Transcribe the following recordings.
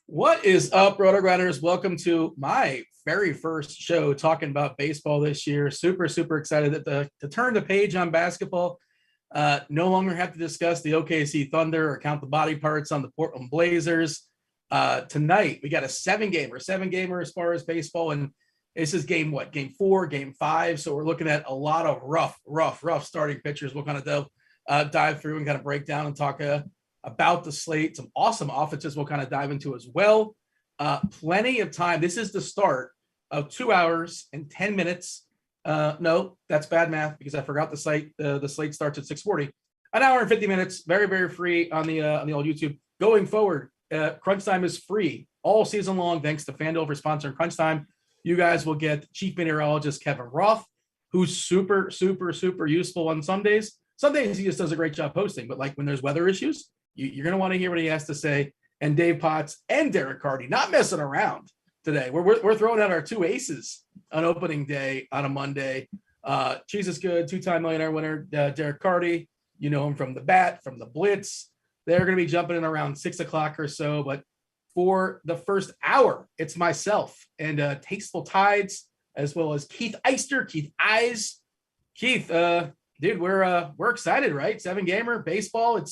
What is up, Rotogrinders? Welcome to my very first show talking about baseball this year. Super excited to turn the page on basketball. No longer have to discuss the OKC Thunder or count the body parts on the Portland Blazers. Tonight, we got a seven gamer as far as baseball. And this is game 4, game 5. So we're looking at a lot of rough starting pitchers. We'll kind of dive through and kind of break down and talk about the slate. Some awesome offenses we'll kind of dive into as well. Plenty of time. This is the start of 2 hours and 10 minutes. No, that's bad math because I forgot the slate. The slate starts at 6:40. An hour and 50 minutes. Very free on the old YouTube. Going forward, Crunch Time is free all season long. Thanks to FanDuel for sponsoring Crunch Time. You guys will get Chief Meteorologist Kevin Roth, who's super useful on some days. Some days he just does a great job posting, but like when there's weather issues, you're going to want to hear what he has to say. And Dave Potts and Derek Carty, not messing around today. We're throwing out our two aces on opening day on a Monday. CheeseIsGood, 2-time millionaire winner, Derek Carty. You know him from the Bat, from the Blitz. They're going to be jumping in around 6 o'clock or so. But for the first hour, it's myself and Tasteful Tides, as well as Keith Eister, Keith Eyes. Keith, dude, we're excited, right? 7-gamer, baseball.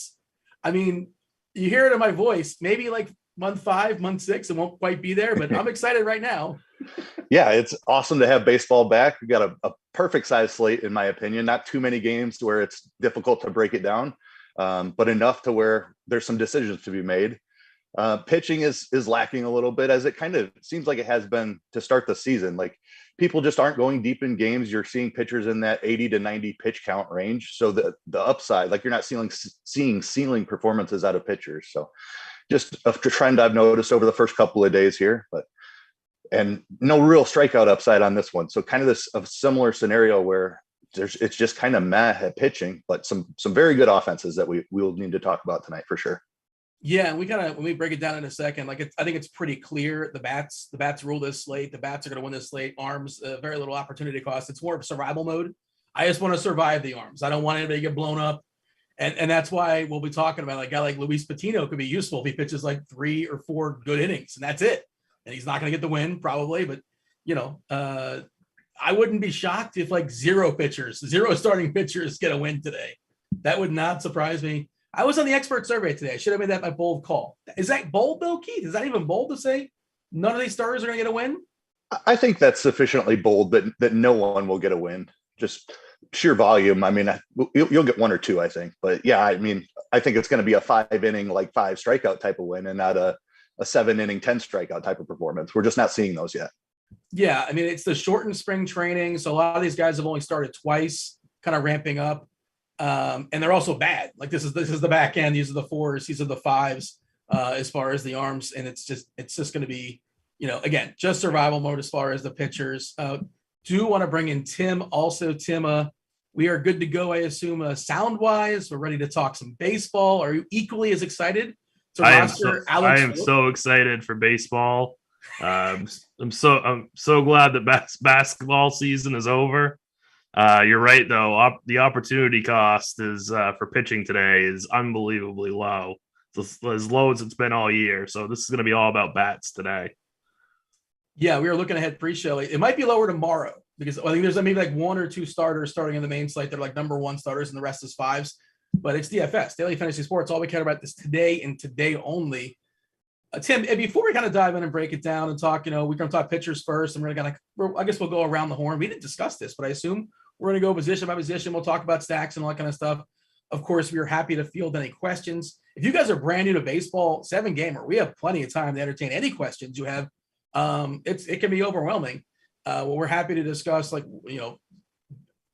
You hear it in my voice, maybe like month 5, month 6, it won't quite be there, but I'm excited right now. Yeah, it's awesome to have baseball back. We've got a perfect size slate, in my opinion. Not too many games where it's difficult to break it down, but enough to where there's some decisions to be made. Pitching is lacking a little bit, as it kind of seems like it has been to start the season. Like, people just aren't going deep in games. You're seeing pitchers in that 80 to 90 pitch count range. So the upside, like, you're not seeing ceiling performances out of pitchers. So just a trend I've noticed over the first couple of days here, and no real strikeout upside on this one. So kind of a similar scenario where it's just kind of meh at pitching, but some very good offenses that we will need to talk about tonight for sure. Yeah, and when we break it down in a second, I think it's pretty clear the bats rule this slate. The bats are going to win this slate. Arms, very little opportunity cost. It's more of survival mode. I just want to survive the arms. I don't want anybody to get blown up, and that's why we'll be talking about a guy like Luis Patino could be useful if he pitches like 3 or 4 good innings, and that's it. And he's not going to get the win probably, but I wouldn't be shocked if like 0 starting pitchers get a win today. That would not surprise me. I was on the expert survey today. I should have made that my bold call. Is that bold, though, Keith? Is that even bold to say none of these starters are going to get a win? I think that's sufficiently bold that no one will get a win. Just sheer volume. I mean, you'll get 1 or 2, I think. But yeah, I mean, I think it's going to be a 5-inning, like 5 strikeout type of win, and not a 7-inning, 10 strikeout type of performance. We're just not seeing those yet. Yeah, I mean, it's the shortened spring training, so a lot of these guys have only started twice, kind of ramping up. And they're also bad. Like this is the back end. These are the 4s. These are the 5s as far as the arms. And it's just going to be, again, just survival mode as far as the pitchers. Do want to bring in Tim. Also, Tim, we are good to go, I assume, sound wise. We're ready to talk some baseball. Are you equally as excited to roster Alex? I am so excited for baseball. I'm so glad that basketball season is over. You're right, though. The opportunity cost is for pitching today is unbelievably low. It's as low as it's been all year. So this is going to be all about bats today. Yeah, we were looking ahead pre-show. It might be lower tomorrow because I think there's maybe like one or two starters starting in the main slate. They're like number one starters and the rest is fives. But it's DFS, Daily Fantasy Sports. All we care about is today and today only. Tim, before we kind of dive in and break it down and talk, we're going to talk pitchers first, and I guess we'll go around the horn. We didn't discuss this, but I assume we're going to go position by position. We'll talk about stacks and all that kind of stuff. Of course, we are happy to field any questions. If you guys are brand new to baseball, 7-gamer, we have plenty of time to entertain any questions you have. It can be overwhelming. We're happy to discuss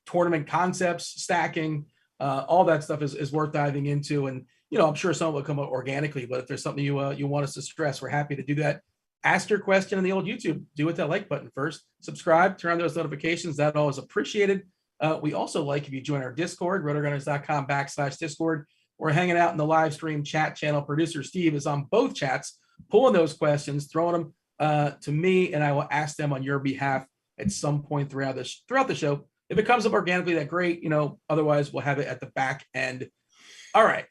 tournament concepts, stacking, all that stuff is worth diving into. And, I'm sure some will come up organically, but if there's something you want us to stress, we're happy to do that. Ask your question in the old YouTube. Do hit that like button first. Subscribe, turn on those notifications. That all is appreciated. We also like if you join our Discord, rotogrinders.com/Discord. We're hanging out in the live stream chat channel. Producer Steve is on both chats, pulling those questions, throwing them to me, and I will ask them on your behalf at some point throughout the show. If it comes up organically, that's great. Otherwise we'll have it at the back end. All right.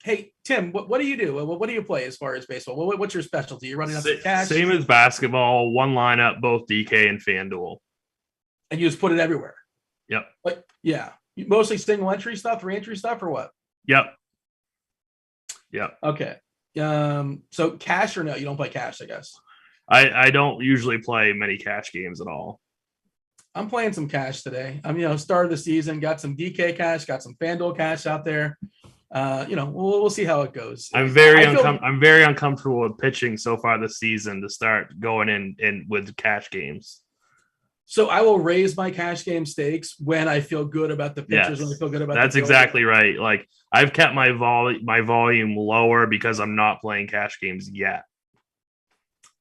Hey Tim, what do you do? What do you play as far as baseball? What's your specialty? You're running out the cash. Same as basketball, one lineup, both DK and FanDuel. And you just put it everywhere. Yep. Yeah. Mostly single entry stuff, re-entry stuff, or what? Yep. Okay. So cash or no? You don't play cash, I guess. I don't usually play many cash games at all. I'm playing some cash today. I'm, start of the season, got some DK cash, got some FanDuel cash out there. We'll see how it goes. I'm very uncomfortable with pitching so far this season to start going in with cash games. So I will raise my cash game stakes when I feel good about the pitchers. Yes. When I feel good about that's exactly right. Like I've kept my volume lower because I'm not playing cash games yet.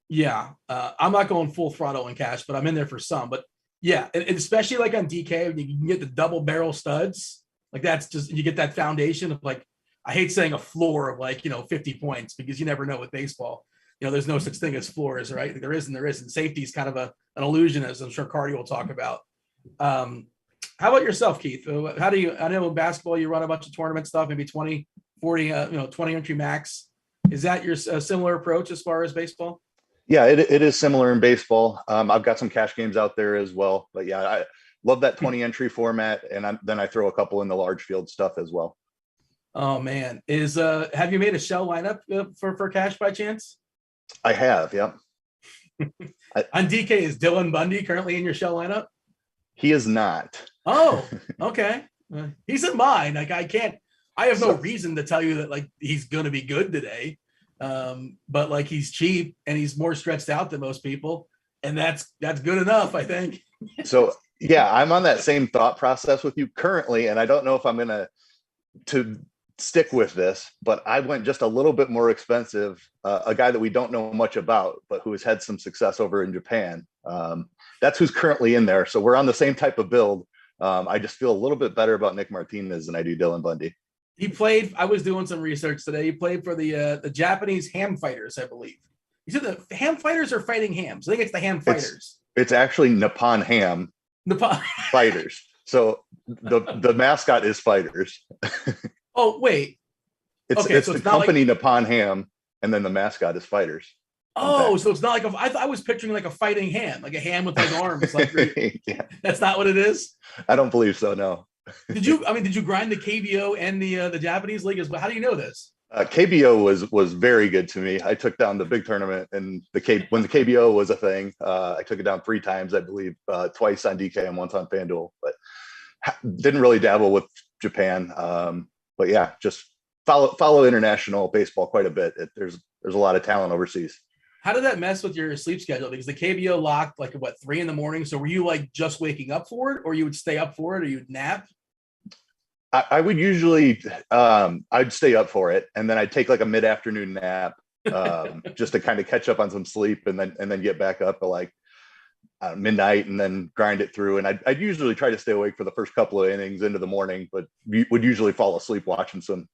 Yeah, I'm not going full throttle in cash, but I'm in there for some. But yeah, and especially like on DK, when you can get the double barrel studs. Like that's just, you get that foundation of like, I hate saying a floor of 50 points because you never know with baseball. There's no such thing as floors, right? There isn't. Safety is kind of an illusion, as I'm sure Carty will talk about. How about yourself, Keith? How do you, I know in basketball, you run a bunch of tournament stuff, maybe 20, 40, 20 entry max. Is that your similar approach as far as baseball? Yeah, it is similar in baseball. I've got some cash games out there as well, but yeah, I love that 20 entry format. And then I throw a couple in the large field stuff as well. Oh man, have you made a shell lineup for cash by chance? I have, yeah. On DK, is Dylan Bundy currently in your shell lineup? He is not. Oh, okay. He's in mine. Like I have no reason to tell you that he's going to be good today. But he's cheap and he's more stretched out than most people. And that's good enough, I think. So yeah, I'm on that same thought process with you currently. And I don't know if I'm going to stick with this, but I went just a little bit more expensive. A guy that we don't know much about, but who has had some success over in Japan. That's who's currently in there. So we're on the same type of build. I just feel a little bit better about Nick Martinez than I do Dylan Bundy. He played, I was doing some research today. He played for the Japanese ham fighters, I believe. You said the ham fighters are fighting hams. I think it's the ham fighters. It's actually Nippon Ham Fighters. So the mascot is Fighters. Oh, wait. It's the company Nippon Ham, and then the mascot is Fighters. Oh, so it's not I was picturing like a fighting ham, like a ham with arms. Yeah. That's not what it is? I don't believe so, no. Did you grind the KBO and the Japanese league as well? How do you know this? KBO was very good to me. I took down the big tournament and when the KBO was a thing. I took it down 3 times, I believe, twice on DK and once on FanDuel, but didn't really dabble with Japan. But yeah, just follow international baseball quite a bit. There's a lot of talent overseas. How did that mess with your sleep schedule? Because the KBO locked 3 a.m. So were you just waking up for it, or you would stay up for it, or you'd nap? I would usually I'd stay up for it, and then I'd take a mid-afternoon nap just to kind of catch up on some sleep, and then get back up at midnight, and then grind it through. And I'd usually try to stay awake for the first couple of innings into the morning, but would usually fall asleep watching some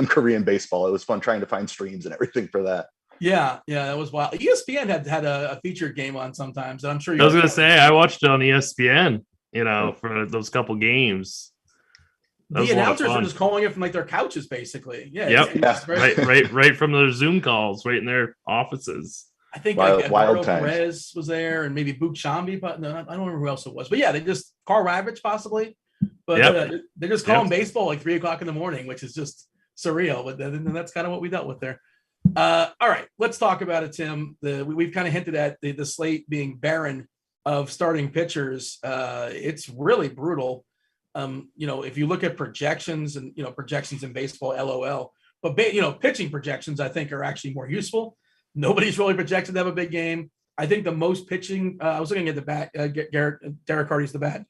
Korean baseball. It was fun trying to find streams and everything for that. Yeah, that was wild. ESPN had a featured game on sometimes, and I'm sure I was gonna say I watched it on ESPN. For those couple games. The announcers are just calling it from their couches, basically. Yeah. Yep. Right from their Zoom calls, right in their offices. I think like wild Eduardo times. Perez was there, and maybe Book Chambi, but no, I don't remember who else it was. But yeah, they just Carl Ravitch possibly, but they're just calling baseball like 3:00 in the morning, which is just surreal. But then that's kind of what we dealt with there. All right, let's talk about it, Tim. We've kind of hinted at the slate being barren of starting pitchers. It's really brutal. If you look at projections and projections in baseball, LOL. But pitching projections I think are actually more useful. Nobody's really projected to have a big game. I think the most pitching. I was looking at the bat. Derek Carty's the bat.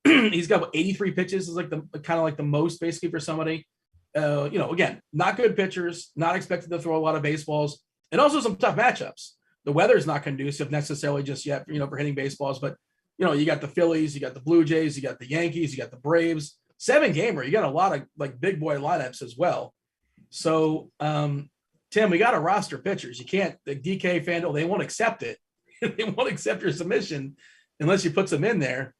He's got 83 pitches. Is like the kind of like the most basically for somebody. Again, not good pitchers, not expected to throw a lot of baseballs, and also some tough matchups. The weather's not conducive necessarily just yet, for hitting baseballs. But you got the Phillies, you got the Blue Jays, you got the Yankees, you got the Braves. 7-gamer. You got a lot of like big boy lineups as well. So, Tim, we got to roster pitchers. You can't, the DK FanDuel, they won't accept it. They won't accept your submission unless you put some in there.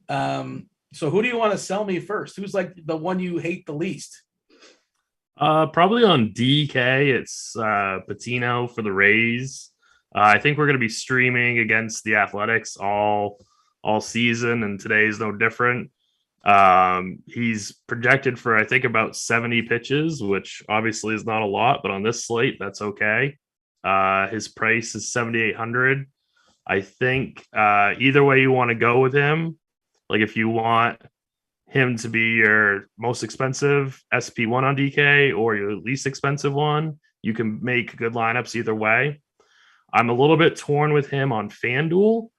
So who do you want to sell me first? Who's like the one you hate the least? Probably on DK, it's Patino for the Rays. I think we're going to be streaming against the Athletics all season, and today is no different. He's projected for, I think, about 70 pitches, which obviously is not a lot, but on this slate, that's okay. His price is $7,800. I think either way you want to go with him, like if you want him to be your most expensive SP1 on DK or your least expensive one, you can make good lineups either way. I'm a little bit torn with him on FanDuel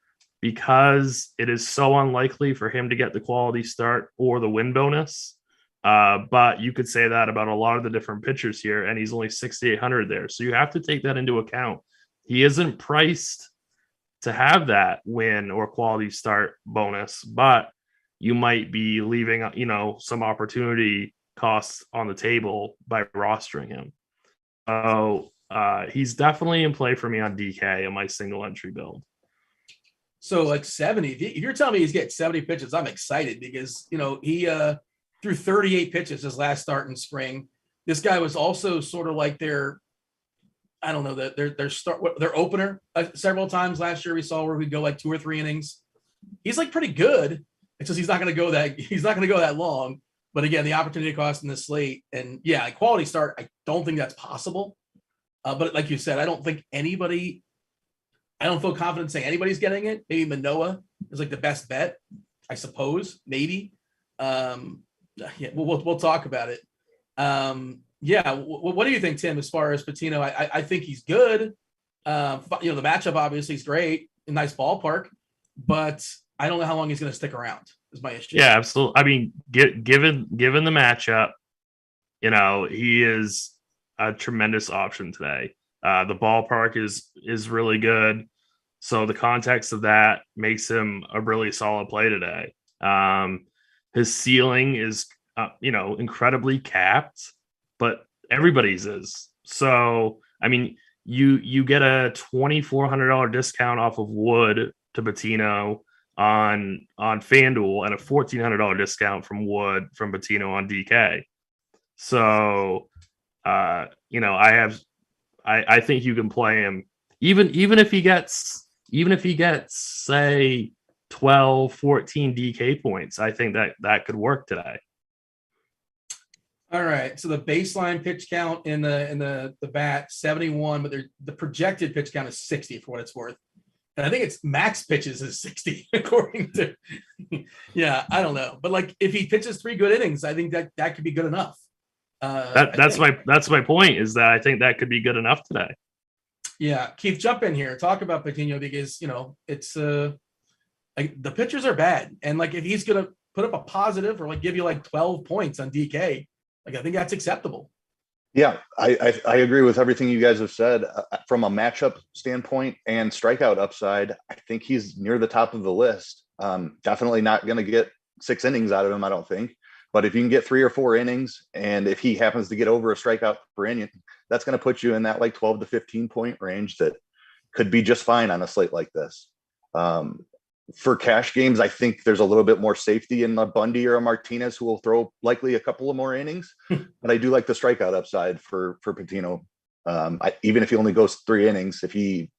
because it is so unlikely for him to get the quality start or the win bonus. But you could say that about a lot of the different pitchers here, and he's only 6,800 there. So you have to take that into account. He isn't priced to have that win or quality start bonus, but you might be leaving, some opportunity costs on the table by rostering him. So he's definitely in play for me on DK in my single entry build. So like 70, if you're telling me he's getting 70 pitches, I'm excited because, he threw 38 pitches his last start in spring. This guy was also sort of like their opener several times last year. We saw where we'd go like 2 or 3 innings. He's like pretty good. It's just he's not going to go that long. But again, the opportunity cost in this slate, and yeah, quality start, I don't think that's possible. But like you said, I don't feel confident saying anybody's getting it. Maybe Manoah is like the best bet, I suppose. Maybe. We'll talk about it. What do you think, Tim, as far as Patino? I think he's good. The matchup obviously is great, a nice ballpark, but I don't know how long he's going to stick around is my issue. Yeah, absolutely. I mean, given the matchup, he is a tremendous option today. The ballpark is really good. So the context of that makes him a really solid play today. His ceiling is, incredibly capped, but everybody's is. So, I mean, you get a $2,400 discount off of Wood to Patino on FanDuel and a $1,400 discount from Wood from Patino on DK. So, I think you can play him even if he gets say 12, 14 DK points. I think that could work today. All right. So the baseline pitch count in the bat 71, but the projected pitch count is 60 for what it's worth. And I think it's max pitches is 60 according to. Yeah, I don't know, but like if he pitches 3 good innings, I think that could be good enough. That's my point is that I think that could be good enough today. Yeah, Keith, jump in here. Talk about Patino because it's like the pitchers are bad, and like if he's gonna put up a positive or like give you like 12 points on DK, like I think that's acceptable. Yeah, I agree with everything you guys have said. From a matchup standpoint and strikeout upside, I think he's near the top of the list. Definitely not going to get 6 innings out of him, I don't think. But if you can get 3 or 4 innings, and if he happens to get over a strikeout per inning, that's going to put you in that like 12 to 15 point range that could be just fine on a slate like this. For cash games, I think there's a little bit more safety in a Bundy or a Martinez who will throw likely a couple of more innings. But I do like the strikeout upside for Patino. Even if he only goes 3 innings, if he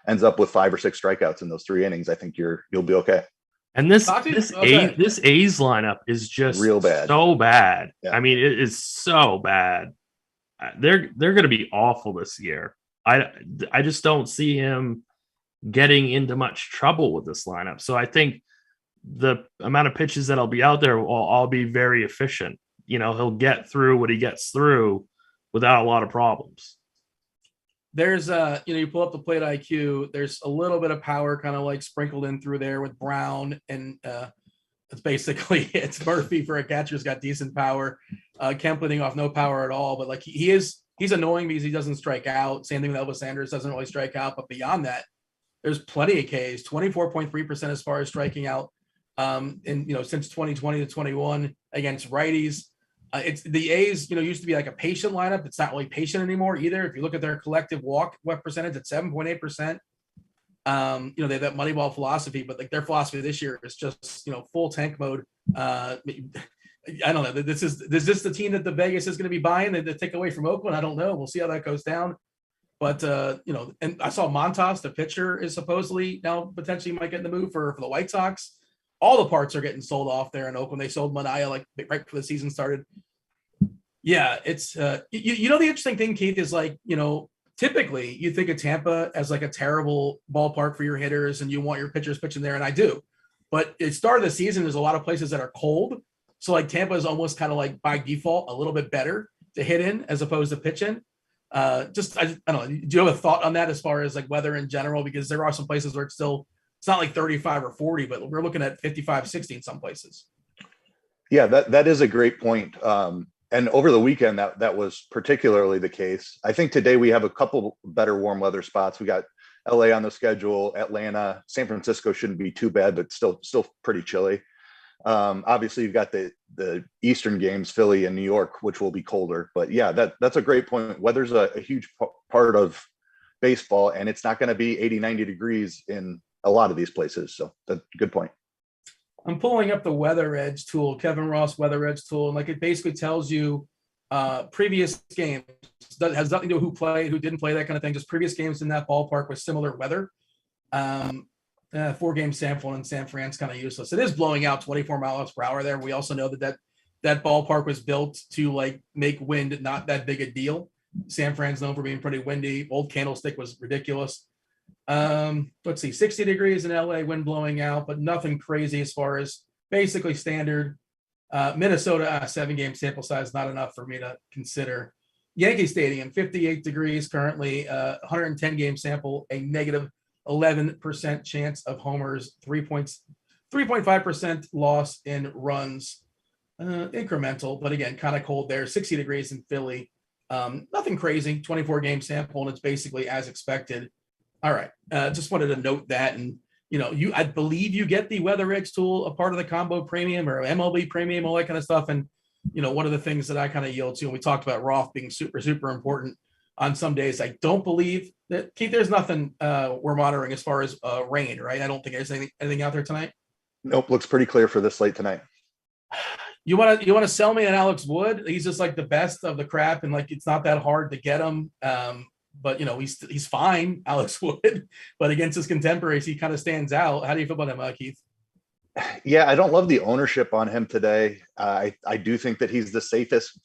ends up with 5 or 6 strikeouts in those 3 innings, I think you'll be okay. And this A's lineup is just real bad. So bad. Yeah. I mean, it is so bad. They're going to be awful this year. I just don't see him getting into much trouble with this lineup. So I think the amount of pitches that'll be out there will all be very efficient. He'll get through what he gets through without a lot of problems. There's you pull up the plate IQ, there's a little bit of power kind of like sprinkled in through there with Brown, and it's Murphy for a catcher who's got decent power. Kemp leading off no power at all, but like he's annoying because he doesn't strike out. Same thing with Elvis Sanders, doesn't really strike out, but beyond that, there's plenty of Ks, 24.3% as far as striking out. Since 2020 to 21 against righties. It's the A's, used to be like a patient lineup. It's not really patient anymore either. If you look at their collective walk percentage at 7.8%, they have that Moneyball philosophy, but like their philosophy this year is just, full tank mode. I don't know. Is this the team that the Vegas is going to be buying to take away from Oakland? I don't know. We'll see how that goes down. But, and I saw Montas, the pitcher, is supposedly now potentially might get in the move for the White Sox. All the parts are getting sold off there in Oakland. They sold Manaea like right before the season started. Yeah, it's the interesting thing, Keith, is like, typically you think of Tampa as like a terrible ballpark for your hitters and you want your pitchers pitching there, and I do. But at the start of the season, there's a lot of places that are cold. So like Tampa is almost kind of like by default a little bit better to hit in as opposed to pitch in. I don't know. Do you have a thought on that as far as like weather in general? Because there are some places where it's not like 35 or 40, but we're looking at 55, 60 in some places. Yeah, that is a great point. And over the weekend, that was particularly the case. I think today we have a couple better warm weather spots. We got LA on the schedule, Atlanta, San Francisco shouldn't be too bad, but still pretty chilly. Obviously you've got the Eastern games, Philly and New York, which will be colder, but yeah, that's a great point. Weather's a huge part of baseball, and it's not going to be 80, 90 degrees in a lot of these places. So that's a good point. I'm pulling up the Weather Edge tool, Kevin Roth's Weather Edge tool, and like it basically tells you previous games. Has nothing to do with who played, who didn't play, that kind of thing. Just previous games in that ballpark with similar weather. 4-game sample in San Fran's kind of useless. It is blowing out 24 miles per hour there. We also know that ballpark was built to like make wind not that big a deal. San Fran's known for being pretty windy. Old Candlestick was ridiculous. Let's see, 60 degrees in LA, wind blowing out, but nothing crazy as far as basically standard. Minnesota, 7-game sample size, not enough for me to consider. Yankee Stadium, 58 degrees currently, 110-game sample, a negative 11% chance of homers, 3.5% loss in runs, incremental, but again, kind of cold there. 60 degrees in Philly, nothing crazy, 24-game sample, and it's basically as expected. All right. Just wanted to note that. And, I believe you get the Weather Edge tool, a part of the combo premium or MLB premium, all that kind of stuff. And, one of the things that I kind of yield to, and we talked about Roth being super, super important on some days. I don't believe that, Keith, there's nothing we're monitoring as far as rain, right? I don't think there's anything out there tonight. Nope. Looks pretty clear for this late tonight. You want to sell me an Alex Wood? He's just like the best of the crap. And like, it's not that hard to get him. But he's fine, Alex Wood, but against his contemporaries, he kind of stands out. How do you feel about him, Keith? Yeah, I don't love the ownership on him today. I do think that he's the safest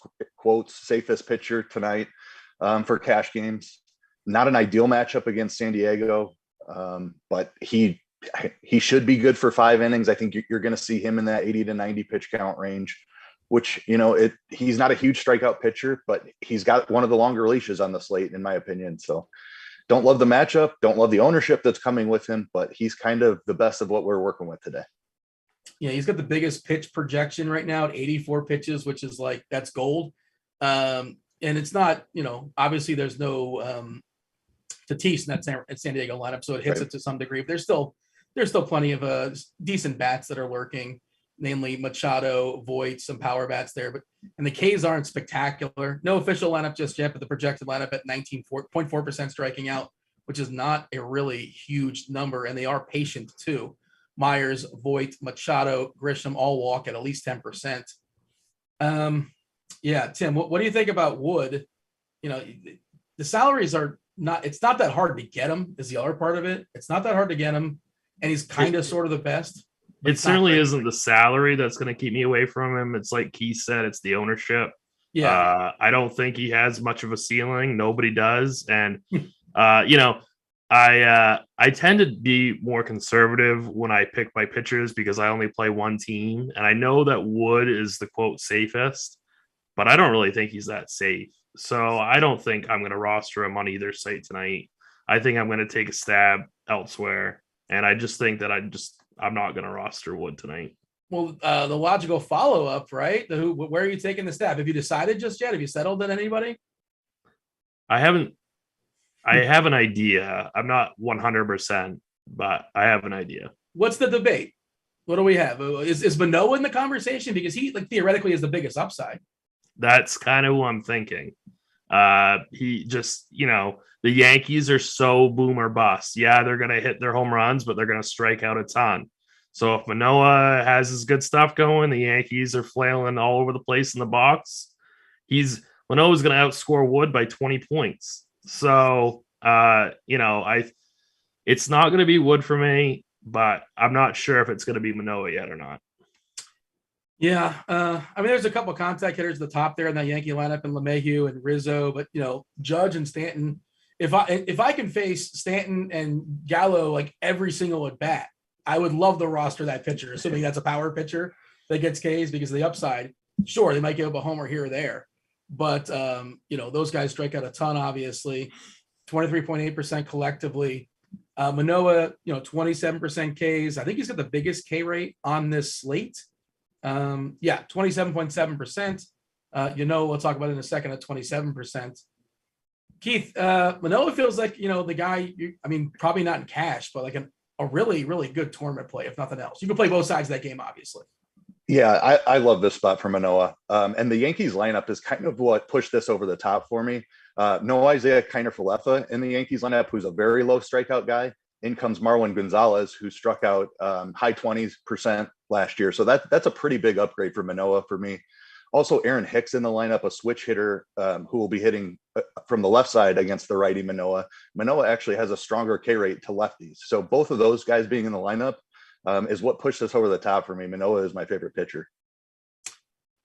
pitcher tonight for cash games. Not an ideal matchup against San Diego, but he should be good for 5 innings. I think you're going to see him in that 80 to 90 pitch count range, which, he's not a huge strikeout pitcher, but he's got one of the longer leashes on the slate, in my opinion. So don't love the matchup, don't love the ownership that's coming with him, but he's kind of the best of what we're working with today. Yeah, he's got the biggest pitch projection right now at 84 pitches, which is like, that's gold. And it's not, obviously there's no Tatis in that San Diego lineup, so it hits it to some degree, but there's still plenty of decent bats that are lurking, namely Machado, Voit, some power bats there, and the K's aren't spectacular. No official lineup just yet, but the projected lineup at 19.4% striking out, which is not a really huge number, and they are patient too. Myers, Voit, Machado, Grisham all walk at least 10%. Yeah, Tim, what do you think about Wood? The salaries are it's not that hard to get him is the other part of it. It's not that hard to get him, and he's kind of sort of the best. It certainly isn't the salary that's going to keep me away from him. It's like Keith said, it's the ownership. Yeah. I don't think he has much of a ceiling. Nobody does. And, I tend to be more conservative when I pick my pitchers because I only play one team. And I know that Wood is the quote safest, but I don't really think he's that safe. So I don't think I'm going to roster him on either site tonight. I think I'm going to take a stab elsewhere. And I just think that I'm not going to roster Wood tonight. Well, the logical follow-up, right? Where are you taking the stab? Have you decided just yet? Have you settled on anybody? I haven't. I have an idea. I'm not 100%, but I have an idea. What's the debate? What do we have? Is Manoah in the conversation? Because he theoretically is the biggest upside. That's kind of who I'm thinking. He just, the Yankees are so boom or bust. Yeah, they're going to hit their home runs, but they're going to strike out a ton. So if Manoah has his good stuff going, the Yankees are flailing all over the place in the box. Manoah's going to outscore Wood by 20 points. So, it's not going to be Wood for me, but I'm not sure if it's going to be Manoah yet or not. Yeah. There's a couple of contact hitters at the top there in that Yankee lineup, and LeMahieu and Rizzo, but Judge and Stanton, if I can face Stanton and Gallo like every single at bat, I would love to roster that pitcher, assuming that's a power pitcher that gets Ks because of the upside. Sure, they might give up a homer here or there, but those guys strike out a ton, obviously. 23.8% collectively. Manoah, 27% Ks. I think he's got the biggest K rate on this slate. 27.7%. We'll talk about it in a second at 27%. Keith, Manoah feels like, the guy, probably not in cash, but like a really, really good tournament play, if nothing else. You can play both sides of that game, obviously. Yeah, I love this spot for Manoah. And the Yankees lineup is kind of what pushed this over the top for me. No Isaiah Kiner-Falefa in the Yankees lineup, who's a very low strikeout guy. In comes Marwin Gonzalez, who struck out high 20% last year. So that's a pretty big upgrade for Manoah for me. Also, Aaron Hicks in the lineup, a switch hitter who will be hitting from the left side against the righty Manoah. Manoah actually has a stronger K rate to lefties. So both of those guys being in the lineup is what pushed this over the top for me. Manoah is my favorite pitcher.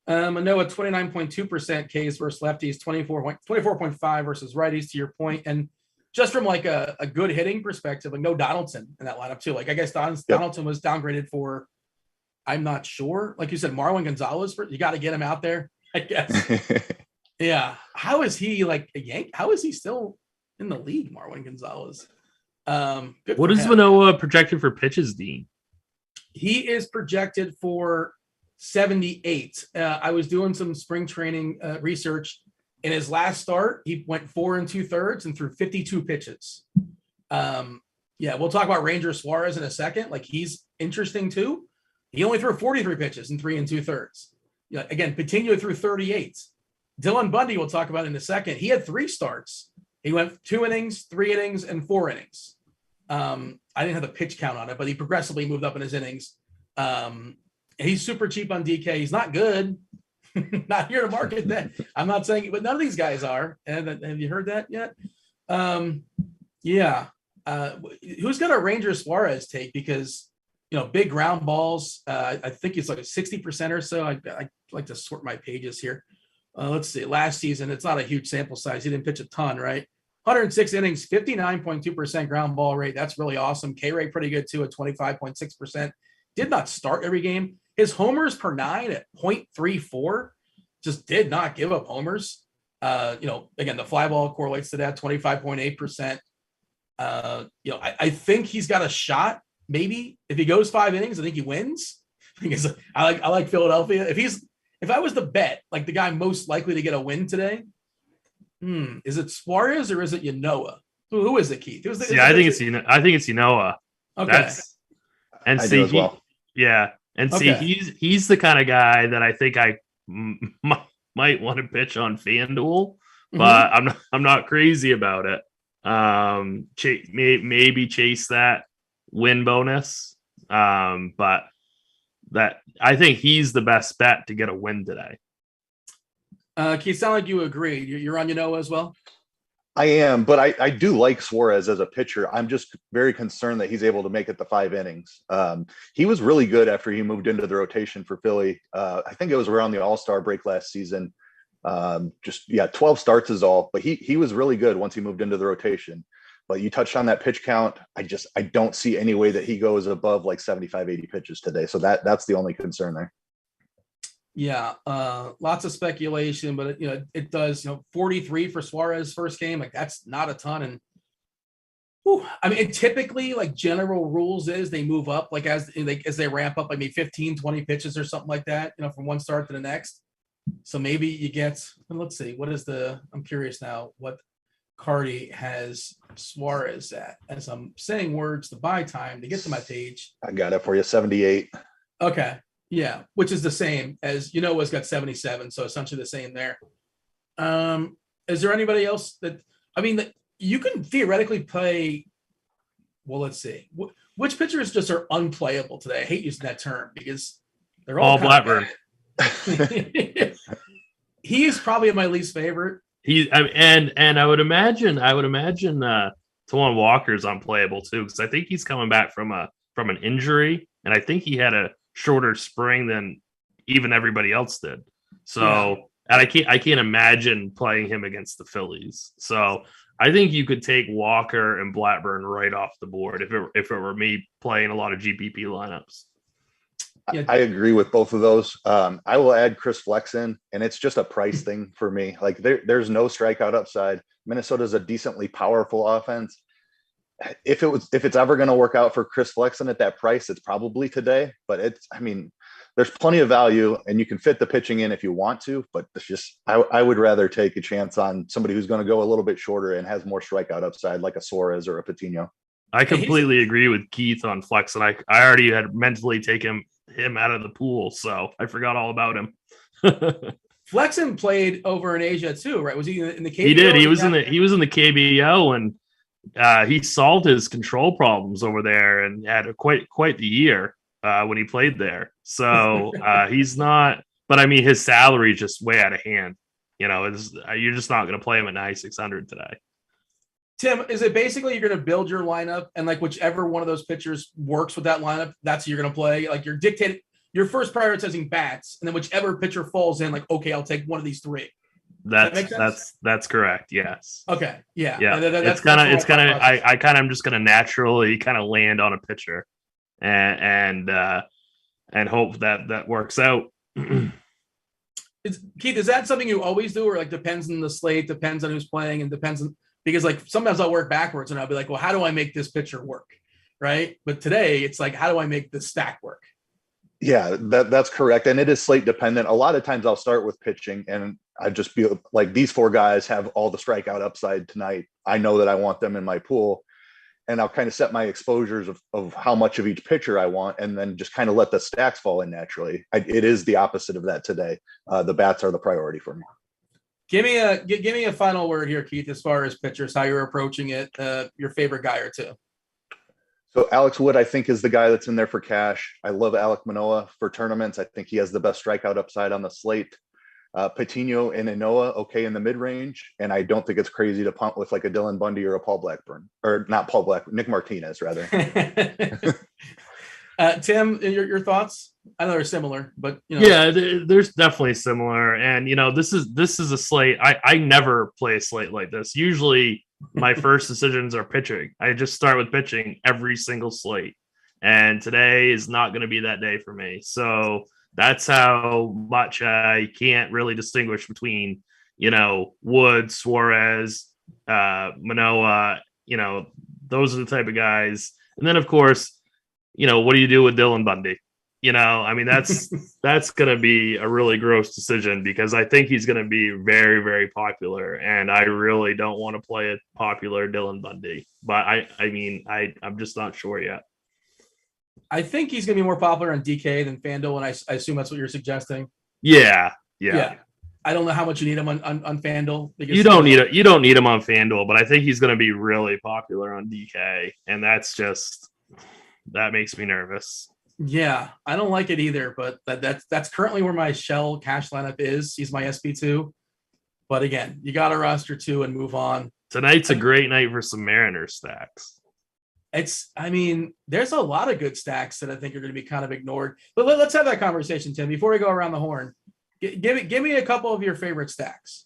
Manoah 29.2% Ks versus lefties, 24.5 versus righties, to your point. And just from like a good hitting perspective, like no Donaldson in that lineup too. Like I guess Donaldson was downgraded for, I'm not sure. Like you said, Marwin Gonzalez, you got to get him out there, I guess. Yeah. How is he like a Yank? How is he still in the league, Marwin Gonzalez? What is Manoah projected for pitches, Dean? He is projected for 78. I was doing some spring training research. In his last start, he went 4 2/3 and threw 52 pitches. We'll talk about Ranger Suarez in a second. Like he's interesting too. He only threw 43 pitches in 3 2/3. Again, Patino threw 38. Dylan Bundy, we'll talk about in a second. He had 3 starts. He went 2 innings, 3 innings, and 4 innings. I didn't have the pitch count on it, but he progressively moved up in his innings. He's super cheap on DK. He's not good. Not here to market that. I'm not saying, but none of these guys are. And have you heard that yet? Who's got a Ranger Suarez take? Because big ground balls. I think he's like a 60% or so. I like to sort my pages here. Let's see. Last season, it's not a huge sample size. He didn't pitch a ton, right? 106 innings, 59.2% ground ball rate. That's really awesome. K rate pretty good too at 25.6%. Did not start every game. His homers per 9 at 0.34 just did not give up homers. Again, the fly ball correlates to that 25.8%. I think he's got a shot. Maybe if he goes 5 innings, I think he wins. Because I like Philadelphia. If I was to bet, like the guy most likely to get a win today, is it Suarez or is it Yanoa? Who is it, Keith? I think it's Yanoa. Okay. He's the kind of guy that I think I might want to pitch on FanDuel, but I'm not crazy about it. Maybe chase that win bonus, but that I think he's the best bet to get a win today. Keith, sound like you agree. You're on Yanoa as well. I am, but I do like Suarez as a pitcher. I'm just very concerned that he's able to make it the 5 innings. He was really good after he moved into the rotation for Philly. I think it was around the All-Star break last season. 12 starts is all, but he was really good once he moved into the rotation. But you touched on that pitch count. I don't see any way that he goes above like 75, 80 pitches today. So that's the only concern there. Yeah, lots of speculation, but it does. 43 for Suarez first game, like that's not a ton. And I mean, typically, like general rules is they move up like as they ramp up, like maybe 15, 20 pitches or something like that. From one start to the next. So maybe you get. Let's see, I'm curious now what Carty has Suarez at. As I'm saying words, the buy time to get to my page. I got it for you, 78. Okay. Yeah, which is the same as has got 77, so essentially the same there. Is there anybody else that you can theoretically play? Well, let's see. Which pitchers just are unplayable today? I hate using that term because they're all Blackburn. He is probably my least favorite. And I would imagine Tawan Walker's unplayable too, because I think he's coming back from an injury, and I think he had a shorter spring than even everybody else did. So, yeah. And I can't imagine playing him against the Phillies. So I think you could take Walker and Blackburn right off the board if it were me playing a lot of GPP lineups. Yeah. I agree with both of those. I will add Chris Flexen, and it's just a price thing for me. Like there's no strikeout upside. Minnesota's a decently powerful offense. If it's ever going to work out for Chris Flexen at that price, it's probably today. But there's plenty of value, and you can fit the pitching in if you want to. But it's just I would rather take a chance on somebody who's going to go a little bit shorter and has more strikeout upside, like a Suarez or a Patino. I completely agree with Keith on Flexen. I already had mentally taken him out of the pool, so I forgot all about him. Flexen played over in Asia too, right? Was he in the KBO? He did. He was in the KBO, and he solved his control problems over there and had quite the year when he played there. So he's not, but I mean, his salary is just way out of hand. You're just not going to play him at 9,600 today. Tim, is it basically you're going to build your lineup and like whichever one of those pitchers works with that lineup, that's who you're going to play? Like you're dictating, you're first prioritizing bats, and then whichever pitcher falls in, like, okay, I'll take one of these three. That's correct. Yes. Okay. Yeah. Yeah. I kind of am just going to naturally kind of land on a pitcher and hope that works out. Keith, is that something you always do, or like depends on the slate, depends on who's playing, and depends on, because like sometimes I'll work backwards and I'll be like, well, how do I make this pitcher work? Right. But today it's like, how do I make this stack work? Yeah, that's correct. And it is slate dependent. A lot of times I'll start with pitching and I just feel like these four guys have all the strikeout upside tonight. I know that I want them in my pool, and I'll kind of set my exposures of how much of each pitcher I want, and then just kind of let the stacks fall in naturally. It is the opposite of that today. The bats are the priority for me. Give me a final word here, Keith, as far as pitchers, how you're approaching it, your favorite guy or two. So Alex Wood, I think, is the guy that's in there for cash. I love Alek Manoah for tournaments. I think he has the best strikeout upside on the slate. Patino and Inoa, okay, in the mid-range. And I don't think it's crazy to punt with like a Dylan Bundy or a Paul Blackburn. Or not Paul Blackburn, Nick Martinez, rather. Tim, your thoughts? I know they're similar, but yeah, there's definitely similar. And this is a slate. I never play a slate like this. Usually my first decisions are pitching. I just start with pitching every single slate, and today is not going to be that day for me. So that's how much I can't really distinguish between Wood, Suarez, Manoah. Those are the type of guys. And then of course, what do you do with Dylan Bundy? I mean, that's going to be a really gross decision, because I think he's going to be very, very popular, and I really don't want to play a popular Dylan Bundy. But I'm just not sure yet. I think he's going to be more popular on DK than FanDuel, and I assume that's what you're suggesting. Yeah. I don't know how much you need him on FanDuel. You don't need him on FanDuel, but I think he's going to be really popular on DK, and that makes me nervous. Yeah, I don't like it either, but that's currently where my shell cash lineup is. He's my SP2. But again, you got to roster two and move on. Tonight's a great night for some Mariners stacks. There's a lot of good stacks that I think are going to be kind of ignored. But let's have that conversation, Tim, before we go around the horn. Give me a couple of your favorite stacks.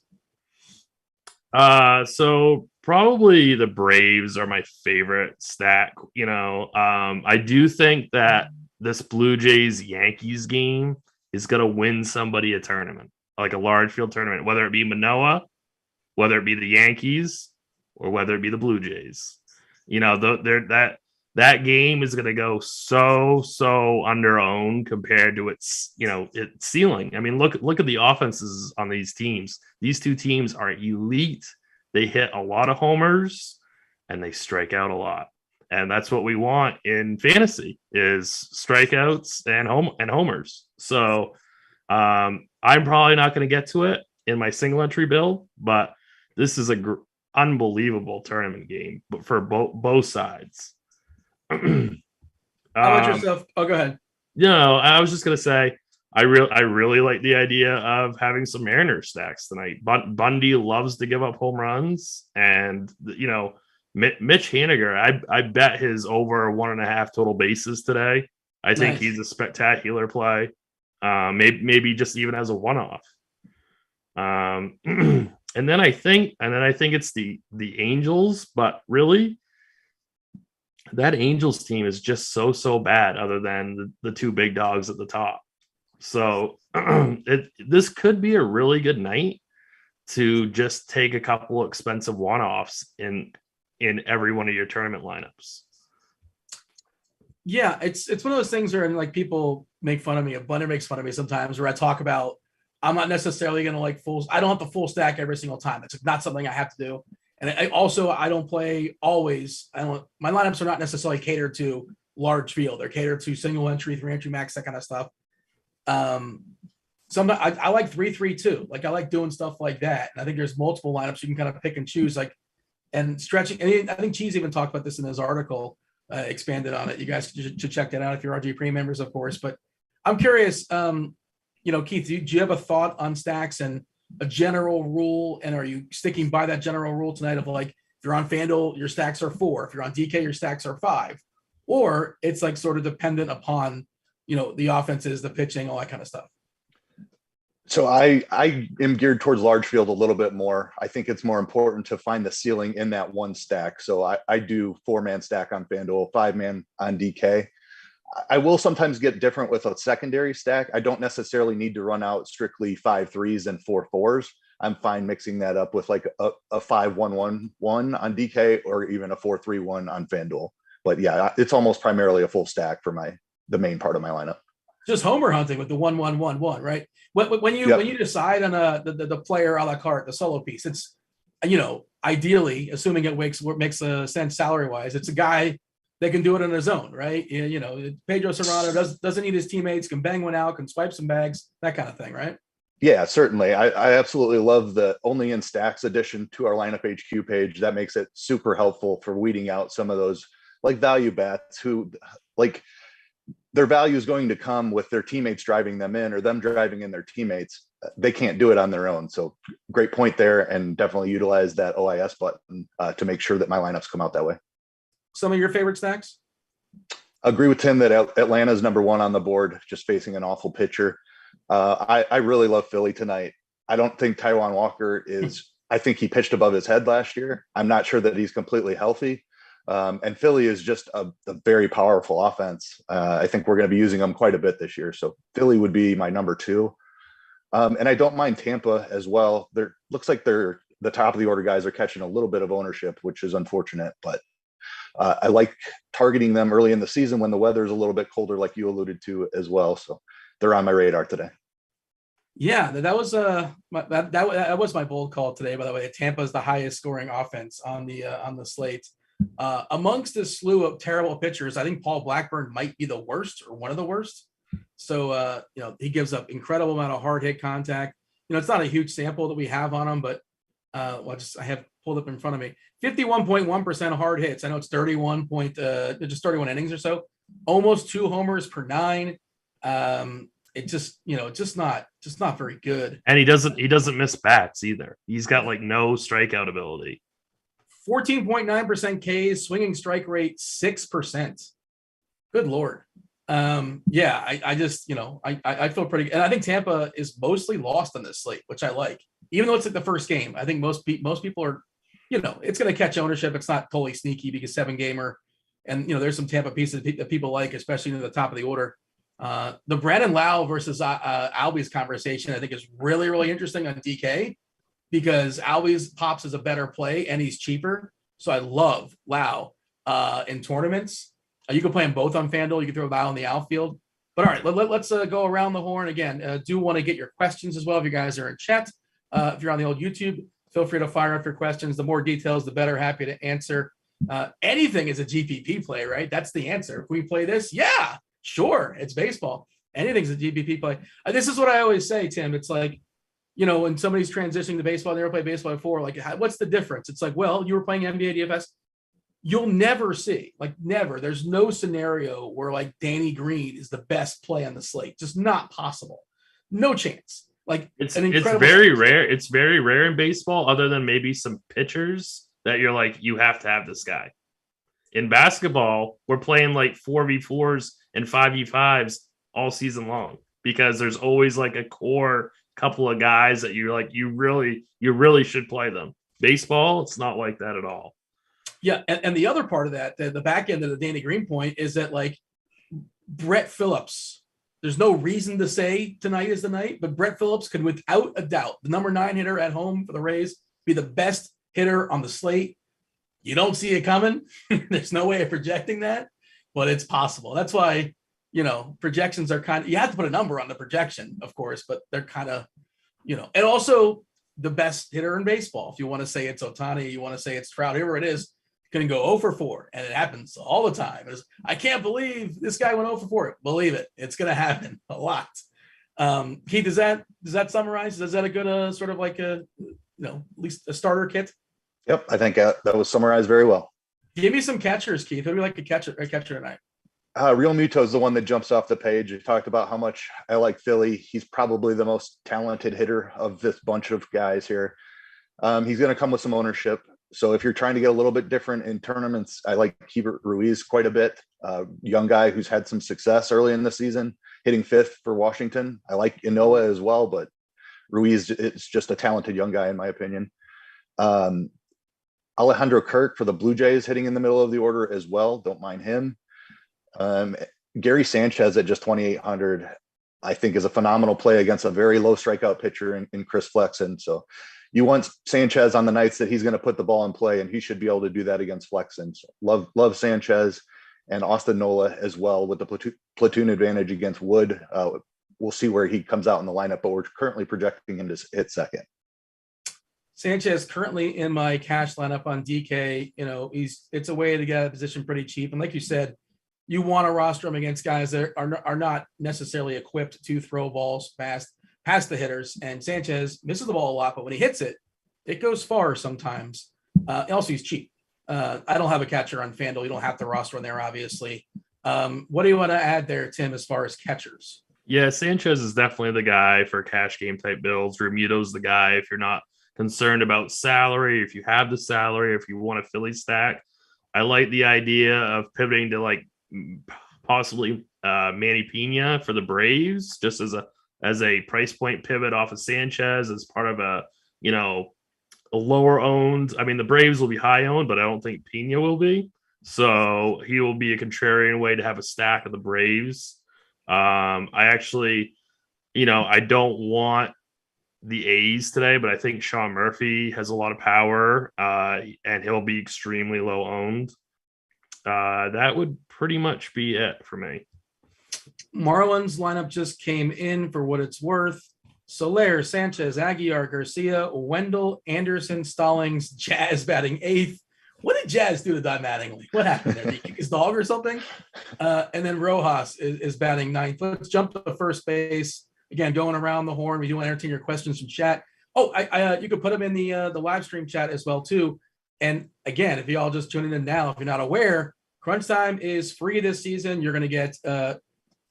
So probably the Braves are my favorite stack. I do think that this Blue Jays Yankees game is going to win somebody a tournament, like a large field tournament, whether it be Manoa, whether it be the Yankees, or whether it be the Blue Jays. That game is going to go so under owned compared to its ceiling. I mean, look at the offenses on these teams. These two teams are elite. They hit a lot of homers and they strike out a lot. And that's what we want in fantasy is strikeouts and homers. So I'm probably not going to get to it in my single entry build, but this is a unbelievable tournament game, but for both sides. How about yourself? Oh, go ahead. I was just gonna say I really like the idea of having some Mariners stacks tonight. Bundy loves to give up home runs, and Mitch Haniger, I bet his over 1.5 total bases today. I think he's a spectacular play. Maybe just even as a one-off. And then I think it's the Angels, but really that Angels team is just so bad other than the two big dogs at the top. So this could be a really good night to just take a couple expensive one-offs in every one of your tournament lineups. Yeah, it's one of those things where like people make fun of me. Bunny makes fun of me sometimes where I talk about I'm not necessarily going to I don't have the full stack every single time. It's not something I have to do. And I don't play always. My lineups are not necessarily catered to large field. They're catered to single entry, 3 entry max, that kind of stuff. Sometimes I like 3-3-2. Like I like doing stuff like that. And I think there's multiple lineups you can kind of pick and choose, and stretching. And I think Cheese even talked about this in his article, expanded on it. You guys should check that out if you're RG Pre members, of course. But I'm curious, Keith, do you have a thought on stacks and a general rule? And are you sticking by that general rule tonight of like, if you're on FanDuel, your stacks are 4. If you're on DK, your stacks are 5. Or it's like sort of dependent upon, the offenses, the pitching, all that kind of stuff. So I am geared towards large field a little bit more. I think it's more important to find the ceiling in that one stack. So I do 4-man stack on FanDuel, 5-man on DK. I will sometimes get different with a secondary stack. I don't necessarily need to run out strictly 5 3s and 4 4s. I'm fine mixing that up with like a 5-1-1-1 on DK or even a 4-3-1 on FanDuel. But yeah, it's almost primarily a full stack for the main part of my lineup. Just homer hunting with the 1-1-1-1, right? When you decide on the player a la carte, the solo piece, it's ideally, assuming it makes sense salary wise, it's a guy that can do it on his own, right? Pedro Serrano doesn't need his teammates, can bang one out, can swipe some bags, that kind of thing, right? Yeah, certainly. I absolutely love the only in stacks addition to our lineup HQ page. That makes it super helpful for weeding out some of those like value bats who like their value is going to come with their teammates driving them in or them driving in their teammates. They can't do it on their own. So great point there, and definitely utilize that OIS button to make sure that my lineups come out that way. Some of your favorite stacks? Agree with Tim that Atlanta's number 1 on the board, just facing an awful pitcher. I really love Philly tonight. I don't think Taijuan Walker I think he pitched above his head last year. I'm not sure that he's completely healthy. And Philly is just a very powerful offense. I think we're going to be using them quite a bit this year. So Philly would be my number 2. And I don't mind Tampa as well. Looks like the top of the order guys are catching a little bit of ownership, which is unfortunate, but I like targeting them early in the season when the weather is a little bit colder, like you alluded to as well. So they're on my radar today. Yeah, that was that was my bold call today. By the way, Tampa is the highest scoring offense on the slate. Amongst this slew of terrible pitchers, I think Paul Blackburn might be the worst or one of the worst. So he gives up incredible amount of hard hit contact. It's not a huge sample that we have on him, but I have pulled up in front of me. 51.1% hard hits. I know it's 31 innings or so. Almost 2 homers per 9. It's just not very good. And he doesn't miss bats either. He's got like no strikeout ability. 14.9% Ks, swinging strike rate 6%. Good Lord. I just, I feel pretty good. And I think Tampa is mostly lost on this slate, which I like. Even though it's like the first game, I think most people are, it's going to catch ownership. It's not totally sneaky because 7-gamer. And, there's some Tampa pieces that people like, especially near the top of the order. The Brandon Lau versus Albies conversation, I think, is really, really interesting on DK because Albies pops is a better play and he's cheaper. So I love Lau in tournaments. You can play them both on FanDuel. You can throw Lau in the outfield. But all right, let's go around the horn again. Do want to get your questions as well if you guys are in chat. If you're on the old YouTube, feel free to fire up your questions. The more details, the better. Happy to answer. Anything is a GPP play, right? That's the answer. If we play this, yeah, sure, it's baseball. Anything's a GPP play. This is what I always say, Tim. It's like, when somebody's transitioning to baseball, they never played baseball before. Like, what's the difference? It's like, well, you were playing NBA DFS. You'll never see, never. There's no scenario where like Danny Green is the best play on the slate. Just not possible. No chance. It's very rare. It's very rare in baseball, other than maybe some pitchers that you're like, you have to have this guy. In basketball, we're playing like 4v4s and 5v5s all season long because there's always like a core couple of guys that you're like, you really should play them. Baseball, it's not like that at all. Yeah, and the other part of that, the back end of the Danny Green point is that like Brett Phillips, there's no reason to say tonight is the night, but Brett Phillips could without a doubt, the number 9 hitter at home for the Rays, be the best hitter on the slate. You don't see it coming. There's no way of projecting that, but it's possible. That's why, projections are you have to put a number on the projection, of course, but they're kind of, and also the best hitter in baseball. If you want to say it's Ohtani, you want to say it's Trout, whoever it is, can go 0 for 4, and it happens all the time. I can't believe this guy went 0 for 4. Believe it, it's going to happen a lot. Keith, does that summarize? Is that a good sort of like a at least a starter kit? Yep, I think that was summarized very well. Give me some catchers, Keith. Who do you like a catcher tonight? Real Muto is the one that jumps off the page. You talked about how much I like Philly. He's probably the most talented hitter of this bunch of guys here. He's going to come with some ownership. So if you're trying to get a little bit different in tournaments, I like Keibert Ruiz quite a bit. Young guy who's had some success early in the season, hitting 5th for Washington. I like Inoa as well, but Ruiz is just a talented young guy in my opinion. Alejandro Kirk for the Blue Jays hitting in the middle of the order as well. Don't mind him. Gary Sanchez at just 2,800, I think is a phenomenal play against a very low strikeout pitcher in Chris Flexen. So you want Sanchez on the nights that he's going to put the ball in play, and he should be able to do that against Flexen. So love Sanchez and Austin Nola as well with the platoon advantage against Wood. We'll see where he comes out in the lineup, but we're currently projecting him to hit second. Sanchez currently in my cash lineup on DK. It's a way to get out of position pretty cheap. And like you said, you want to roster him against guys that are not necessarily equipped to throw balls past the hitters. And Sanchez misses the ball a lot, but when he hits it, it goes far sometimes. Also, he's cheap. I don't have a catcher on FanDuel. You don't have to roster on there, obviously. What do you want to add there, Tim, as far as catchers? Yeah, Sanchez is definitely the guy for cash game type builds. Remuto's the guy if you're not concerned about salary, if you have the salary, if you want a Philly stack. I like the idea of pivoting to like possibly Manny Pena for the Braves, just as a price point pivot off of Sanchez as part of a lower owned. I mean, the Braves will be high owned, but I don't think Pena will be. So he will be a contrarian way to have a stack of the Braves. I actually, I don't want the A's today, but I think Sean Murphy has a lot of power and he'll be extremely low owned. That would pretty much be it for me. Marlins lineup just came in for what it's worth. Soler, Sanchez, Aguilar, Garcia, Wendell, Anderson, Stallings, Jazz batting 8th. What did Jazz do to Don Mattingly? What happened there? Did he kick his dog or something? And then Rojas is batting 9th. Let's jump to first base. Again, going around the horn. We do want to entertain your questions from chat. Oh, you could put them in the live stream chat as well, too. And again, if you all just tuning in now, if you're not aware, Crunch Time is free this season. You're going to get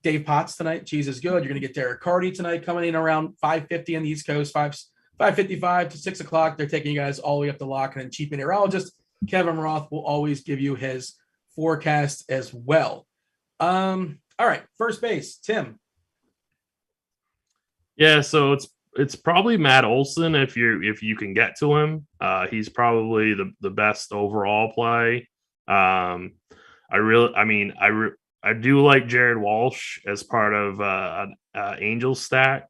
Dave Potts tonight. Cheese is good. You're going to get Derek Carty tonight coming in around 5:50 on the East Coast, 5:55 to 6 o'clock. They're taking you guys all the way up to lock and then cheap meteorologist. Kevin Roth will always give you his forecast as well. All right, first base, Tim. Yeah, so it's probably Matt Olson if you can get to him. He's probably the best overall play. I do like Jared Walsh as part of an Angels stack.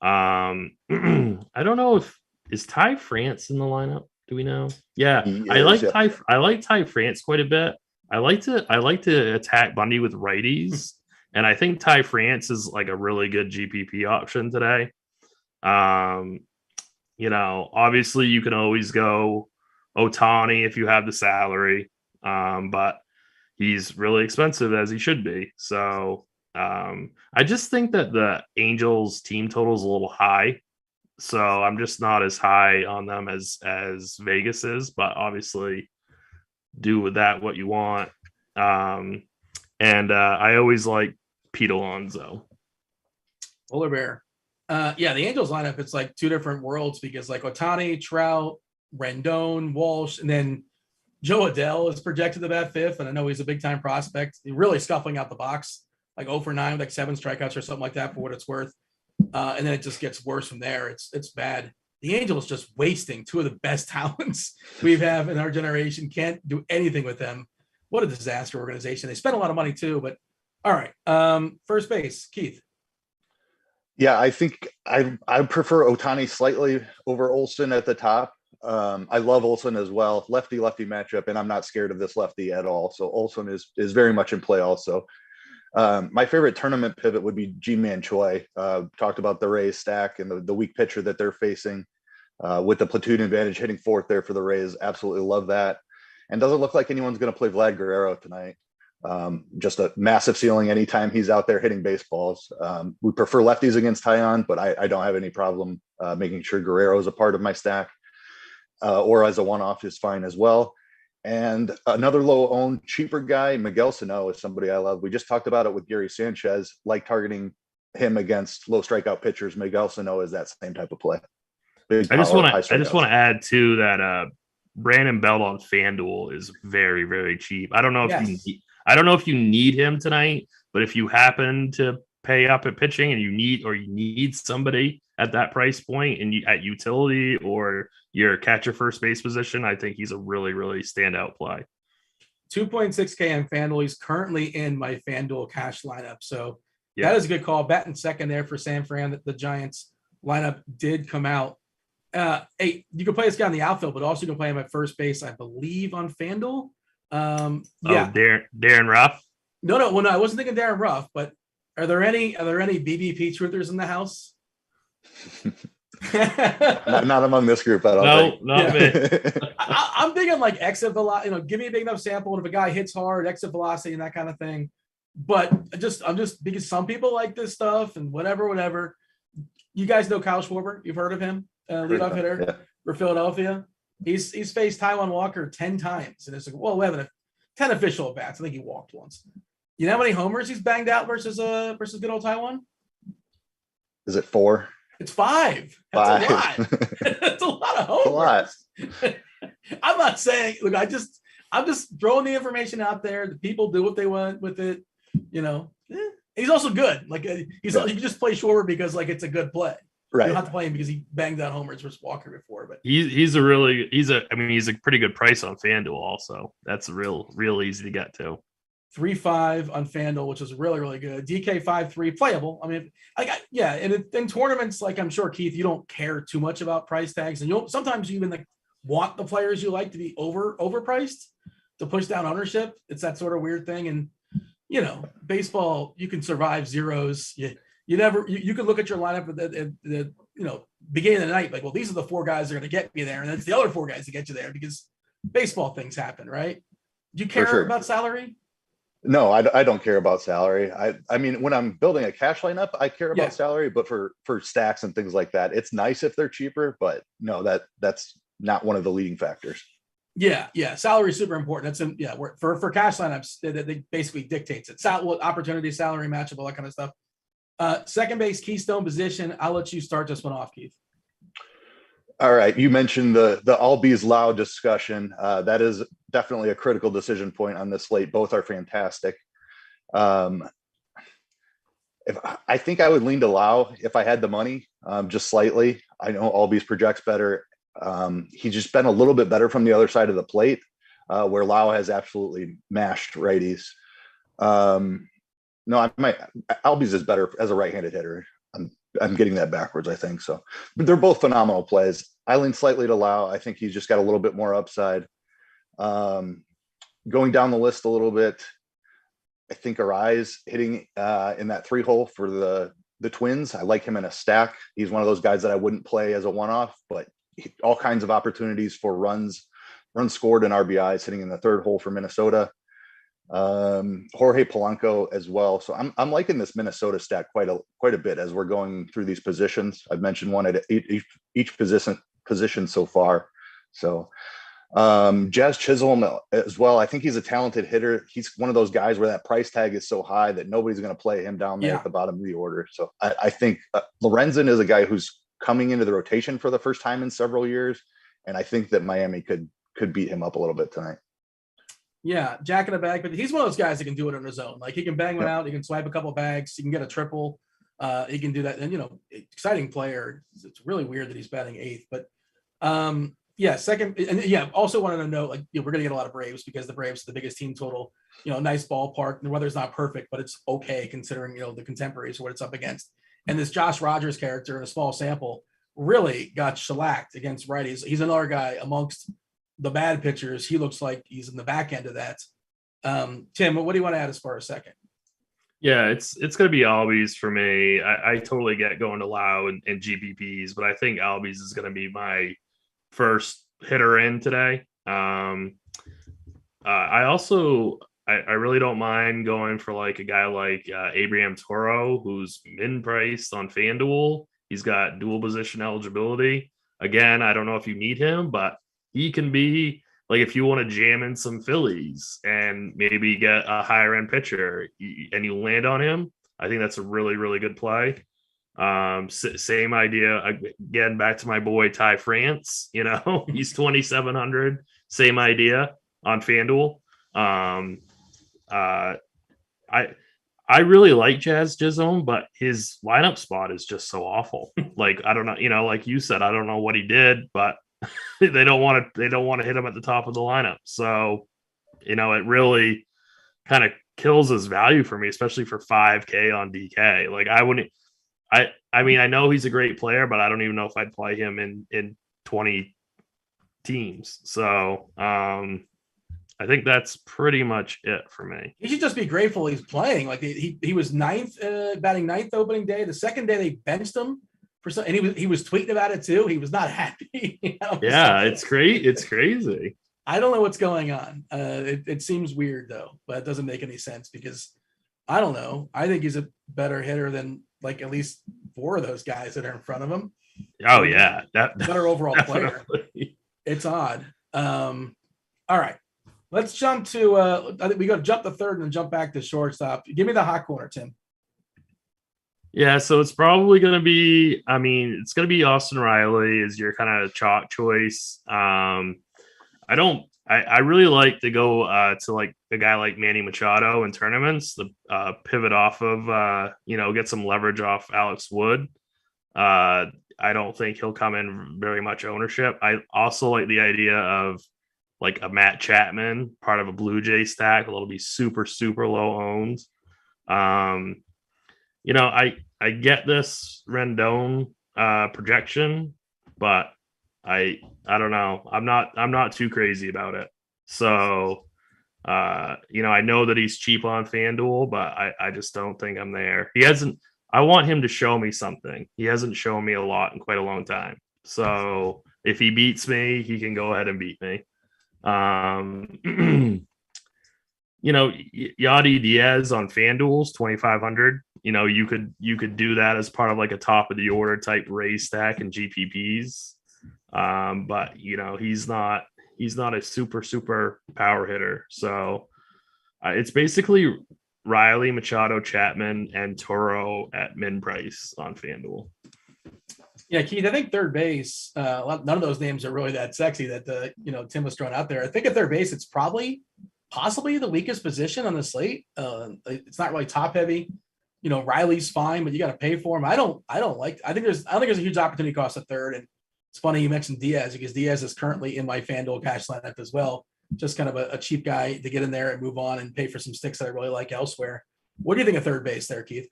I don't know if is Ty France in the lineup. Do we know? Yeah, I like Ty France quite a bit. I like to attack Bundy with righties, and I think Ty France is like a really good GPP option today. Obviously you can always go Ohtani if you have the salary, but he's really expensive as he should be. So I just think that the Angels team total is a little high. So I'm just not as high on them as Vegas is, but obviously do with that what you want. And I always like Pete Alonso. Polar Bear. The Angels lineup, it's like two different worlds because like Ohtani, Trout, Rendon, Walsh, and then Joe Adele is projected to bat fifth. And I know he's a big time prospect. He's really scuffling out the box, like 0 for 9 with like 7 strikeouts or something like that for what it's worth. And then it just gets worse from there. It's bad. The Angels just wasting two of the best talents we have in our generation. Can't do anything with them. What a disaster organization. They spent a lot of money too, but all right. First base, Keith. Yeah, I think I prefer Ohtani slightly over Olson at the top. I love Olson as well. Lefty-lefty matchup, and I'm not scared of this lefty at all. So Olson is very much in play also. My favorite tournament pivot would be G-Man Choi. Talked about the Rays stack and the weak pitcher that they're facing with the platoon advantage hitting fourth there for the Rays. Absolutely love that. And doesn't look like anyone's going to play Vlad Guerrero tonight. Just a massive ceiling anytime he's out there hitting baseballs. We prefer lefties against Tyon, but I don't have any problem making sure Guerrero is a part of my stack or as a one-off is fine as well. And another low-owned, cheaper guy, Miguel Sano, is somebody I love. We just talked about it with Gary Sanchez, like targeting him against low strikeout pitchers. Miguel Sano is that same type of play. I just want to add too that Brandon Belt on FanDuel is very, very cheap. I don't know if you need him tonight, but if you happen to pay up at pitching and you need somebody at that price point and at utility or your catcher first base position, I think he's a really, really standout play. 2.6K on FanDuel. He's currently in my FanDuel cash lineup. So that is a good call. Batting second there for San Fran. The Giants lineup did come out. Hey, you can play this guy in the outfield, but also you can play him at first base, I believe, on FanDuel. Darren Ruff. No, well, no, I wasn't thinking Darren Ruff, but are there any BBP truthers in the house? not among this group. I don't think. Not me. I'm thinking like exit velocity. Give me a big enough sample, and if a guy hits hard, exit velocity and that kind of thing. But I'm just because some people like this stuff and whatever. You guys know Kyle Schwarber? You've heard of him, leadoff hitter for Philadelphia. He's faced Taijuan Walker 10 times, and it's like, well, we have 10 official at bats. I think he walked once. You know how many homers he's banged out versus good old Taijuan? Is it 4? It's 5. That's a lot. That's a lot of homers. I'm not saying. Look, I'm just throwing the information out there. The people do what they want with it. He's also good. Like you can just play Schwarber because like it's a good play. Right. You don't have to play him because he banged out homers versus Walker before. But he's a pretty good price on FanDuel also. That's real easy to get to. 3.5 on FanDuel, which is really, really good. DK 5.3 playable. I mean, and in tournaments, like I'm sure Keith, you don't care too much about price tags, and sometimes you even like want the players you like to be overpriced to push down ownership. It's that sort of weird thing, and baseball, you can survive zeros. You can look at your lineup at the beginning of the night, like, well, these are the 4 guys that are going to get me there, and it's the other 4 guys that get you there because baseball things happen, right? Do you care about salary? No, I don't care about salary. I mean, when I'm building a cash lineup, I care about salary, but for stacks and things like that, it's nice if they're cheaper, but no, that's not one of the leading factors. Yeah. Salary is super important. That's for cash lineups, they basically dictates it. Opportunity, salary, matchup, all that kind of stuff. Second base, keystone position. I'll let you start this one off, Keith. All right. You mentioned the Albies Lau discussion. That is definitely a critical decision point on this slate. Both are fantastic. I think I would lean to Lau if I had the money, just slightly. I know Albies projects better. He's just been a little bit better from the other side of the plate, where Lau has absolutely mashed righties. No, Albies is better as a right-handed hitter. I'm getting that backwards, I think. So, but they're both phenomenal plays. I lean slightly to Lau. I think he's just got a little bit more upside. Going down the list a little bit, I think Arise hitting in that 3-hole for the Twins. I like him in a stack. He's one of those guys that I wouldn't play as a one-off, but all kinds of opportunities for runs scored and RBIs hitting in the 3rd hole for Minnesota. Jorge Polanco as well. So I'm liking this Minnesota stack quite a bit as we're going through these positions. I've mentioned one at each position so far. So Jazz Chisholm as well. I think he's a talented hitter. He's one of those guys where that price tag is so high that nobody's going to play him down there at the bottom of the order. So I think Lorenzen is a guy who's coming into the rotation for the first time in several years. And I think that Miami could beat him up a little bit tonight. Yeah, jack in the bag, but he's one of those guys that can do it on his own. Like he can bang one out, he can swipe a couple bags, he can get a triple, he can do that. And exciting player. It's really weird that he's batting 8th, but second, and also wanted to note, we're gonna get a lot of Braves because the Braves are the biggest team total. Nice ballpark. The weather's not perfect, but it's okay considering the contemporaries what it's up against. And this Josh Rogers character in a small sample really got shellacked against righties. He's another guy amongst the bad pitchers. He looks like he's in the back end of that. Tim, what do you want to add as far as second? Yeah, it's going to be Albies for me. I totally get going to Lau and GPPs, but I think Albies is going to be my first hitter in today. I really don't mind going for like a guy like Abraham Toro, who's min priced on FanDuel. He's got dual position eligibility. Again, I don't know if you need him, but he can be like, if you want to jam in some Phillies and maybe get a higher end pitcher and you land on him, I think that's a really, really good play. Same idea. Again, back to my boy, Ty France, he's 2,700, same idea on FanDuel. I really like Jazz Chisholm, but his lineup spot is just so awful. Like, I don't know, like you said, I don't know what he did, but they don't want to hit him at the top of the lineup. So, it really kind of kills his value for me, especially for 5K on DK. Like I mean, I know he's a great player, but I don't even know if I'd play him in 20 teams. So, I think that's pretty much it for me. You should just be grateful he's playing. Like he was 9th, batting 9th opening day. The second day they benched him for some, and he was tweeting about it too. He was not happy. Yeah, it's great. It's crazy. I don't know what's going on. It seems weird though, but it doesn't make any sense because I don't know. I think he's a better hitter than like at least 4 of those guys that are in front of him. Oh yeah, better overall player. It's odd. All right. Let's jump to I think we got to jump the 3rd and then jump back to shortstop. Give me the hot corner, Tim. Yeah, so it's probably going to be, it's going to be Austin Riley as your kind of chalk choice. I really like to go to like a guy like Manny Machado in tournaments, the pivot off of, get some leverage off Alex Wood. I don't think he'll come in very much ownership. I also like the idea of like a Matt Chapman, part of a Blue Jay stack, that'll be super, super low owned. I get this Rendon projection, but I don't know. I'm not too crazy about it. So, I know that he's cheap on FanDuel, but I just don't think I'm there. I want him to show me something. He hasn't shown me a lot in quite a long time. So if he beats me, he can go ahead and beat me. Yadi Diaz on FanDuel's 2,500. You could do that as part of like a top of the order type raise stack and GPPs. But he's not a super power hitter. So it's basically Riley, Machado, Chapman, and Toro at min price on FanDuel. Yeah, Keith, I think third base, none of those names are really that sexy that Tim was throwing out there. I think at third base, it's possibly the weakest position on the slate. It's not really top heavy. Riley's fine, but you got to pay for him. I don't think there's a huge opportunity cost at third. And it's funny you mentioned Diaz because Diaz is currently in my FanDuel cash lineup as well. Just kind of a cheap guy to get in there and move on and pay for some sticks that I really like elsewhere. What do you think of third base there, Keith?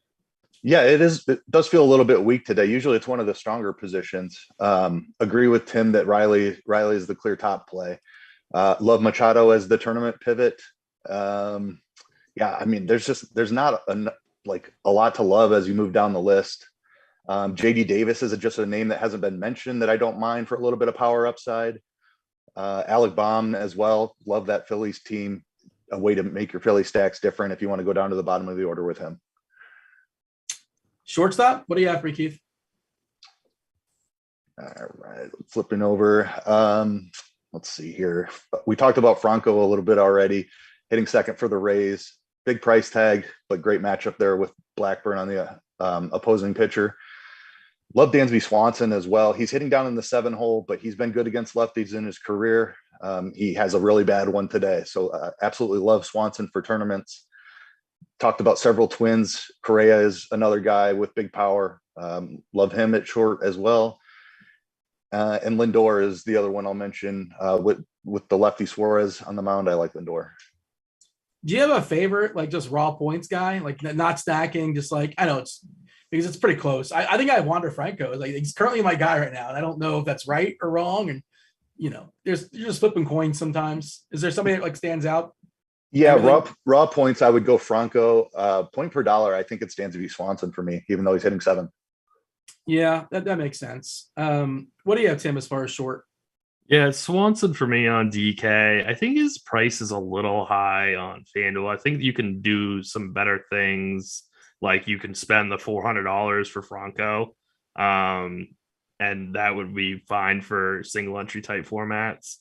Yeah, it is. It does feel a little bit weak today. Usually it's one of the stronger positions. Agree with Tim that Riley is the clear top play. Love Machado as the tournament pivot. Yeah, I mean, there's not a lot to love as you move down the list. JD Davis is just a name that hasn't been mentioned that I don't mind for a little bit of power upside. Alec Baum as well. Love that Phillies team. A way to make your Philly stacks different if you want to go down to the bottom of the order with him. Shortstop, what do you have for me, Keith? All right, flipping over. Let's see here. We talked about Franco a little bit already, hitting second for the Rays. Big price tag, but great matchup there with Blackburn on the opposing pitcher. Love Dansby Swanson as well. He's hitting down in the 7-hole, but he's been good against lefties in his career. He has a really bad one today. So absolutely love Swanson for tournaments. Talked about several Twins. Correa is another guy with big power. Love him at short as well. And Lindor is the other one I'll mention with the lefty Suarez on the mound. I like Lindor. Do you have a favorite, like just raw points guy, like not stacking, just like, I know it's because it's pretty close. I think I have Wander Franco. Like he's currently my guy right now. And I don't know if that's right or wrong. And, you're just flipping coins sometimes. Is there somebody that like stands out? Yeah, raw points, I would go Franco. Point per dollar, I think it stands to be Swanson for me, even though he's hitting 7. Yeah, that makes sense. What do you have, Tim, as far as short? Yeah, Swanson for me on DK. I think his price is a little high on FanDuel. I think you can do some better things, like you can spend the $400 for Franco, and that would be fine for single entry type formats.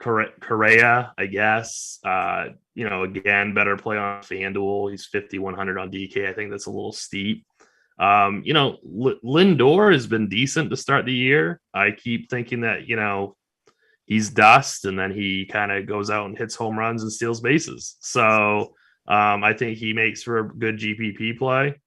Correa, I guess. Again, better play on FanDuel. He's 5,100 on DK. I think that's a little steep. Lindor has been decent to start the year. I keep thinking that, he's dust and then he kind of goes out and hits home runs and steals bases. So I think he makes for a good GPP play.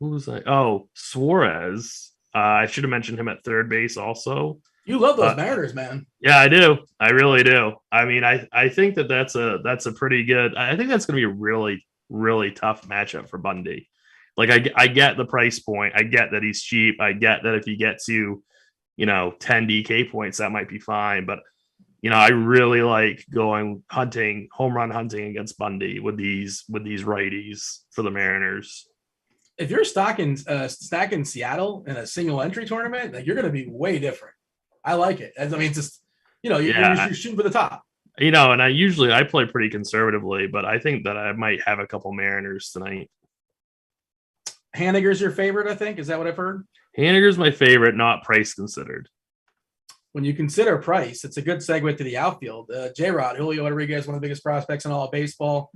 Who's like? Oh, Suarez. I should have mentioned him at third base also. You love those Mariners, man. Yeah, I do. I really do. I mean, I think that's a pretty good. I think that's going to be a really, really tough matchup for Bundy. Like I get the price point. I get that he's cheap. I get that if he gets you, 10 DK points, that might be fine. But I really like going home run hunting against Bundy with these righties for the Mariners. If you're stacking Seattle in a single entry tournament, like you're going to be way different. I like it. I mean, it's just, you're shooting for the top. And I play pretty conservatively, but I think that I might have a couple Mariners tonight. Haniger's your favorite, I think. Is that what I've heard? Haniger's my favorite, not price considered. When you consider price, it's a good segue to the outfield. J-Rod, Julio Rodriguez, one of the biggest prospects in all of baseball.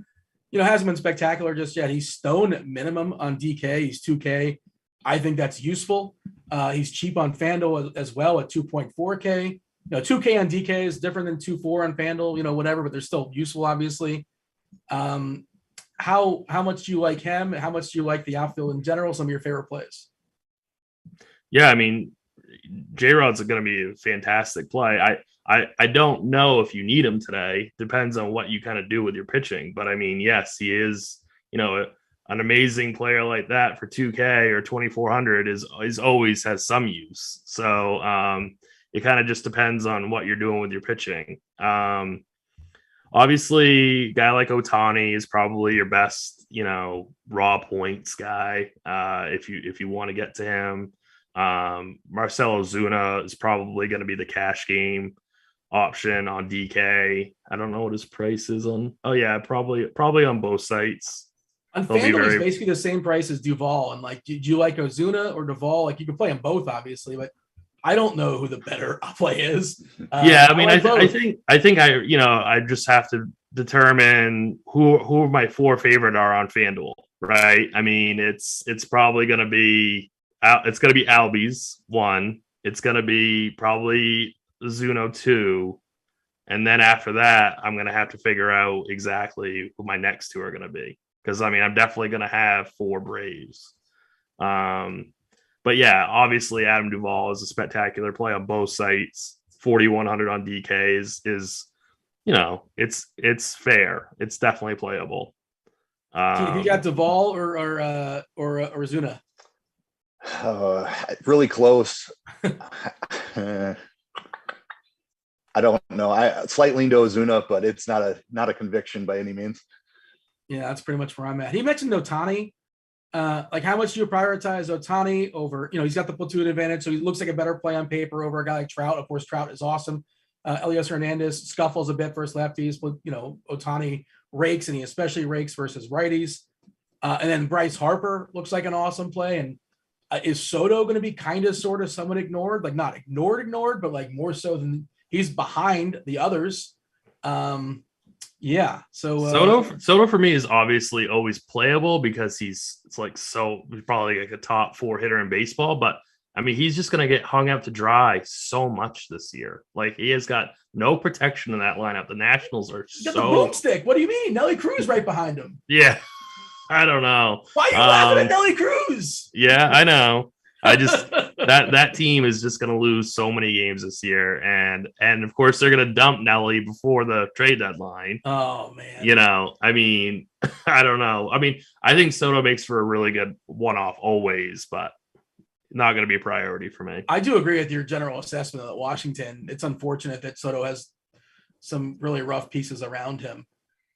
Hasn't been spectacular just yet. He's stone minimum on DK. He's 2K. I think that's useful. He's cheap on FanDuel as well at 2.4K. 2K on DK is different than 2.4 on FanDuel, whatever, but they're still useful, obviously. How much do you like him? How much do you like the outfield in general? Some of your favorite plays? Yeah, I mean, J-Rod's going to be a fantastic play. I don't know if you need him today. Depends on what you kind of do with your pitching. But I mean, yes, he is, an amazing player like that for 2K or 2,400 is always has some use. So it kind of just depends on what you're doing with your pitching. Obviously, a guy like Ohtani is probably your best, raw points guy if you want to get to him. Marcell Ozuna is probably going to be the cash game option on DK. I don't know what his price is on. Oh yeah, probably on both sites. On FanDuel, it's basically the same price as Duvall. And like, do you like Ozuna or Duvall? Like, you can play them both, obviously, but I don't know who the better play is. Yeah, I mean, I think I just have to determine who my 4 favorite are on FanDuel, right? I mean, it's probably going to be Albies 1. It's going to be probably Zuno 2. And then after that, I'm going to have to figure out exactly who my next 2 are going to be. Because, I mean, I'm definitely going to have 4 Braves. But yeah, obviously Adam Duvall is a spectacular play on both sites. 4,100 on DK is it's fair. It's definitely playable. You got Duvall or Zuna? Really close. I don't know. I slight lean to Ozuna, but it's not a conviction by any means. Yeah, that's pretty much where I'm at. He mentioned Ohtani. Like, how much do you prioritize Ohtani over? He's got the platoon advantage, so he looks like a better play on paper over a guy like Trout. Of course, Trout is awesome. Elias Hernandez scuffles a bit versus lefties, but Ohtani rakes, and he especially rakes versus righties. And then Bryce Harper looks like an awesome play. And is Soto going to be kind of, sort of, somewhat ignored? Like, not ignored, but like more so than he's behind the others. Yeah. So Soto for me is obviously always playable because he's probably like a top 4 hitter in baseball. But I mean, he's just going to get hung out to dry so much this year. Like, he has got no protection in that lineup. The Nationals are got the boomstick. What do you mean? Nelly Cruz right behind him. Yeah. I don't know. Why are you laughing at Nelly Cruz? Yeah, I know. I just that team is just going to lose so many games this year, and of course they're going to dump Nelly before the trade deadline. Oh man, I mean, I don't know. I mean, I think Soto makes for a really good one-off always, but not going to be a priority for me. I do agree with your general assessment of Washington. It's unfortunate that Soto has some really rough pieces around him.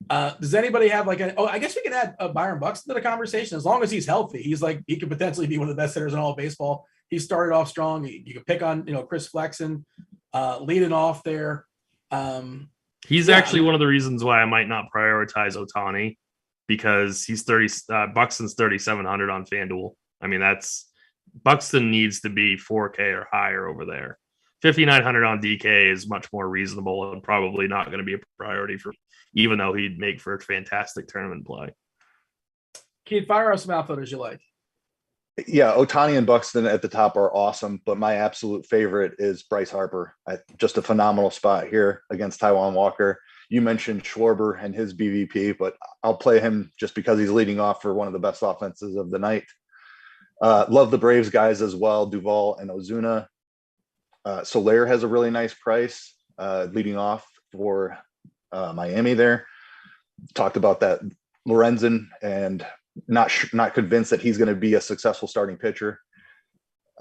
Does anybody have I guess we can add Byron Buxton to the conversation as long as he's healthy. He could potentially be one of the best hitters in all of baseball. He started off strong. You could pick on Chris Flexen leading off there. He's actually one of the reasons why I might not prioritize Ohtani, because he's Buxton's 3,700 on FanDuel. I mean, Buxton needs to be 4K or higher over there. 5,900 on DK is much more reasonable and probably not going to be a priority for, even though he'd make for a fantastic tournament play. Keith, fire us some outfielders you like. Yeah, Ohtani and Buxton at the top are awesome, but my absolute favorite is Bryce Harper. Just a phenomenal spot here against Taijuan Walker. You mentioned Schwarber and his BVP, but I'll play him just because he's leading off for one of the best offenses of the night. Love the Braves guys as well, Duvall and Ozuna. Soler has a really nice price leading off for Miami there. Talked about that Lorenzen, and not convinced that he's going to be a successful starting pitcher.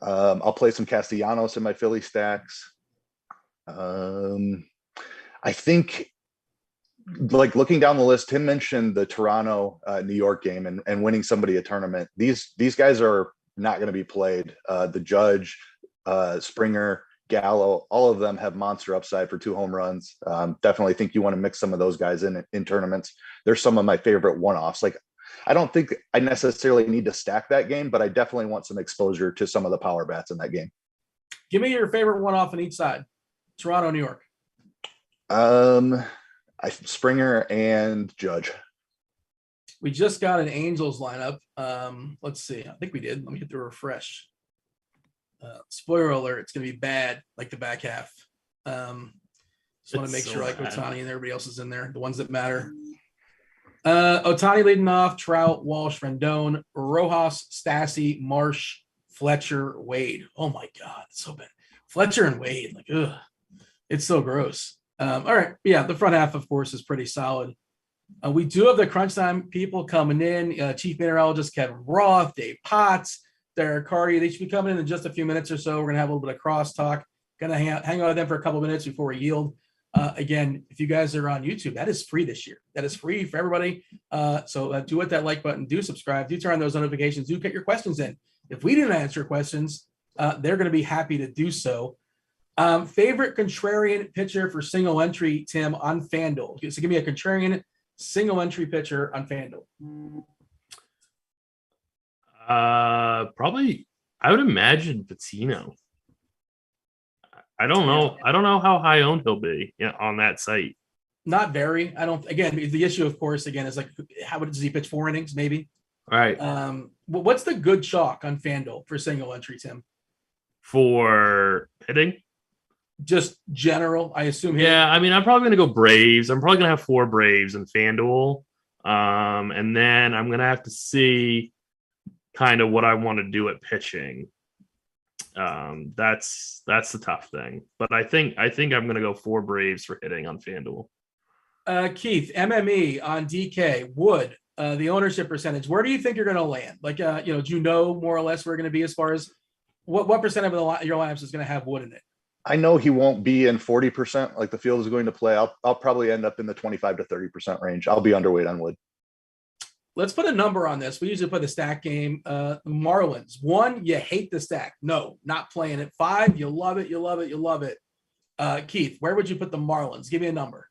I'll play some Castellanos in my Philly stacks. I think, like, looking down the list, Tim mentioned the Toronto New York game and winning somebody a tournament. These guys are not going to be played. The Judge, Springer, Gallo, all of them have monster upside for 2 home runs. Definitely think you want to mix some of those guys in tournaments. They're some of my favorite one-offs. Like, I don't think I necessarily need to stack that game, but I definitely want some exposure to some of the power bats in that game. Give me your favorite one-off on each side. Toronto, New York. Springer and Judge. We just got an Angels lineup. Let's see. I think we did. Let me hit the refresh. Spoiler alert, it's going to be bad, like the back half. Just want to make sure like Ohtani and everybody else is in there, the ones that matter. Ohtani leading off, Trout, Walsh, Rendon, Rojas, Stassi, Marsh, Fletcher, Wade. Oh my God, it's so bad. Fletcher and Wade, like, ugh, it's so gross. All right, yeah, the front half, of course, is pretty solid. We do have the crunch time people coming in. Chief Meteorologist Kevin Roth, Dave Potts, Derek Carty. They should be coming in just a few minutes or so. We're going to have a little bit of crosstalk. Going to hang out with them for a couple of minutes before we yield. Again, if you guys are on YouTube, that is free this year. That is free for everybody. So do hit that like button. Do subscribe. Do turn on those notifications. Do get your questions in. If we didn't answer questions, they're going to be happy to do so. Favorite contrarian pitcher for single entry, Tim, on FanDuel. So give me a contrarian single entry pitcher on FanDuel. Probably, I would imagine Patino. I don't know. I don't know how high owned he'll be on that site. Not very. I don't. Again, the issue, of course, again is like how does he pitch 4 innings? Maybe. All right. What's the good chalk on FanDuel for single entry, Tim? For hitting? Just general, I assume. Yeah, I mean, I'm probably going to go Braves. I'm probably going to have 4 Braves in FanDuel. And then I'm going to have to see kind of what I want to do at pitching. That's the tough thing. But I think I'm going to go 4 Braves for hitting on FanDuel. Keith, MME on DK, Wood, the ownership percentage. Where do you think you're going to land? Like, do you know more or less where we're going to be as far as what percent of your lineups is going to have Wood in it? I know he won't be in 40% like the field is going to play. I'll probably end up in the 25 to 30% range. I'll be underweight on Wood. Let's put a number on this. We usually put the stack game. Marlins, 1, you hate the stack. No, not playing it. 5, you love it. You love it. You love it. Keith, where would you put the Marlins? Give me a number.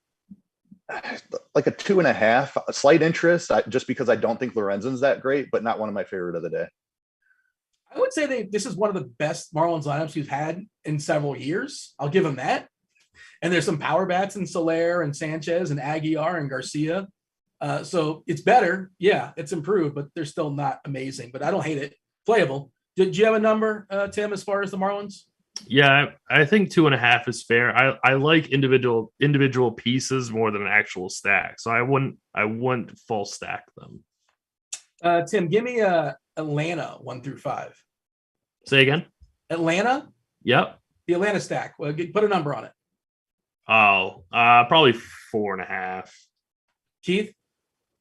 Like a 2.5, a slight interest, just because I don't think Lorenzen's that great, but not one of my favorite of the day. I would say this is one of the best Marlins lineups we've had in several years. I'll give them that. And there's some power bats in Soler and Sanchez and Aguilar and Garcia. So it's better. Yeah, it's improved, but they're still not amazing. But I don't hate it. Playable. Did you have a number, Tim, as far as the Marlins? Yeah, I think 2.5 is fair. I like individual pieces more than an actual stack. So I wouldn't full stack them. Tim, give me Atlanta 1 through 5. Say again. Atlanta. Yep. The Atlanta stack. Well, put a number on it. Oh, probably 4.5. Keith.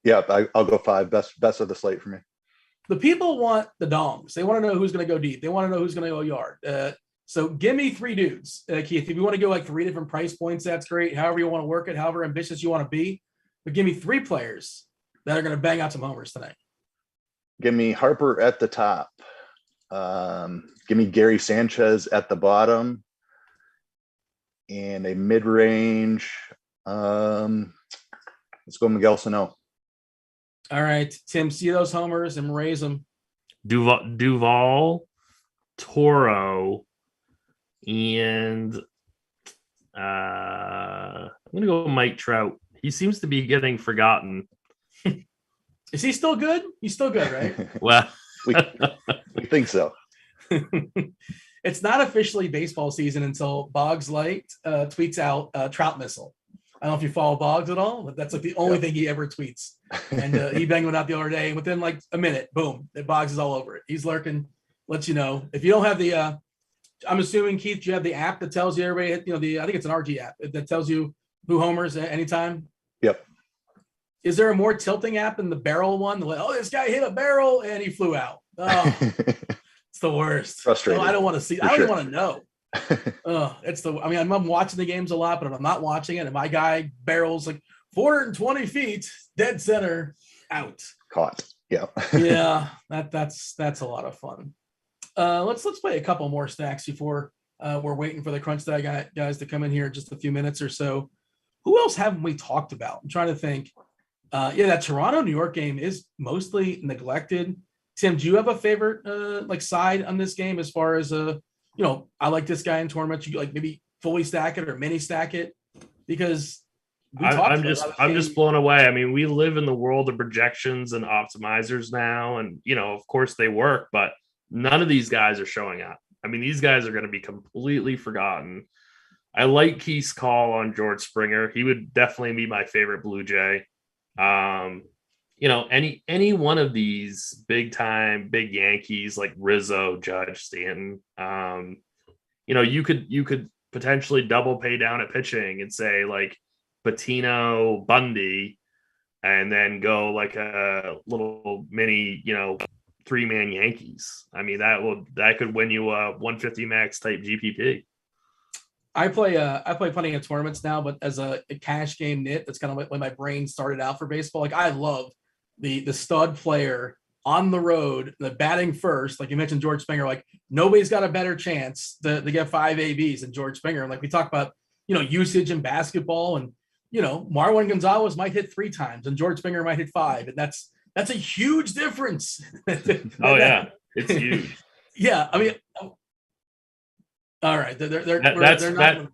Yeah, I'll go 5. Best of the slate for me. The people want the dongs. They want to know who's going to go deep. They want to know who's going to go yard. So give me 3 dudes, Keith. If you want to go like 3 different price points, that's great. However you want to work it, however ambitious you want to be. But give me 3 players that are going to bang out some homers tonight. Give me Harper at the top. Give me Gary Sanchez at the bottom. And a mid-range. Let's go Miguel Sano. All right, Tim, see those homers and raise them. Duval, Toro, and I'm going to go Mike Trout. He seems to be getting forgotten. Is he still good? He's still good, right? Well, we think so. It's not officially baseball season until Boggs Light tweets out Trout missile. I don't know if you follow Boggs at all, but that's like the only thing he ever tweets. And he banged one out the other day. And within like a minute, boom, Boggs is all over it. He's lurking, lets you know. If you don't have the, I'm assuming, Keith, you have the app that tells you everybody, I think it's an RG app that tells you who homers at any time. Yep. Is there a more tilting app than the barrel one? Like, oh, this guy hit a barrel and he flew out. Oh, it's the worst. Frustrating. No, I don't want to see. I don't even want to know. I'm watching the games a lot, but if I'm not watching it and my guy barrels like 420 feet, dead center, out. Caught. Yeah. Yeah, that's a lot of fun. Let's play a couple more stacks before we're waiting for the crunch that guys to come in here in just a few minutes or so. Who else haven't we talked about? I'm trying to think. That Toronto-New York game is mostly neglected. Tim, do you have a favorite side on this game as far as I like this guy in tournaments? You like maybe fully stack it or mini stack it? Because I'm just blown away. I mean, we live in the world of projections and optimizers now, and of course they work, but none of these guys are showing up. I mean, these guys are going to be completely forgotten. I like Keith's call on George Springer. He would definitely be my favorite Blue Jay. Any one of these big Yankees like Rizzo, Judge, Stanton, you could potentially double pay down at pitching and say like Patino, Bundy, and then go like a little mini, 3-man Yankees. I mean, that could win you a 150 max type GPP. I play plenty of tournaments now, but as a cash game nit, that's kind of like when my brain started out for baseball. Like I love the stud player on the road, the batting first. Like you mentioned George Springer, like nobody's got a better chance to get 5 ABs than George Springer. And like we talk about, usage in basketball, and Marwin Gonzalez might hit 3 times and George Springer might hit 5. And that's a huge difference. Oh yeah. It's huge. Yeah. I mean, all right. They're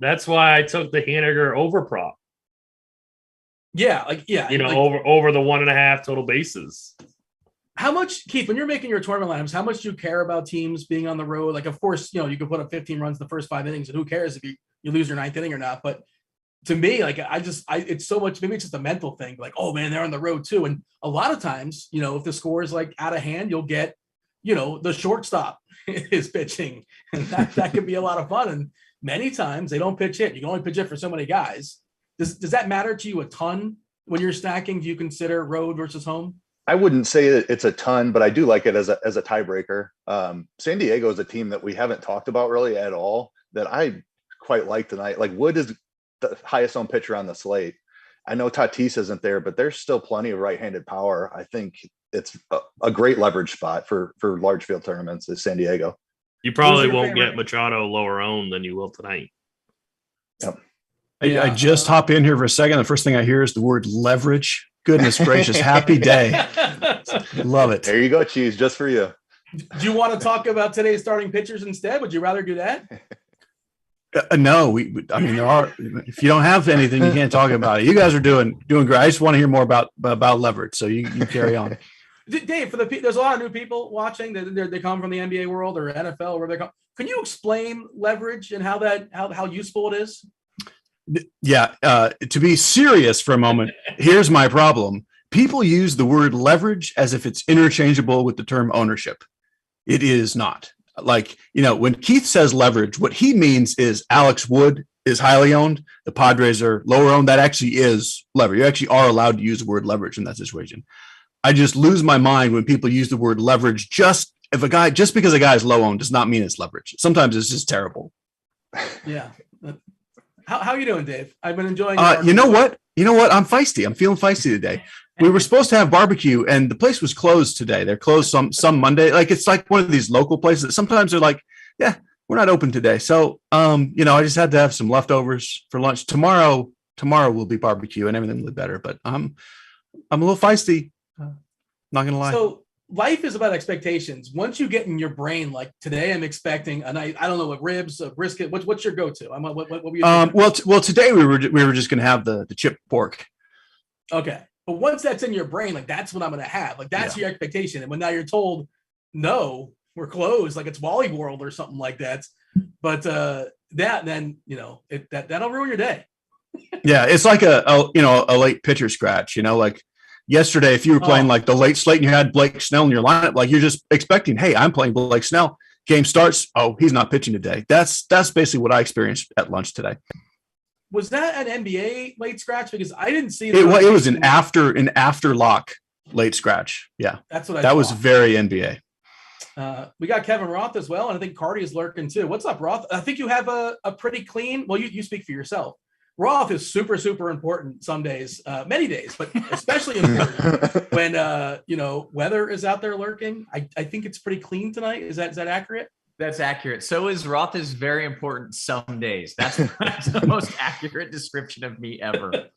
that's why I took the Haniger over prop. Yeah, like yeah, You know, like, over the 1.5 total bases. how much, Keith, when you're making your tournament lineups, how much do you care about teams being on the road? Like, of course, you know, you can put up 15 runs the first 5 innings, and who cares if you lose your 9th inning or not? But to me, like, it's so much, maybe it's just a mental thing. Like, oh man, they're on the road too. And a lot of times, you know, if the score is like out of hand, you'll get, you know, the shortstop is pitching, and that could be a lot of fun. And many times they don't pitch hit. You can only pitch it for so many guys. Does that matter to you a ton when you're stacking? Do you consider road versus home? I wouldn't say that it's a ton, but I do like it as a tiebreaker. San Diego is a team that we haven't talked about really at all that I quite like tonight. Like, Wood is the highest owned pitcher on the slate. I know Tatis isn't there, but there's still plenty of right-handed power. I think it's a great leverage spot for large field tournaments is San Diego. You probably won't get Machado lower owned than you will tonight. Yep. I just hop in here for a second. The first thing I hear is the word leverage. Goodness gracious, happy day. Love it. There you go, Cheese, just for you. Do you want to talk about today's starting pitchers instead? Would you rather do that? No, I mean, there are. If you don't have anything, you can't talk about it. You guys are doing great. I just want to hear more about leverage. So you carry on. Dave, there's a lot of new people watching. They come from the NBA world or NFL, where they come. Can you explain leverage and how useful it is? Yeah. To be serious for a moment, here's my problem. People use the word leverage as if it's interchangeable with the term ownership. It is not. Like, you know, when Keith says leverage, what he means is Alex Wood is highly owned. The Padres are lower owned. That actually is leverage. You actually are allowed to use the word leverage in that situation. I just lose my mind when people use the word leverage just because a guy is low owned does not mean it's leverage. Sometimes it's just terrible. Yeah. How are you doing, Dave? I've been enjoying you know what? I'm feisty. I'm feeling feisty today. We were supposed to have barbecue and the place was closed today. They're closed some Monday. Like, it's like one of these local places that sometimes they're like, yeah, we're not open today. So, you know, I just had to have some leftovers for lunch. Tomorrow will be barbecue and everything will be better, but I'm a little feisty. Not going to lie. So life is about expectations. Once you get in your brain, like today, I'm expecting a night. I don't know what ribs, brisket. What's your go-to? What were you? Well, today we were just going to have the chipped pork. Okay. But once that's in your brain, like that's what I'm going to have. Like that's your expectation. And when now you're told, no, we're closed, like it's Wally World or something like that. But then, you know, that'll ruin your day. Yeah. It's like a late pitcher scratch, you know, like yesterday, if you were playing like the late slate and you had Blake Snell in your lineup, like you're just expecting, hey, I'm playing Blake Snell. Game starts. Oh, he's not pitching today. That's basically what I experienced at lunch today. Was that an NBA late scratch? Because I didn't see it was an after lock late scratch. Yeah, that's what that was very NBA. We got Kevin Roth as well, and I think Carty is lurking too. What's up, Roth? I think you have a pretty clean. Well, you speak for yourself. Roth is super, super important some days, many days, but especially important when weather is out there lurking. I think it's pretty clean tonight. Is that accurate? That's accurate. So is Roth is very important some days. That's the most accurate description of me ever.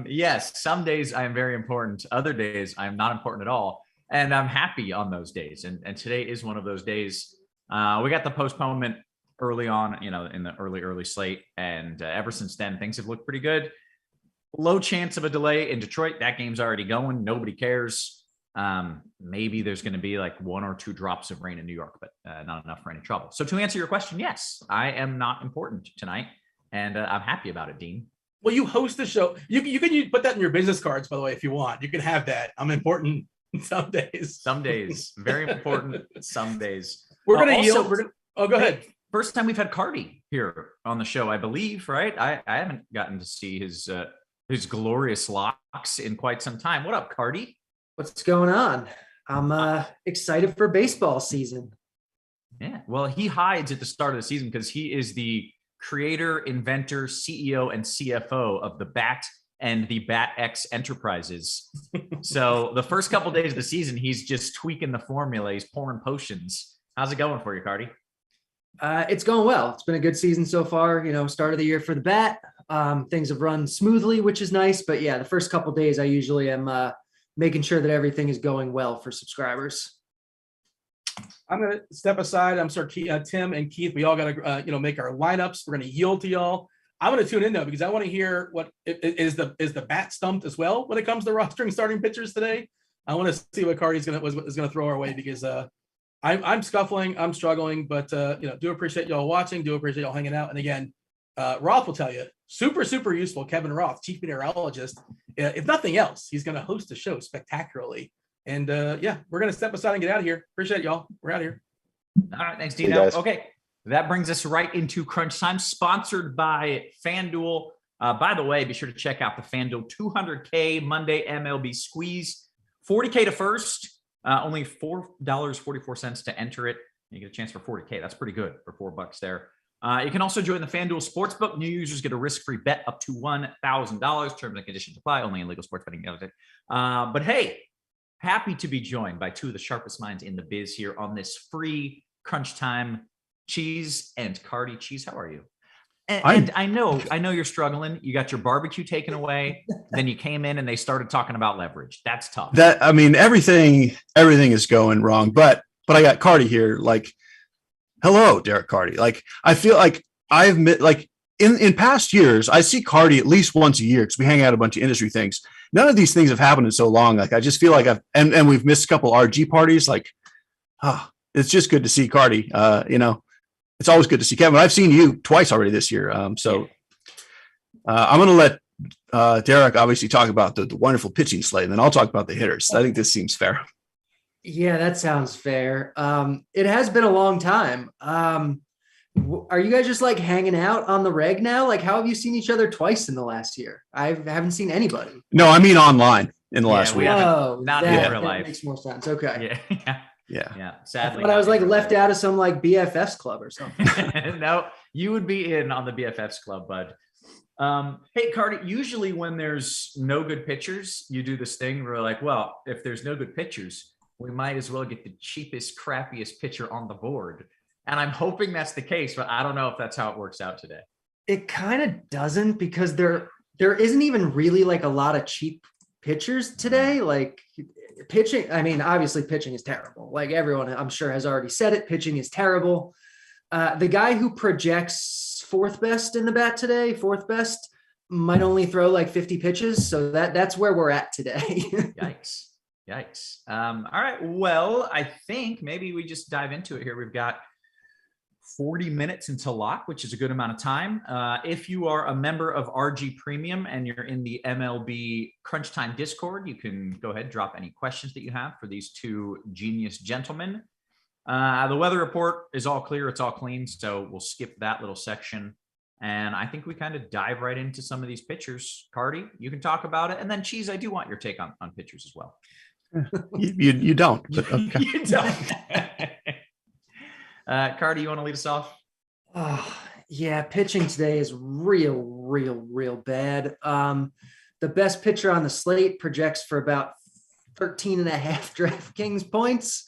Yes, some days I am very important. Other days I am not important at all. And I'm happy on those days. And today is one of those days. We got the postponement early on, you know, in the early slate. And ever since then, things have looked pretty good. Low chance of a delay in Detroit. That game's already going. Nobody cares. Maybe there's going to be like 1 or 2 drops of rain in New York, but not enough for any trouble. So to answer your question, yes, I am not important tonight, and I'm happy about it, Dean. Well, you host the show. You can put that in your business cards, by the way, if you want. You can have that. I'm important some days. Some days, very important. Some days. We're going to yield. Go ahead. First time we've had Carty here on the show, I believe, right? I haven't gotten to see his glorious locks in quite some time. What up, Carty? What's going on? I'm excited for baseball season. Yeah, well, he hides at the start of the season because he is the creator, inventor, CEO, and CFO of the Bat and the BatX Enterprises. So the first couple of days of the season, he's just tweaking the formula. He's pouring potions. How's it going for you, Carty? It's going well. It's been a good season so far. You know, start of the year for the Bat. Things have run smoothly, which is nice. But yeah, the first couple of days, I usually am making sure that everything is going well for subscribers. I'm going to step aside. I'm sorry, Tim and Keith. We all got to, make our lineups. We're going to yield to y'all. I'm going to tune in though, because I want to hear what is the bat stumped as well when it comes to rostering starting pitchers today. I want to see what Carty's going to throw our way, because I'm scuffling, I'm struggling, but do appreciate y'all watching, do appreciate y'all hanging out. And again, Roth will tell you, super useful. Kevin Roth, chief meteorologist. If nothing else, he's going to host the show spectacularly. And we're going to step aside and get out of here. Appreciate y'all. We're out of here. All right, thanks, Dino. Okay, that brings us right into crunch time, sponsored by FanDuel. By the way, be sure to check out the FanDuel 200K Monday MLB Squeeze. 40K to first, only $4.44 to enter it. You get a chance for 40K. That's pretty good for $4 there. You can also join the FanDuel Sportsbook. New users get a risk-free bet up to $1,000. Terms and conditions apply. Only in legal sports betting. But hey, happy to be joined by two of the sharpest minds in the biz here on this free crunch time. Cheese and Carty. Cheese, how are you? And I know you're struggling. You got your barbecue taken away. Then you came in and they started talking about leverage. That's tough. Everything is going wrong. But I got Carty here. Like, hello, Derek Carty. Like, I feel like I've met, like, in past years, I see Carty at least once a year because we hang out at a bunch of industry things. None of these things have happened in so long. Like, I just feel like and we've missed a couple RG parties. Like, it's just good to see Carty. It's always good to see Kevin. I've seen you twice already this year. I'm going to let Derek obviously talk about the wonderful pitching slate, and then I'll talk about the hitters. I think this seems fair. Yeah, that sounds fair. It has been a long time. Are you guys just like hanging out on the reg now? Like, how have you seen each other twice in the last year? I haven't seen anybody. No, I mean online in the last week. Oh, not in real life. That makes more sense. Okay. Yeah. Sadly, but I was like left out of some like BFFs club or something. No, you would be in on the BFFs club, bud. Hey, Carty, usually when there's no good pitchers, you do this thing where like, well, if there's no good pitchers, we might as well get the cheapest, crappiest pitcher on the board. And I'm hoping that's the case, but I don't know if that's how it works out today. It kind of doesn't, because there isn't even really like a lot of cheap pitchers today. Like pitching, I mean, obviously pitching is terrible. Like everyone I'm sure has already said it. Pitching is terrible. The guy who projects fourth best in the bat today, fourth best, might only throw like 50 pitches. So that's where we're at today. Yikes. All right. Well, I think maybe we just dive into it here. We've got 40 minutes until lock, which is a good amount of time. If you are a member of RG Premium and you're in the MLB Crunch Time Discord, you can go ahead and drop any questions that you have for these two genius gentlemen. The weather report is all clear. It's all clean. So we'll skip that little section. And I think we kind of dive right into some of these pitchers. Carty, you can talk about it. And then Cheese, I do want your take on pitchers as well. You don't. But okay. You don't. Carty, you want to lead us off? Yeah, pitching today is real bad. The best pitcher on the slate projects for about 13.5 DraftKings points,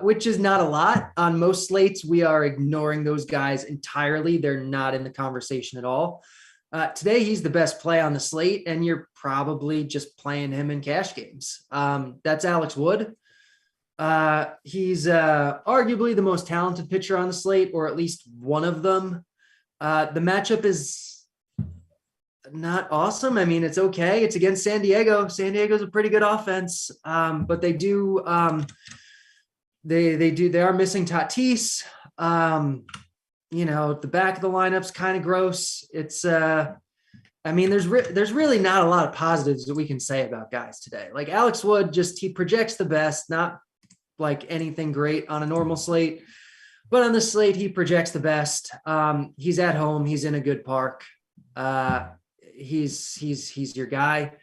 which is not a lot. On most slates, we are ignoring those guys entirely. They're not in the conversation at all. Today, he's the best play on the slate, and you're probably just playing him in cash games. That's Alex Wood. He's arguably the most talented pitcher on the slate, or at least one of them. The matchup is not awesome. I mean, it's okay. It's against San Diego. San Diego's a pretty good offense, but they are missing Tatis. The back of the lineup's kind of gross. It's there's really not a lot of positives that we can say about guys today. Like Alex Wood, he projects the best, not like anything great on a normal slate, but on the slate, he projects the best. He's at home. He's in a good park. He's your guy.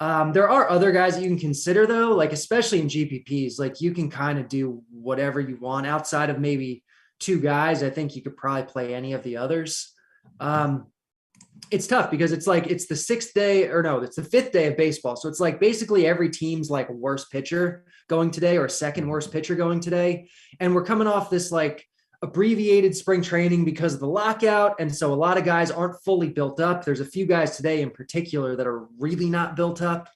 There are other guys that you can consider though, like especially in GPPs, like you can kind of do whatever you want outside of maybe two guys. I think you could probably play any of the others. It's tough because it's the fifth day of baseball. So it's like basically every team's like worst pitcher going today or second worst pitcher going today. And we're coming off this like abbreviated spring training because of the lockout. And so a lot of guys aren't fully built up. There's a few guys today in particular that are really not built up.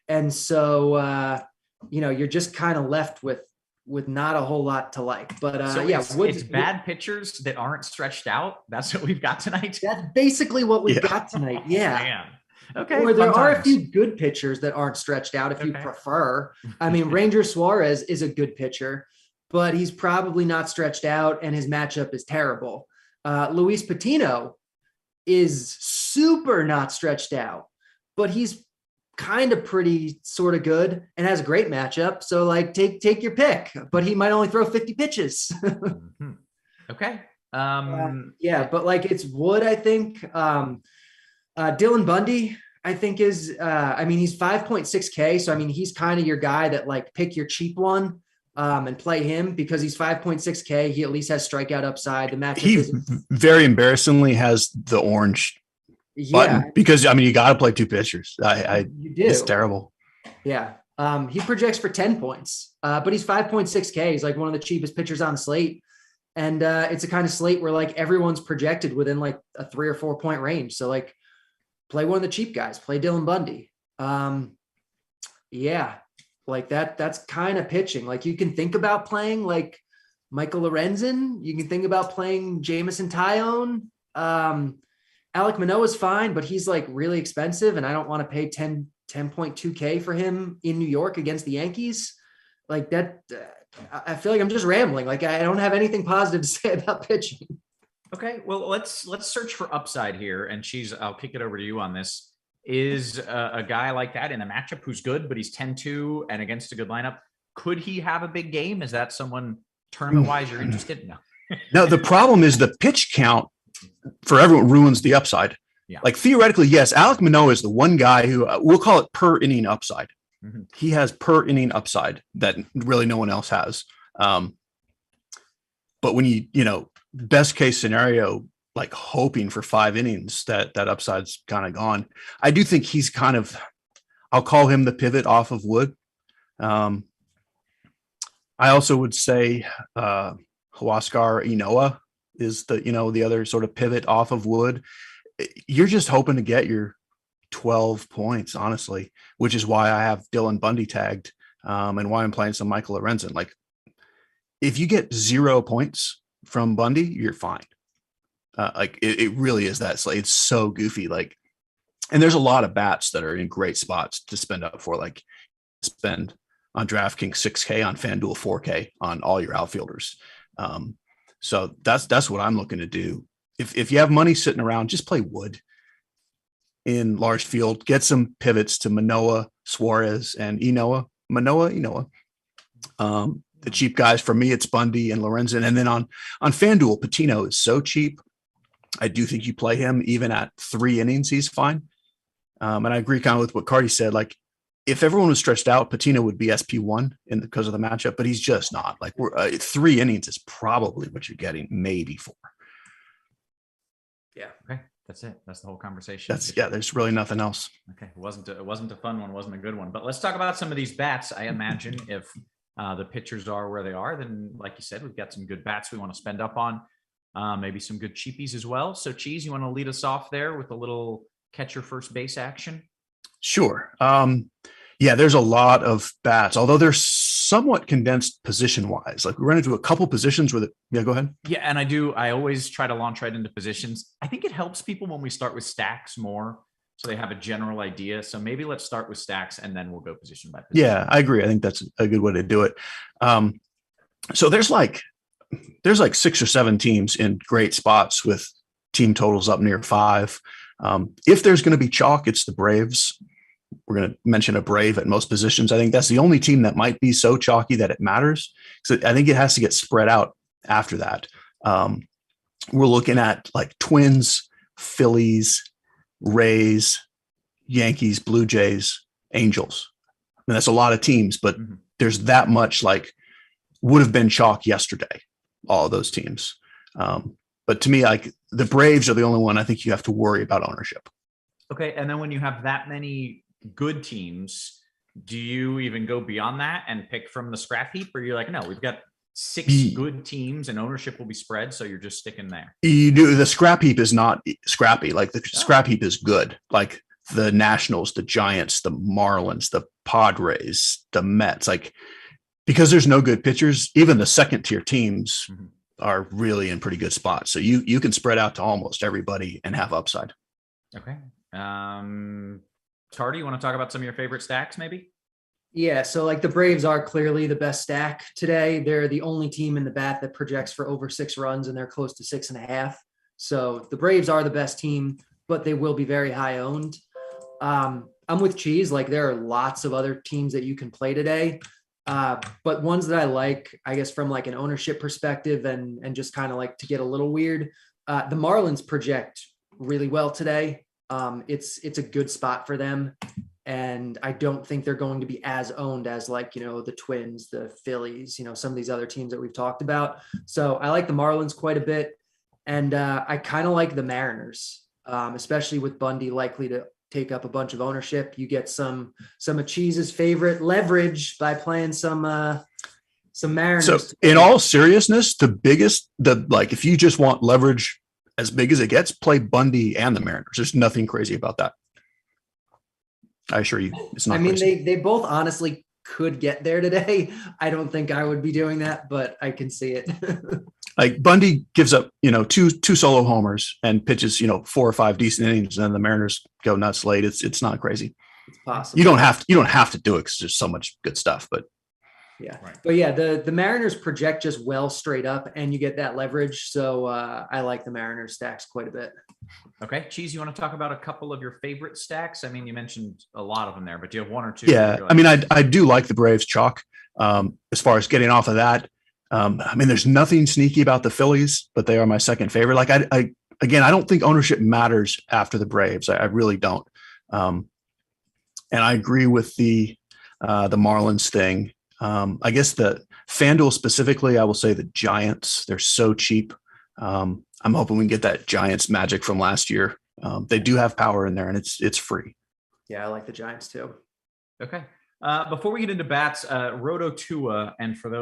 And so, you're just kind of left with with not a whole lot to like. But So yeah, it's bad pitchers that aren't stretched out. That's what we've got tonight. That's basically what we've got tonight. Yeah. Man. Okay. Or there fun are times. a few good pitchers that aren't stretched out if you Okay. prefer. I mean, Ranger Suarez is a good pitcher, but he's probably not stretched out and his matchup is terrible. Luis Patino is super not stretched out, but he's kind of pretty sort of good and has a great matchup. So like take your pick, but he might only throw 50 pitches. Mhm. Okay. Yeah, but like it's Wood, I think. Dylan Bundy, I think is, I mean, he's 5.6K. So, I mean, he's kind of your guy that like pick your cheap one and play him because he's 5.6K. He at least has strikeout upside. The matchup He very embarrassingly has the orange button because, I mean, you got to play two pitchers. You do. It's terrible. Yeah. He projects for 10 points, but he's 5.6K. He's like one of the cheapest pitchers on the slate. And it's a kind of slate where like everyone's projected within like a 3 or 4 point range. So like, play one of the cheap guys, play Dylan Bundy. Yeah, like that's kind of pitching. Like you can think about playing like Michael Lorenzen. You can think about playing Jamison Tyone. Alek Manoah is fine, but he's like really expensive and I don't want to pay 10.2K for him in New York against the Yankees. Like that, I feel like I'm just rambling. Like I don't have anything positive to say about pitching. Okay, well, let's search for upside here, and I'll kick it over to you on this. Is a guy like that in a matchup who's good, but he's 10-2 and against a good lineup? Could he have a big game? Is that someone tournament-wise you're interested in? No. No, the problem is the pitch count for everyone ruins the upside. Yeah. Like theoretically, yes, Alek Manoah is the one guy who we'll call it per inning upside. Mm-hmm. He has per inning upside that really no one else has. But when you best case scenario, like hoping for 5 innings, that upside's kind of gone. I do think he's kind of, I'll call him the pivot off of Wood. I also would say Huascar Inoa is the other sort of pivot off of Wood. You're just hoping to get your 12 points, honestly, which is why I have Dylan Bundy tagged and why I'm playing some Michael Lorenzen. Like if you get 0 points from Bundy, you're fine. Like it really is that slate. It's so goofy. Like, and there's a lot of bats that are in great spots to spend up for, like spend on DraftKings 6K, on FanDuel 4K on all your outfielders. So that's what I'm looking to do. If you have money sitting around, just play Wood in large field, get some pivots to Manoah, Suarez, and Inoa. The cheap guys for me, it's Bundy and Lorenzen. And then on FanDuel, Patino is so cheap. I do think you play him even at 3 innings, he's fine. And I agree kind of with what Carty said. Like if everyone was stretched out, Patino would be SP1 because of the matchup, but he's just not. Like 3 innings is probably what you're getting, maybe 4. Yeah. Okay. That's it. That's the whole conversation. There's really nothing else. Okay. It wasn't a fun one. Wasn't a good one, but let's talk about some of these bats. I imagine if the pitchers are where they are, then like you said, we've got some good bats we want to spend up on, maybe some good cheapies as well. So Cheese, you want to lead us off there with a little catcher first base action? Sure. There's a lot of bats, although they're somewhat condensed position wise. Like we run into a couple positions with it. Yeah, go ahead. Yeah. And I always try to launch right into positions. I think it helps people when we start with stacks more, so they have a general idea. So maybe let's start with stacks and then we'll go position by position. Yeah, I agree. I think that's a good way to do it. So there's like 6 or 7 teams in great spots with team totals up near 5. If there's going to be chalk, it's the Braves. We're going to mention a Brave at most positions. I think that's the only team that might be so chalky that it matters. So I think it has to get spread out after that. We're looking at like Twins, Phillies, Rays, Yankees, Blue Jays, Angels. And that's a lot of teams, but there's that much like would have been chalk yesterday, all of those teams. But to me, like the Braves are the only one I think you have to worry about ownership. Okay. And then when you have that many good teams, do you even go beyond that and pick from the scrap heap, or you're like, no, we've got 6 good teams and ownership will be spread, so you're just sticking there? You do. The scrap heap is not scrappy. Like the scrap heap is good. Like the Nationals, the Giants, the Marlins, the Padres, the Mets. Like because there's no good pitchers, even the second tier teams Mhm. are really in pretty good spots. So you can spread out to almost everybody and have upside. Okay. Carty, you want to talk about some of your favorite stacks, maybe? Yeah, so like the Braves are clearly the best stack today. They're the only team in the bat that projects for over 6 runs, and they're close to 6.5. So the Braves are the best team, but they will be very high owned. I'm with Cheese. Like there are lots of other teams that you can play today. But ones that I like, I guess from like an ownership perspective and just kind of like to get a little weird, the Marlins project really well today. It's a good spot for them. And I don't think they're going to be as owned as like, the Twins, the Phillies, some of these other teams that we've talked about. So I like the Marlins quite a bit. And I kind of like the Mariners, especially with Bundy likely to take up a bunch of ownership. You get some of Cheese's favorite leverage by playing some Mariners. So in all seriousness, if you just want leverage as big as it gets, play Bundy and the Mariners. There's nothing crazy about that. I assure you, it's not. I mean, crazy. they both honestly could get there today. I don't think I would be doing that, but I can see it. Like Bundy gives up, two solo homers and pitches, 4 or 5 decent innings, and then the Mariners go nuts late. It's not crazy. It's possible. You don't have to do it because there's so much good stuff. But yeah, Right. But yeah, the Mariners project just well straight up, and you get that leverage. So I like the Mariners stacks quite a bit. Okay. Cheese, you want to talk about a couple of your favorite stacks? I mean, you mentioned a lot of them there, but do you have one or two? yeah, I mean, I do like the Braves chalk. As far as getting off of that, I mean, there's nothing sneaky about the Phillies, but they are my second favorite. Like I don't think ownership matters after the Braves. I really don't. And I agree with the Marlins thing. I guess the FanDuel specifically, I will say the Giants, they're so cheap. I'm hoping we can get that Giants magic from last year. They do have power in there and it's free. Yeah, I like the Giants too. Okay. Before we get into bats, Roto Tua, and for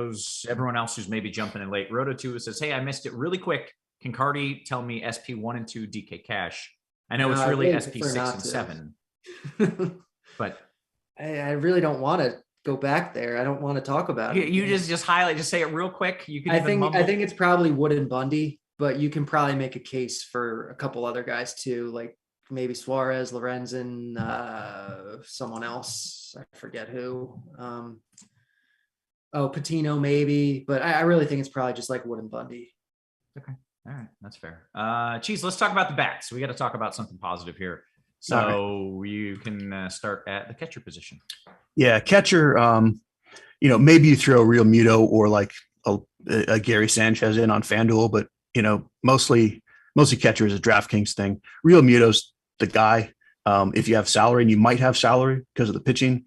everyone else who's maybe jumping in late, Roto Tua says, "Hey, I missed it really quick. Can Carty tell me SP 1 and 2 DK Cash? I know it's really SP 6 and 7, but I really don't want to go back there. I don't want to talk about it. you just highlight, just say it real quick. You can. I think it's probably Wood and Bundy, but you can probably make a case for a couple other guys too, like maybe Suarez, Lorenzen, someone else. I forget who. Patino maybe, but I really think it's probably just like Wood and Bundy. Okay. All right. That's fair. Cheese, let's talk about the bats. We got to talk about something positive here. So you can start at the catcher position. Yeah, catcher. Maybe you throw a Real Muto or like a Gary Sanchez in on FanDuel, but mostly catcher is a DraftKings thing. Real Muto's the guy. If you have salary, and you might have salary because of the pitching.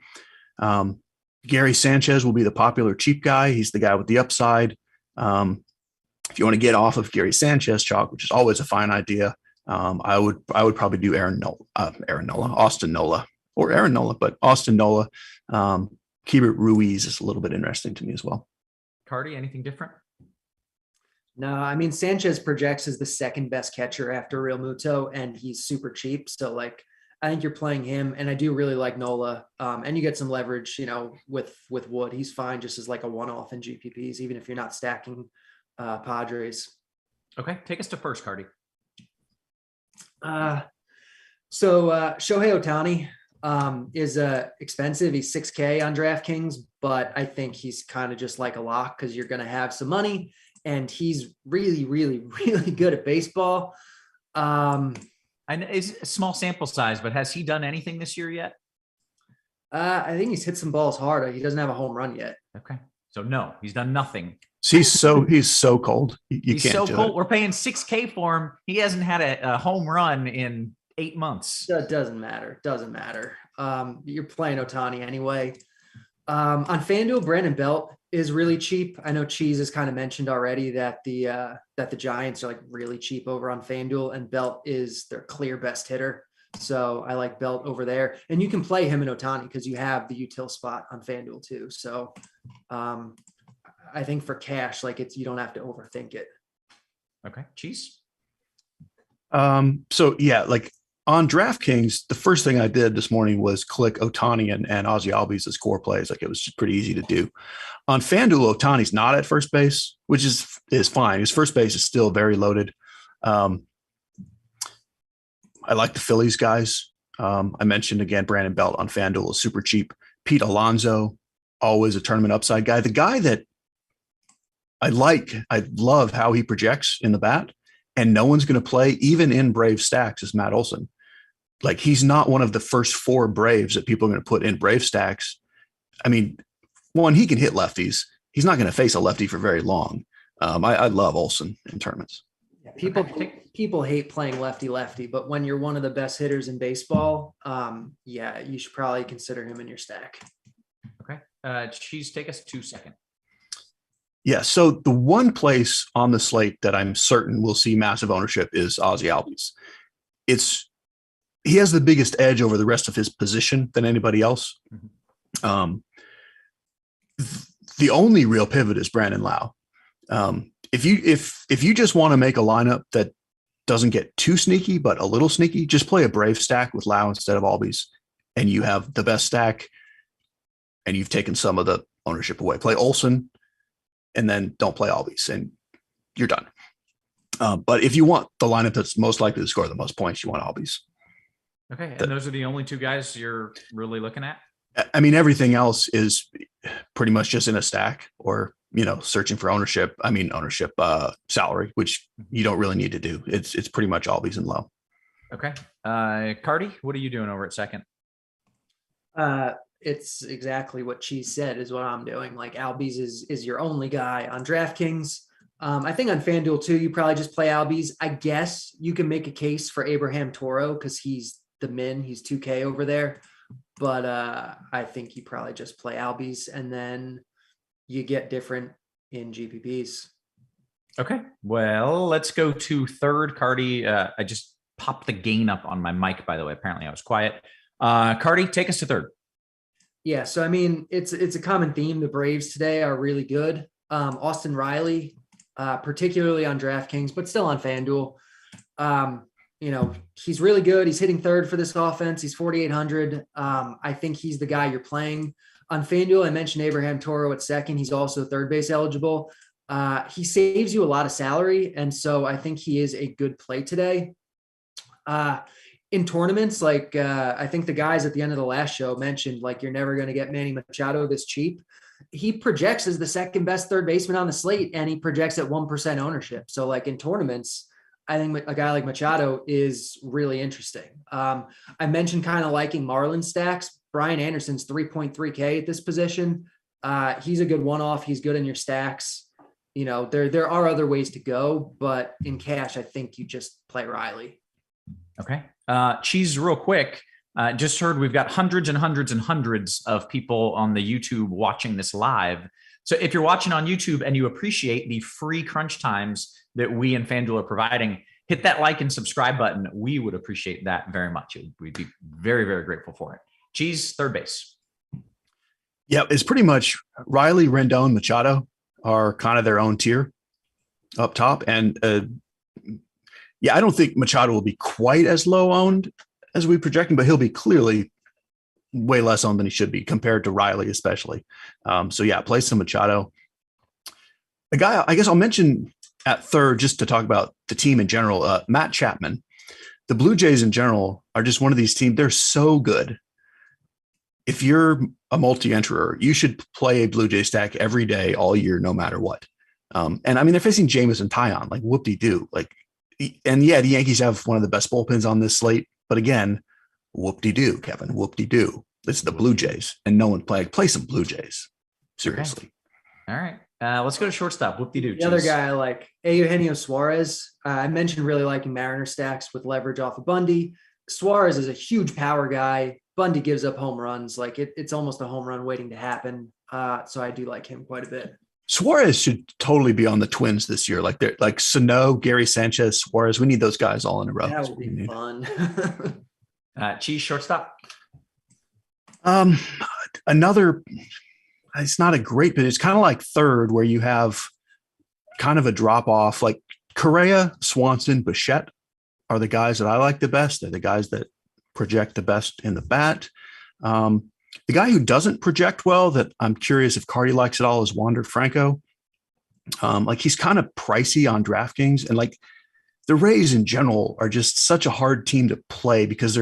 Gary Sanchez will be the popular cheap guy. He's the guy with the upside. If you want to get off of Gary Sanchez chalk, which is always a fine idea, I would probably do Austin Nola, or Aaron Nola, but Austin Nola. Keibert Ruiz is a little bit interesting to me as well. Carty, anything different? No, I mean, Sanchez projects as the second best catcher after Real Muto, and he's super cheap. So like, I think you're playing him, and I do really like Nola. And you get some leverage, with Wood. He's fine just as like a one-off in GPPs, even if you're not stacking Padres. Okay, take us to first, Carty. So Shohei Ohtani is expensive. He's $6K on DraftKings, but I think he's kind of just like a lock because you're going to have some money, and he's really, really, really good at baseball. I know it's a small sample size, but has he done anything this year yet? I think he's hit some balls hard. He doesn't have a home run yet. Okay, so no, he's done nothing. He's so cold. He's can't so do cold. It. We're paying $6K for him. He hasn't had a home run in 8 months. That doesn't matter. You're playing Ohtani anyway. On FanDuel, Brandon Belt is really cheap. I know Cheese has kind of mentioned already that the Giants are like really cheap over on FanDuel, and Belt is their clear best hitter. So I like Belt over there, and you can play him and Ohtani because you have the util spot on FanDuel too. So I think for cash, like you don't have to overthink it. Okay, Cheese. So yeah, like on DraftKings, the first thing I did this morning was click Ohtani and Ozzie Albies as core plays. Like, it was just pretty easy to do. On FanDuel, Ohtani's not at first base, which is fine. His first base is still very loaded. I like the Phillies guys. I mentioned again, Brandon Belt on FanDuel is super cheap. Pete Alonso, always a tournament upside guy. The guy that I love how he projects in the bat, and no one's going to play even in Brave stacks, is Matt Olson. Like, he's not one of the first 4 Braves that people are going to put in Brave stacks. I mean, one, he can hit lefties. He's not going to face a lefty for very long. I love Olson in tournaments. People hate playing lefty, but when you're one of the best hitters in baseball, you should probably consider him in your stack. Okay. Cheese, take us 2 seconds. Yeah. So the one place on the slate that I'm certain will see massive ownership is Ozzie Albies. He has the biggest edge over the rest of his position than anybody else. The only real pivot is Brandon Lau. If you just want to make a lineup that doesn't get too sneaky, but a little sneaky, just play a Brave stack with Lau instead of Albies, and you have the best stack, and you've taken some of the ownership away. Play Olson, and then don't play Albies, and you're done. But if you want the lineup that's most likely to score the most points, you want Albies. Okay, and those are the only 2 guys you're really looking at? I mean, everything else is pretty much just in a stack, or, searching for ownership salary, which you don't really need to do. It's pretty much Albies and Low. Okay. Carty, what are you doing over at second? It's exactly what Cheese said is what I'm doing. Like, Albies is your only guy on DraftKings. I think on FanDuel too, you probably just play Albies. I guess you can make a case for Abraham Toro because he's the min, he's 2K over there. But I think you probably just play Albies, and then you get different in GPPs. Okay. Well, let's go to third. Carty, I just popped the gain up on my mic, by the way. Apparently I was quiet. Carty, take us to third. Yeah. So, I mean, it's a common theme. The Braves today are really good. Austin Riley, particularly on DraftKings, but still on FanDuel. He's really good. He's hitting third for this offense. He's 4,800. I think he's the guy you're playing. On FanDuel, I mentioned Abraham Toro at second. He's also third base eligible. He saves you a lot of salary, and so I think he is a good play today. In tournaments, I think the guys at the end of the last show mentioned, you're never going to get Manny Machado this cheap. He projects as the second best third baseman on the slate, and he projects at 1% ownership. So, in tournaments, I think a guy like Machado is really interesting. I mentioned kind of liking Marlin stacks. Brian Anderson's 3.3K at this position. He's a good one-off. He's good in your stacks. There are other ways to go, but in cash, I think you just play Riley. Okay. Cheese, real quick. Just heard we've got hundreds and hundreds and hundreds of people on the YouTube watching this live. So if you're watching on YouTube and you appreciate the free crunch times that we and FanDuel are providing, hit that like and subscribe button. We would appreciate that very much. We'd be very, very grateful for it. Cheese, third base. Yeah, it's pretty much Riley, Rendon, Machado are kind of their own tier up top. And I don't think Machado will be quite as low owned as we project him, but he'll be clearly way less owned than he should be compared to Riley, especially. Play some Machado. A guy, I guess I'll mention at third, just to talk about the team in general, Matt Chapman. The Blue Jays in general are just one of these teams. They're so good. If you're a multi-enterer, you should play a Blue Jay stack every day, all year, no matter what. They're facing Jameson Taillon, whoop-de-doo. The Yankees have one of the best bullpens on this slate. But again, whoop-de-doo, Kevin, whoop-de-doo. It's the Blue Jays, and no one play some Blue Jays. Seriously. Okay. All right. Let's go to shortstop. Whoop-de-doo. The other guy I like, Eugenio Suarez. I mentioned really liking Mariner stacks with leverage off of Bundy. Suarez is a huge power guy. Bundy gives up home runs. It's almost a home run waiting to happen. So I do like him quite a bit. Suarez should totally be on the Twins this year. Sano, Gary Sanchez, Suarez. We need those guys all in a row. That would be fun. Cheese, shortstop. Another, it's not a great, but it's kind of like third where you have kind of a drop off, like Correa, Swanson, Bichette are the guys that I like the best. They're the guys that project the best in the bat. The guy who doesn't project well that I'm curious if Carty likes at all is Wander Franco. Like he's kind of pricey on DraftKings, and like the Rays in general are just such a hard team to play because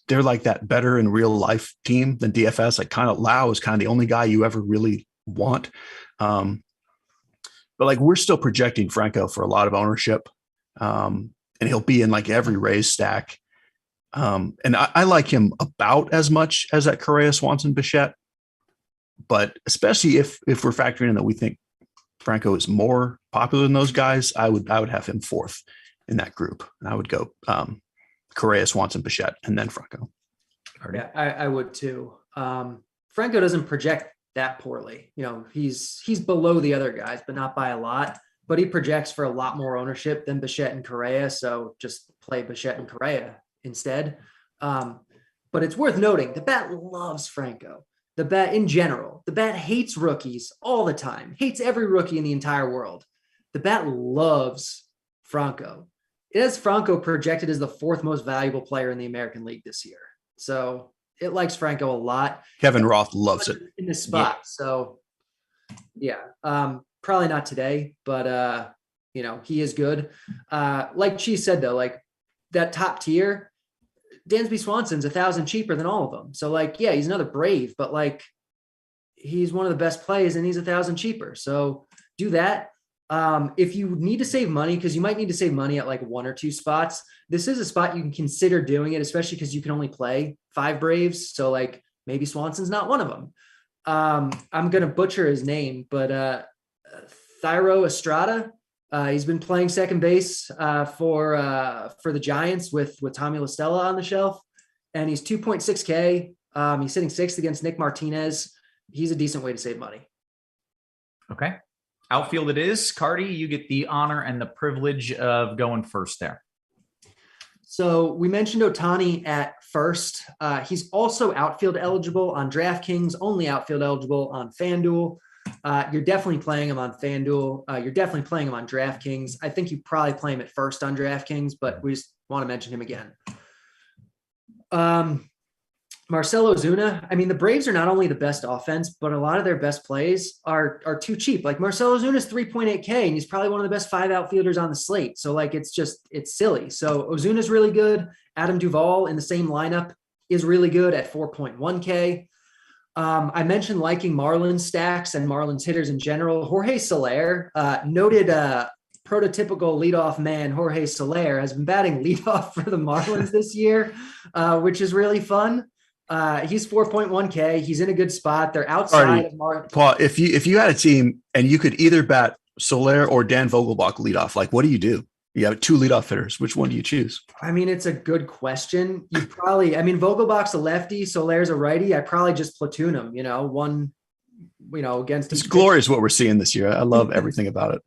they're like that better in real life team than DFS. Like kind of Lau is kind of the only guy you ever really want. But like we're still projecting Franco for a lot of ownership. And he'll be in like every Rays stack. And I like him about as much as that Correa, Swanson, Bichette, but especially if we're factoring in that we think Franco is more popular than those guys, I would have him fourth in that group. And I would go Correa, Swanson, Bichette, and then Franco. Yeah, I would too. Franco doesn't project that poorly. You know, he's below the other guys, but not by a lot. But he projects for a lot more ownership than Bichette and Correa. So just play Bichette and Correa instead. But it's worth noting the bat loves Franco. The bat in general, the bat hates rookies all the time, hates every rookie in the entire world. The bat loves Franco. It has Franco projected as the fourth most valuable player in the American League this year. So it likes Franco a lot. Kevin Roth loves it in this spot. Yeah. So yeah, probably not today, but you know, he is good. Like Cheese said though, like that top tier, Dansby Swanson's 1,000 cheaper than all of them. So like, yeah, he's another Brave, but like he's one of the best plays and he's 1,000 cheaper. So do that. If you need to save money, because you might need to save money at like one or two spots, this is a spot you can consider doing it, especially because you can only play 5 Braves. So like maybe Swanson's not one of them. I'm going to butcher his name, but Thairo Estrada, he's been playing second base for the Giants with Tommy La Stella on the shelf, and he's 2.6K. He's sitting 6th against Nick Martinez. He's a decent way to save money. Okay. Outfield it is. Carty, you get the honor and the privilege of going first there. So we mentioned Ohtani at first. He's also outfield eligible on DraftKings, only outfield eligible on FanDuel. You're definitely playing him on FanDuel. You're definitely playing him on DraftKings. I think you probably play him at first on DraftKings, but we just want to mention him again. Marcell Ozuna. I mean, the Braves are not only the best offense, but a lot of their best plays are too cheap. Like Marcell Ozuna is 3.8K, and he's probably one of the best 5 outfielders on the slate. So like, it's silly. So Ozuna's really good. Adam Duvall in the same lineup is really good at 4.1K. I mentioned liking Marlins stacks and Marlins hitters in general. Jorge Soler, noted prototypical leadoff man, Jorge Soler has been batting leadoff for the Marlins this year, which is really fun. He's 4.1K. He's in a good spot. They're outside of Marlins. Paul, if you had a team and you could either bat Soler or Dan Vogelbach leadoff, like what do you do? You have 2 leadoff hitters. Which one do you choose? I mean, it's a good question. You probably, I mean, Vogelbach's a lefty, Soler's a righty. I probably just platoon them, against. It's glorious what we're seeing this year. I love everything about it.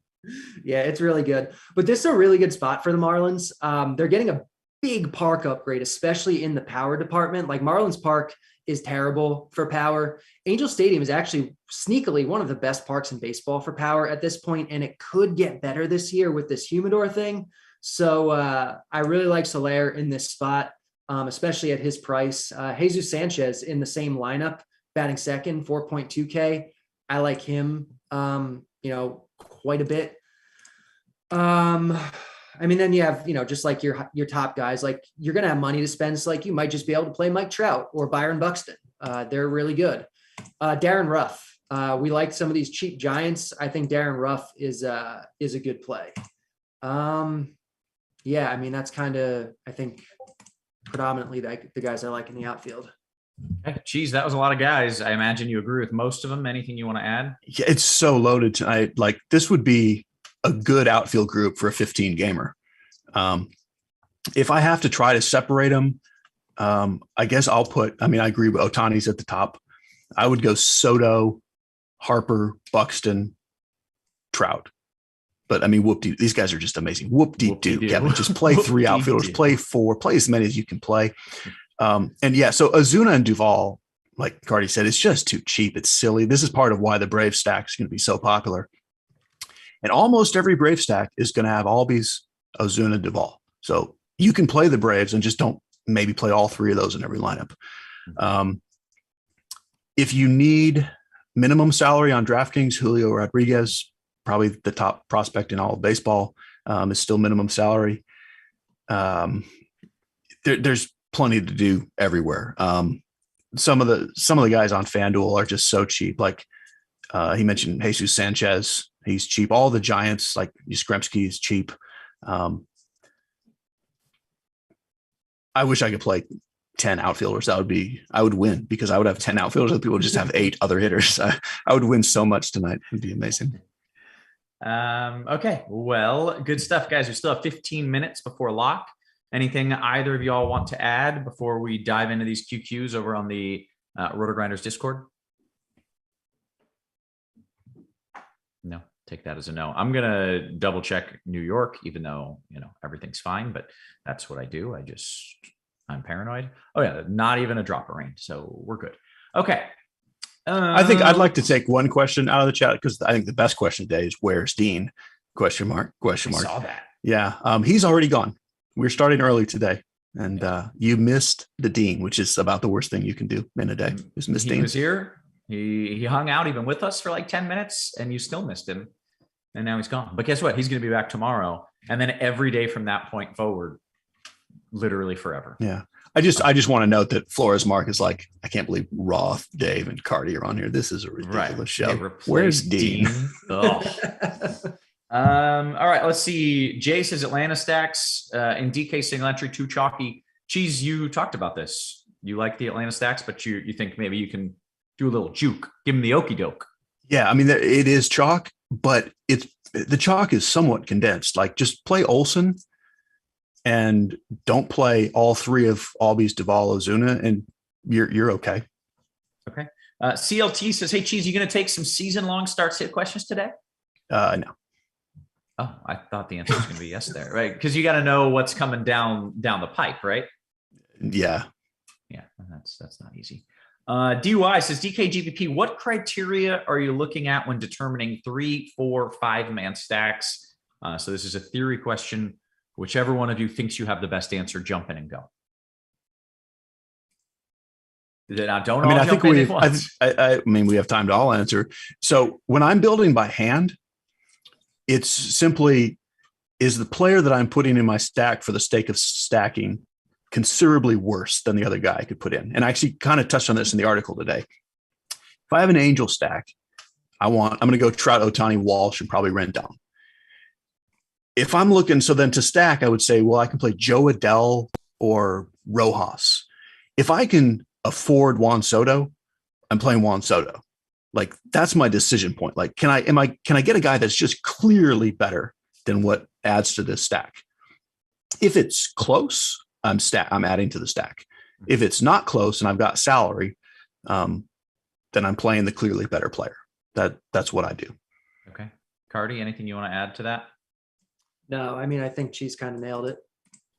Yeah, it's really good. But this is a really good spot for the Marlins. They're getting a big park upgrade, especially in the power department. Like Marlins Park is terrible for power. Angel Stadium is actually sneakily one of the best parks in baseball for power at this point, and it could get better this year with this humidor thing. So I really like Soler in this spot, especially at his price. Jesus Sanchez in the same lineup, batting second, 4.2K. I like him, quite a bit. I mean, then you have, just like your top guys, like you're going to have money to spend. So like you might just be able to play Mike Trout or Byron Buxton. They're really good. Darren Ruff. We like some of these cheap Giants. I think Darren Ruff is a good play. Yeah, I mean, that's kind of, I think, predominantly the guys I like in the outfield. Okay. Geez, that was a lot of guys. I imagine you agree with most of them. Anything you want to add? Yeah, it's so loaded tonight. Like this would be a good outfield group for a 15 gamer. If I have to try to separate them, I guess I agree with Ohtani's at the top. I would go Soto, Harper, Buxton, Trout. But I mean, whoop-de-doo. These guys are just amazing. Whoop-de-doo. Kevin, just play 3 outfielders, play 4, play as many as you can play. So Ozuna and Duvall, like Carty said, it's just too cheap. It's silly. This is part of why the Brave stack is going to be so popular. And almost every Brave stack is going to have Albies, Ozuna, Duvall. So you can play the Braves and just don't maybe play all three of those in every lineup. If you need minimum salary on DraftKings, Julio Rodriguez, probably the top prospect in all of baseball, is still minimum salary. There's plenty to do everywhere. Some of the guys on FanDuel are just so cheap. Like he mentioned Jesus Sanchez, he's cheap. All the Giants, like Yastrzemski, is cheap. I wish I could play 10 outfielders. I would win, because I would have 10 outfielders and people would just have 8 other hitters. I would win so much tonight. It'd be amazing. Okay. Well, good stuff, guys. We still have 15 minutes before lock. Anything either of y'all want to add before we dive into these QQs over on the Rotogrinders Discord? No, take that as a no. I'm going to double check New York, even though, everything's fine, but that's what I do. I'm paranoid. Oh yeah. Not even a drop of rain. So we're good. Okay. I think I'd like to take one question out of the chat, because I think the best question today is, where's Dean? Question mark. I saw that. Yeah. He's already gone. We're starting early today, and you missed the Dean, which is about the worst thing you can do in a day. Is miss Dean. He was here. He hung out even with us for like 10 minutes, and you still missed him. And now he's gone. But guess what? He's going to be back tomorrow. And then every day from that point forward, literally forever. Yeah. I just want to note that Flores Mark is like, I can't believe Roth, Dave, and Carty are on here. This is a ridiculous show. Where's Dean? All right, let's see. Jay says Atlanta stacks in DK single entry, too chalky. Cheese, you talked about this. You like the Atlanta stacks, but you think maybe you can do a little juke. Give him the okey doke. Yeah, I mean, it is chalk, but the chalk is somewhat condensed. Like, just play Olsen and don't play all three of Albies, Duvall, Ozuna, and you're okay. Okay. CLT says, hey, Cheese, you going to take some season-long start sit questions today? No. Oh, I thought the answer was going to be yes there, right? Because you got to know what's coming down the pipe, right? Yeah. Yeah, that's not easy. DUI says, DKGPP, what criteria are you looking at when determining 3, 4, 5-man stacks? So this is a theory question. Whichever one of you thinks you have the best answer, jump in and go. Now, don't all jump in at once. I mean, we have time to all answer. So when I'm building by hand, it's simply, is the player that I'm putting in my stack for the sake of stacking considerably worse than the other guy I could put in? And I actually kind of touched on this in the article today. If I have an Angel stack, I'm going to go Trout, Ohtani, Walsh, and probably Rendon. If I'm looking, so then to stack, I would say, well, I can play Joe Adell or Rojas. If I can afford Juan Soto, I'm playing Juan Soto. Like, that's my decision point. Like, can I get a guy that's just clearly better than what adds to this stack? If it's close, I'm adding to the stack. If it's not close and I've got salary, then I'm playing the clearly better player. That's what I do. Okay. Carty, anything you want to add to that? No, I mean, I think Cheese kind of nailed it.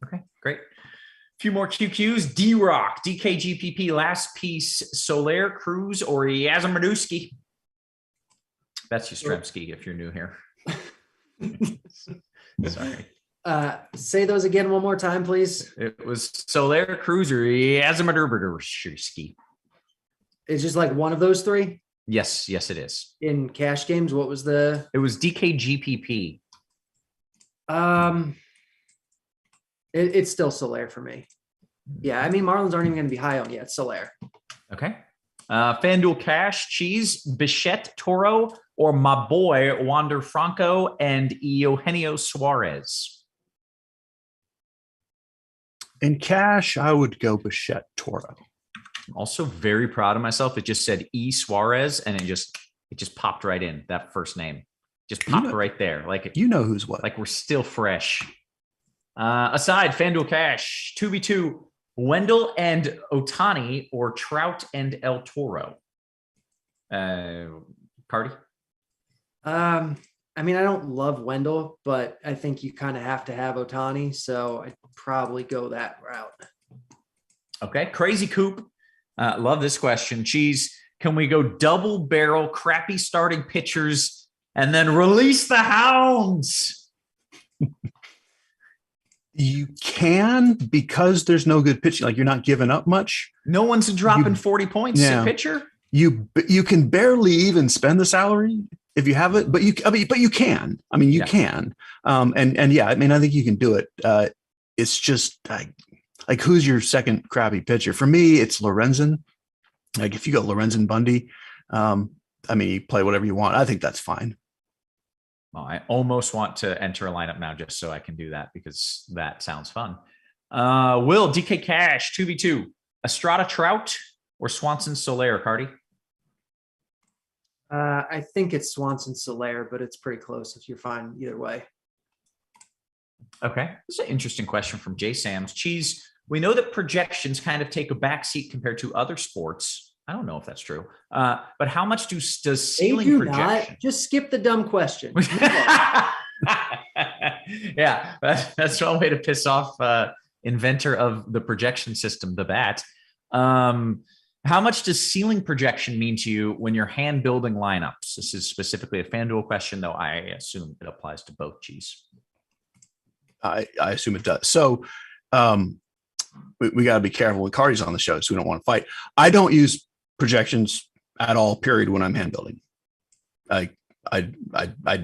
Okay, great. A few more QQs. D-Rock, DKGPP, last piece, Soler, Cruz, or Yastrzemski. That's Yastrzemski if you're new here. Sorry. Say those again one more time, please. It was Soler, Cruz, or Yastrzemski. It's just like one of those three? Yes, it is. In cash games, what was It was DKGPP. It's still Soler for me. Yeah, I mean, Marlins aren't even going to be high on yet. Soler. Okay. FanDuel Cash, Cheese, Bichette, Toro, or my boy Wander Franco and Eugenio Suarez. In cash, I would go Bichette, Toro. I'm also very proud of myself. It just said E Suarez, and it just popped right in, that first name. Just popped right there. Like, you know who's what. Like, we're still fresh. Aside, FanDuel Cash, 2v2, Wendell and Ohtani, or Trout and El Toro. Carty? I mean, I don't love Wendell, but I think you kind of have to have Ohtani, so I'd probably go that route. Okay. Crazy Coop. Love this question. Cheese, can we go double barrel crappy starting pitchers and then release the hounds? You can, because there's no good pitching. Like, you're not giving up much. No one's dropping 40 points at pitcher. You can barely even spend the salary if you have it, but you can. I mean, you can. And yeah, I mean, I think you can do it. It's just like who's your second crappy pitcher? For me, it's Lorenzen. Like, if you go Lorenzen, Bundy, I mean, you play whatever you want. I think that's fine. Well, I almost want to enter a lineup now just so I can do that, because that sounds fun. Will, DK Cash, 2v2, Estrada Trout or Swanson Soler, Carty? I think it's Swanson Soler, but it's pretty close if you're fine either way. Okay. This is an interesting question from Jay Sams. Cheese, we know that projections kind of take a backseat compared to other sports. I don't know if that's true. But how much does ceiling projection? Just skip the dumb question. Yeah, that's one way to piss off inventor of the projection system, the bat. How much does ceiling projection mean to you when you're hand building lineups? This is specifically a FanDuel question, though I assume it applies to both. Cheese. I assume it does. So we got to be careful with Carty's on the show, so we don't want to fight. I don't use projections at all, period, when I'm hand building. I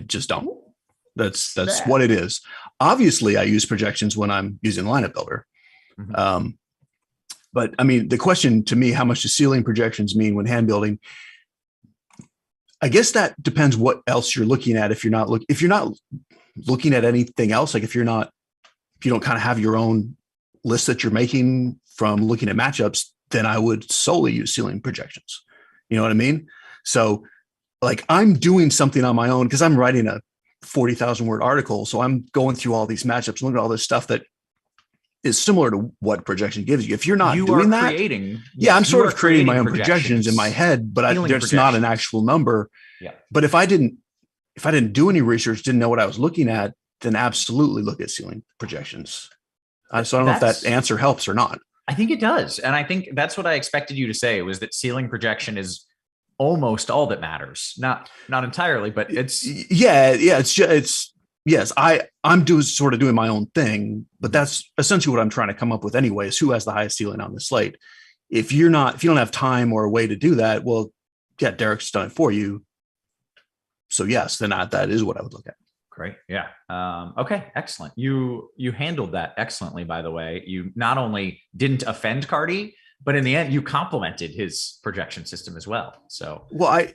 just don't. That's what it is. Obviously, I use projections when I'm using lineup builder. Mm-hmm. But I mean, the question to me, how much do ceiling projections mean when hand building? I guess that depends what else you're looking at. If you're not looking at anything else, like if you don't kind of have your own list that you're making from looking at matchups, then I would solely use ceiling projections. You know what I mean? So like, I'm doing something on my own because I'm writing a 40,000 word article. So I'm going through all these matchups, looking at all this stuff that is similar to what projection gives you. If you're not doing that, I'm sort of creating my own projections in my head, but there's not an actual number. Yeah. But if I didn't do any research, didn't know what I was looking at, then absolutely look at ceiling projections. So I don't know if that answer helps or not. I think it does. And I think that's what I expected you to say, was that ceiling projection is almost all that matters. Not entirely, but it's. Yes, I'm doing my own thing, but that's essentially what I'm trying to come up with anyway, is who has the highest ceiling on the slate. If you don't have time or a way to do that, well, yeah, Derek's done it for you. So yes, then that is what I would look at. Great. Yeah. Okay. Excellent. You handled that excellently, by the way. You not only didn't offend Carty, but in the end, you complimented his projection system as well. So, well,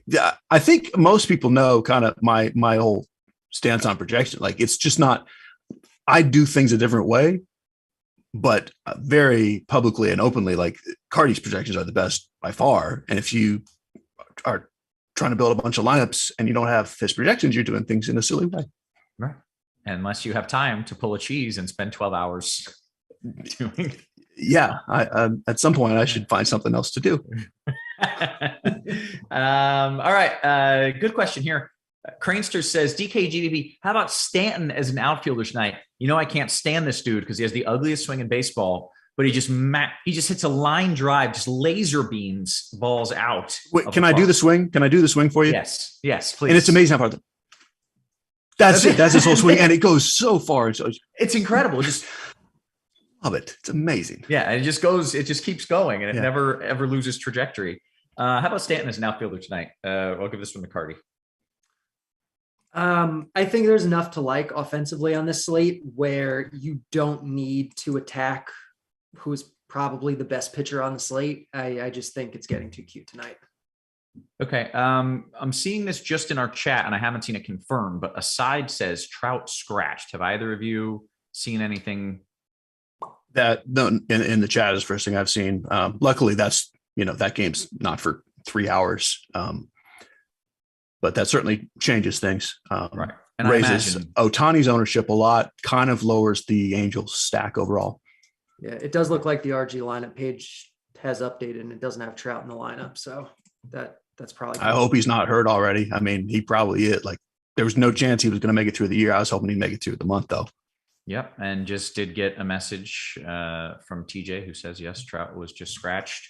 I think most people know kind of my whole stance on projection. Like, it's just not, I do things a different way, but very publicly and openly, like, Carty's projections are the best by far. And if you are trying to build a bunch of lineups and you don't have his projections, you're doing things in a silly way. Right. Unless you have time to pull a cheese and spend 12 hours doing. Yeah. At some point I should find something else to do. All right. Good question here. Cranester says, DKGDP, how about Stanton as an outfielder tonight? You know, I can't stand this dude because he has the ugliest swing in baseball, but he just hits a line drive, just laser beams balls out. Wait, can I do the swing? Can I do the swing for you? Yes, please. And it's amazing how far. That's it. That's his whole swing, and it goes so far. It's incredible. Just love it. It's amazing. Yeah, and it just keeps going, and it never ever loses trajectory. How about Stanton as an outfielder tonight? I'll give this one to Carty. I think there's enough to like offensively on this slate where you don't need to attack who is probably the best pitcher on the slate. I just think it's getting too cute tonight. Okay. I'm seeing this just in our chat and I haven't seen it confirmed, but Aside says Trout scratched. Have either of you seen anything? That in the chat is the first thing I've seen. Luckily that's, that game's not for 3 hours. But that certainly changes things. Right. And raises Ohtani's ownership a lot, kind of lowers the Angels stack overall. Yeah, it does look like the RG lineup page has updated and it doesn't have Trout in the lineup. So that's probably. I hope he's not hurt already. I mean, he probably is. Like, there was no chance he was going to make it through the year. I was hoping he'd make it through the month, though. Yep. And just did get a message from TJ who says, yes, Trout was just scratched.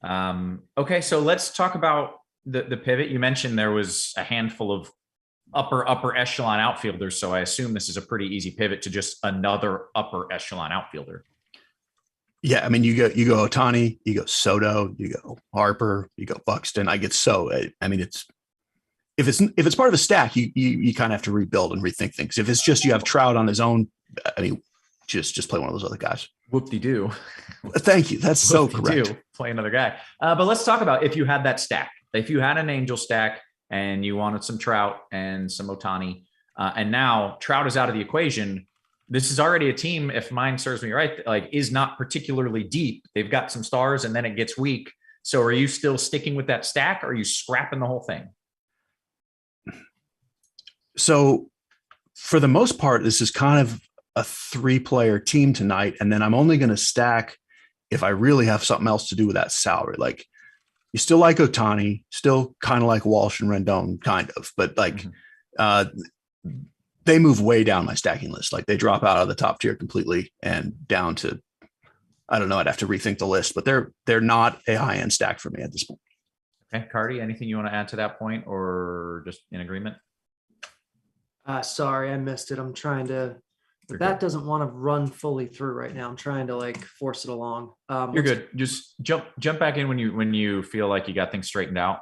Okay. So let's talk about the pivot. You mentioned there was a handful of upper echelon outfielders. So I assume this is a pretty easy pivot to just another upper echelon outfielder. Yeah, I mean, you go Ohtani, you go Soto, you go Harper, you go Buxton. I mean, if it's part of a stack, you kind of have to rebuild and rethink things. If it's just you have Trout on his own, I mean, just play one of those other guys. Whoop-de-doo. Thank you. That's so correct. Play another guy. But let's talk about if you had that stack. If you had an Angel stack and you wanted some Trout and some Ohtani, and now Trout is out of the equation, this is already a team, if mine serves me right, like is not particularly deep. They've got some stars and then it gets weak. So are you still sticking with that stack or are you scrapping the whole thing? So for the most part, this is kind of a 3-player team tonight. And then I'm only going to stack if I really have something else to do with that salary. Like you still like Ohtani, still kind of like Walsh and Rendon, kind of, but like they move way down my stacking list. Like they drop out of the top tier completely and down to, I don't know, I'd have to rethink the list, but they're not a high end stack for me at this point. Okay. Carty, anything you want to add to that point or just in agreement? Sorry, I missed it. I'm trying to, that doesn't want to run fully through right now. I'm trying to like force it along. You're good. Just jump back in when you feel like you got things straightened out.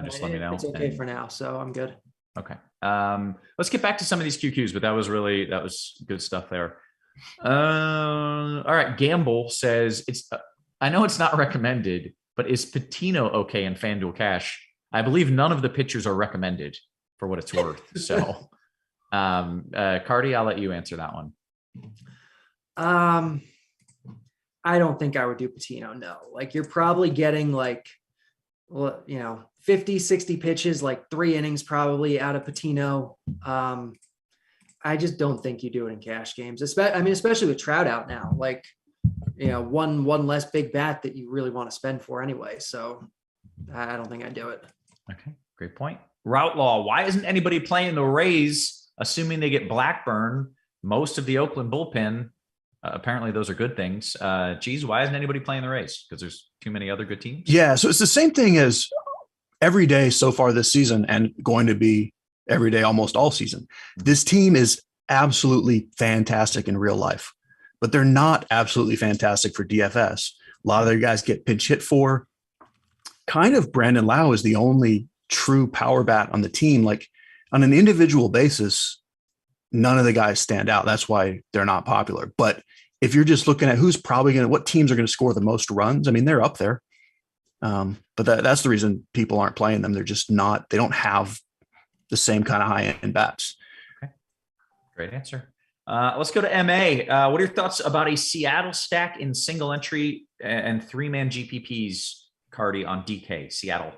Just let me know. It's okay for now. So I'm good. Okay. Let's get back to some of these QQs, but that was good stuff there. All right. Gamble says I know it's not recommended, but is Patino okay in FanDuel Cash? I believe none of the pitchers are recommended for what it's worth. So, Carty, I'll let you answer that one. I don't think I would do Patino. No, like you're probably getting like, well, 50, 60 pitches, like 3 innings probably out of Patino. I just don't think you do it in cash games. Especially with Trout out now, like, one less big bat that you really want to spend for anyway. So I don't think I'd do it. Okay. Great point. Route Law. Why isn't anybody playing the Rays, assuming they get Blackburn, most of the Oakland bullpen? Apparently those are good things. Cheese, why isn't anybody playing the Rays? Because there's too many other good teams? Yeah, so it's the same thing as every day so far this season and going to be every day almost all season. This team is absolutely fantastic in real life, but they're not absolutely fantastic for DFS. A lot of their guys get pinch hit for. Kind of Brandon Lau is the only true power bat on the team. Like on an individual basis, none of the guys stand out. That's why they're not popular. But if you're just looking at what teams are going to score the most runs, I mean, they're up there. But that's the reason people aren't playing them. They're just not, they don't have the same kind of high end bats. Okay. Great answer. Let's go to MA. What are your thoughts about a Seattle stack in single entry and 3-man GPPs, Carty, on DK Seattle?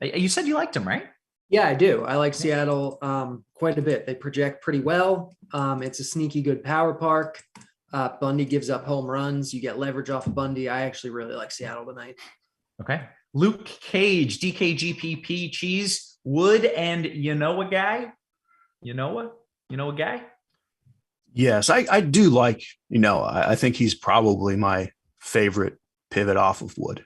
You said you liked him, right? Yeah, I do. I like Seattle quite a bit. They project pretty well. It's a sneaky good power park. Bundy gives up home runs. You get leverage off of Bundy. I actually really like Seattle tonight. Okay. Luke Cage, DKGPP, Cheese, Wood, and you know a guy? You know a guy? Yes, I do like, I think he's probably my favorite pivot off of Wood.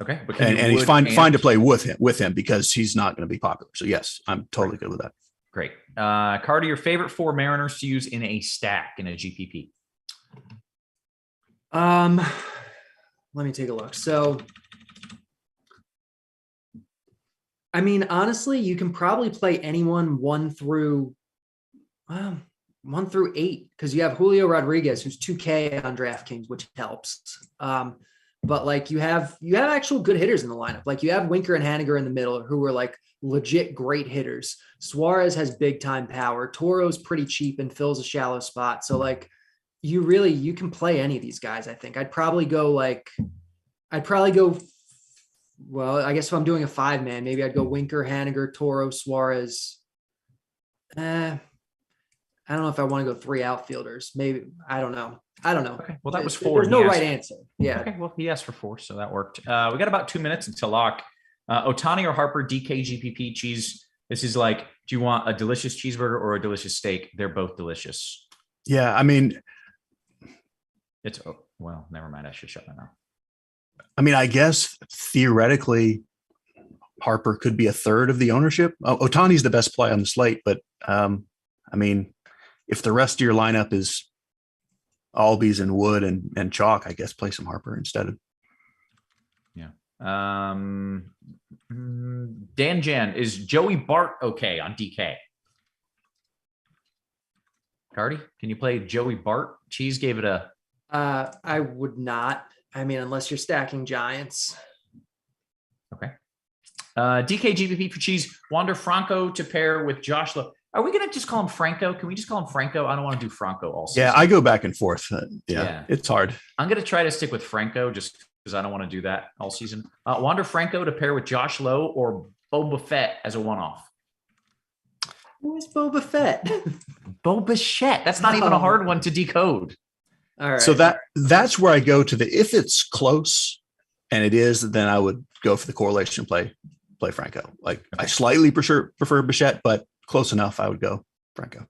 Okay. But and he's fine to play with him because he's not going to be popular. So yes, I'm totally good with that. Great. Carty, your favorite 4 Mariners to use in a stack in a GPP? Let me take a look. So, I mean, honestly, you can probably play anyone 1 through 8 because you have Julio Rodriguez, who's 2K on DraftKings, which helps. But like you have actual good hitters in the lineup. Like you have Winker and Haniger in the middle, who are like legit great hitters. Suarez has big time power. Toro's pretty cheap and fills a shallow spot. So like you can play any of these guys. I think I'd probably go. Well, I guess if I'm doing a 5-man, maybe I'd go Winker, Haniger, Toro, Suarez. I don't know if I want to go 3 outfielders. Maybe I don't know. Okay. Well, that was 4. There's no right answer. Yeah. Okay. Well, he asked for 4, so that worked. We got about 2 minutes until lock. Ohtani or Harper, DK, GPP, Cheese. This is like, do you want a delicious cheeseburger or a delicious steak? They're both delicious. Yeah. I mean, well, never mind. I should shut my mouth. I mean, I guess theoretically, Harper could be a third of the ownership. Otani's the best play on the slate, but I mean, if the rest of your lineup is Albies and Wood and Chalk, I guess play some Harper instead. Yeah. Dan Jan, is Joey Bart okay on DK? Carty, can you play Joey Bart? Cheese gave it a. I would not. I mean, unless you're stacking Giants. Okay. DK GPP for Cheese. Wander Franco to pair with Josh Lowe. Are we going to just call him Franco? Can we just call him Franco? I don't want to do Franco also. Yeah, I go back and forth. Yeah, it's hard. I'm going to try to stick with Franco just because I don't want to do that all season. Wander Franco to pair with Josh Lowe or Boba Fett as a one-off. Who is Boba Fett? Boba Fett. That's not even a hard one to decode. All right. So that's where I go to the, if it's close and it is, then I would go for the correlation play Franco. Like I slightly prefer Bichette, but close enough. I would go Franco.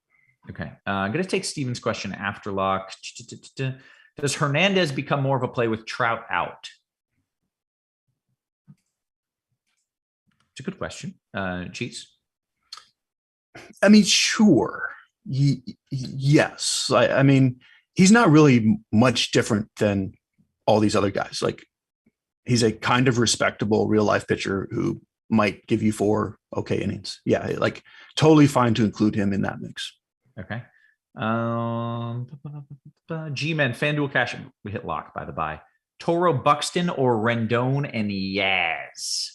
Okay. I'm going to take Steven's question after lock. Does Hernandez become more of a play with Trout out? It's a good question. Cheats. I mean, sure. Yes. I mean, he's not really much different than all these other guys. Like he's a kind of respectable real life pitcher who might give you 4 okay innings. Yeah. Like totally fine to include him in that mix. Okay. G-Men, FanDuel Cash. We hit lock by the by. Toro Buxton or Rendon and Yaz?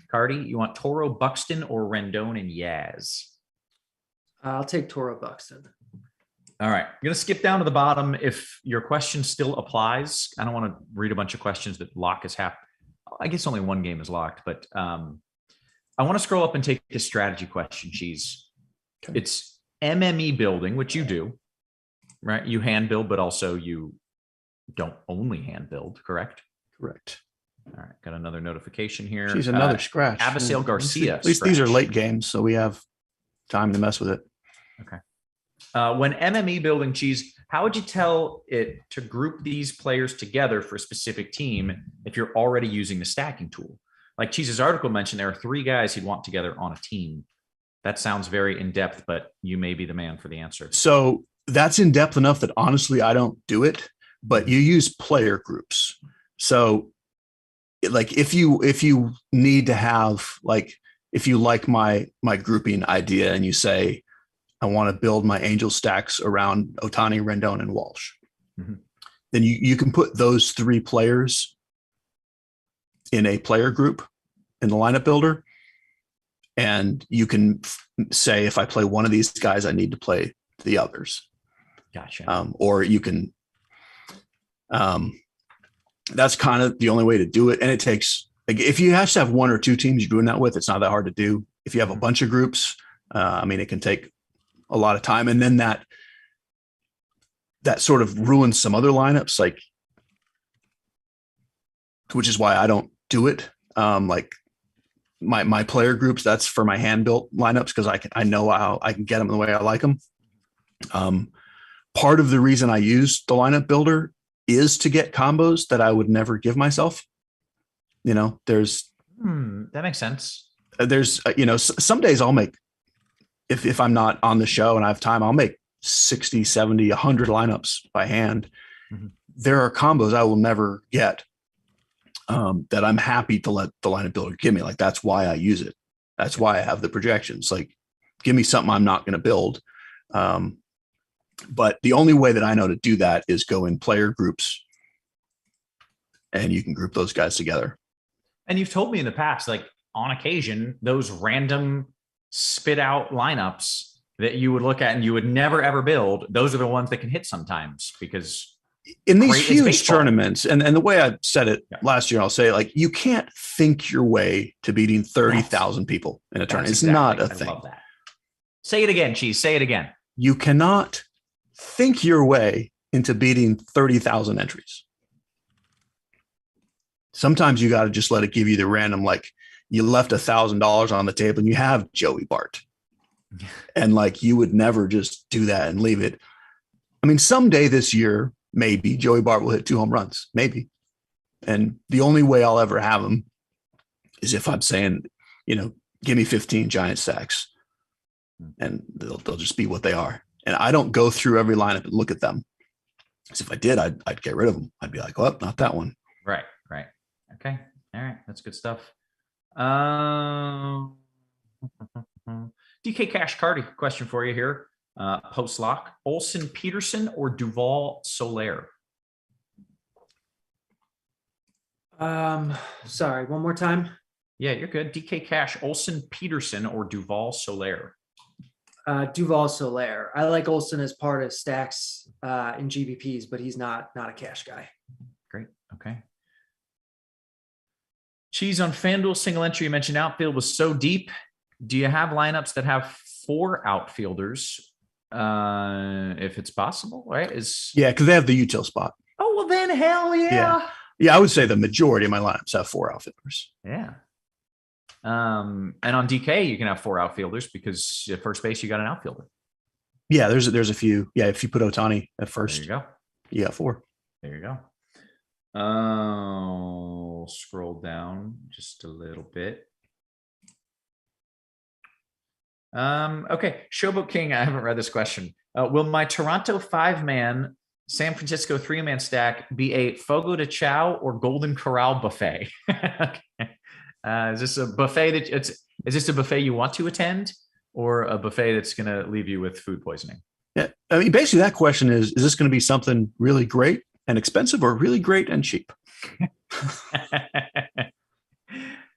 Carty, you want Toro Buxton or Rendon and Yaz? I'll take Toro Buxton. All right. I'm going to skip down to the bottom. If your question still applies, I don't want to read a bunch of questions that lock is half. I guess only one game is locked, but I want to scroll up and take a strategy question, Cheese. Okay. It's MME building, which you do, right? You hand build, but also you don't only hand build, correct? Correct. All right. Got another notification here. She's another scratch. Abisail Garcia. At least these are late games, so we have time to mess with it. Okay. When MME building, Cheese, how would you tell it to group these players together for a specific team if you're already using the stacking tool? Like Cheese's article mentioned, there are 3 guys he'd want together on a team. That sounds very in-depth, but you may be the man for the answer. So that's in-depth enough that honestly, I don't do it, but you use player groups. So like if you need to have, like, if you like my grouping idea and you say, I want to build my angel stacks around Otani, Rendon, and Walsh, then you can put those 3 players in a player group in the lineup builder. And you can say, if I play one of these guys, I need to play the others. Gotcha. Or you can, that's kind of the only way to do it. And it takes, like, if you have to have 1 or 2 teams you're doing that with, it's not that hard to do. If you have a bunch of groups, I mean, it can take a lot of time. And then that sort of ruins some other lineups, like, which is why I don't do it. Like my player groups, that's for my hand built lineups, because I know how I can get them the way I like them. Part of the reason I use the lineup builder is to get combos that I would never give myself. You know, there's that makes sense. There's some days I'll make, if I'm not on the show and I have time, I'll make 60, 70, 100 lineups by hand. There are combos I will never get that I'm happy to let the lineup builder give me. Like, that's why I use it. That's why I have the projections. Like, give me something I'm not going to build. But the only way that I know to do that is go in player groups, and you can group those guys together. And you've told me in the past, like, on occasion, those random spit out lineups that you would look at and you would never ever build, those are the ones that can hit sometimes, because in these huge tournaments, and the way I said it last year, I'll say, like, you can't think your way to beating 30,000 people in a tournament. It's not a thing. I love that. Say it again, Cheese. Say it again. You cannot think your way into beating 30,000 entries. Sometimes you got to just let it give you the random, like, you left $1,000 on the table and you have Joey Bart. And like, you would never just do that and leave it. I mean, someday this year, maybe Joey Bart will hit 2 home runs, maybe. And the only way I'll ever have him is if I'm saying, give me 15 giant sacks, and they'll just be what they are. And I don't go through every lineup and look at them. Because if I did, I'd get rid of them. I'd be like, well, not that one. Right. Okay. All right. That's good stuff. DK Cash Carty, question for you here. Post lock, Olsen Peterson or Duval Soler? Sorry, one more time. Yeah, you're good. DK Cash, Olsen Peterson or Duval Soler? Duval Soler. I like Olsen as part of stacks in GBPs, but he's not a cash guy. Great. Okay. Cheese on FanDuel single entry. You mentioned outfield was so deep. Do you have lineups that have 4 outfielders? If it's possible, right? Yeah, because they have the util spot. Oh, well then hell yeah. Yeah, I would say the majority of my lineups have 4 outfielders. Yeah. And on DK, you can have 4 outfielders because at first base, you got an outfielder. Yeah, there's a few. Yeah, if you put Ohtani at first, there you go. You got 4. There you go. Oh, scroll down just a little bit. Okay, Showboat King. I haven't read this question. Will my Toronto 5-man, San Francisco 3-man stack be a Fogo de Chao or Golden Corral buffet? Okay. Is this a buffet is this a buffet you want to attend, or a buffet that's going to leave you with food poisoning? Yeah, I mean, basically that question is this going to be something really great and expensive, or really great and cheap?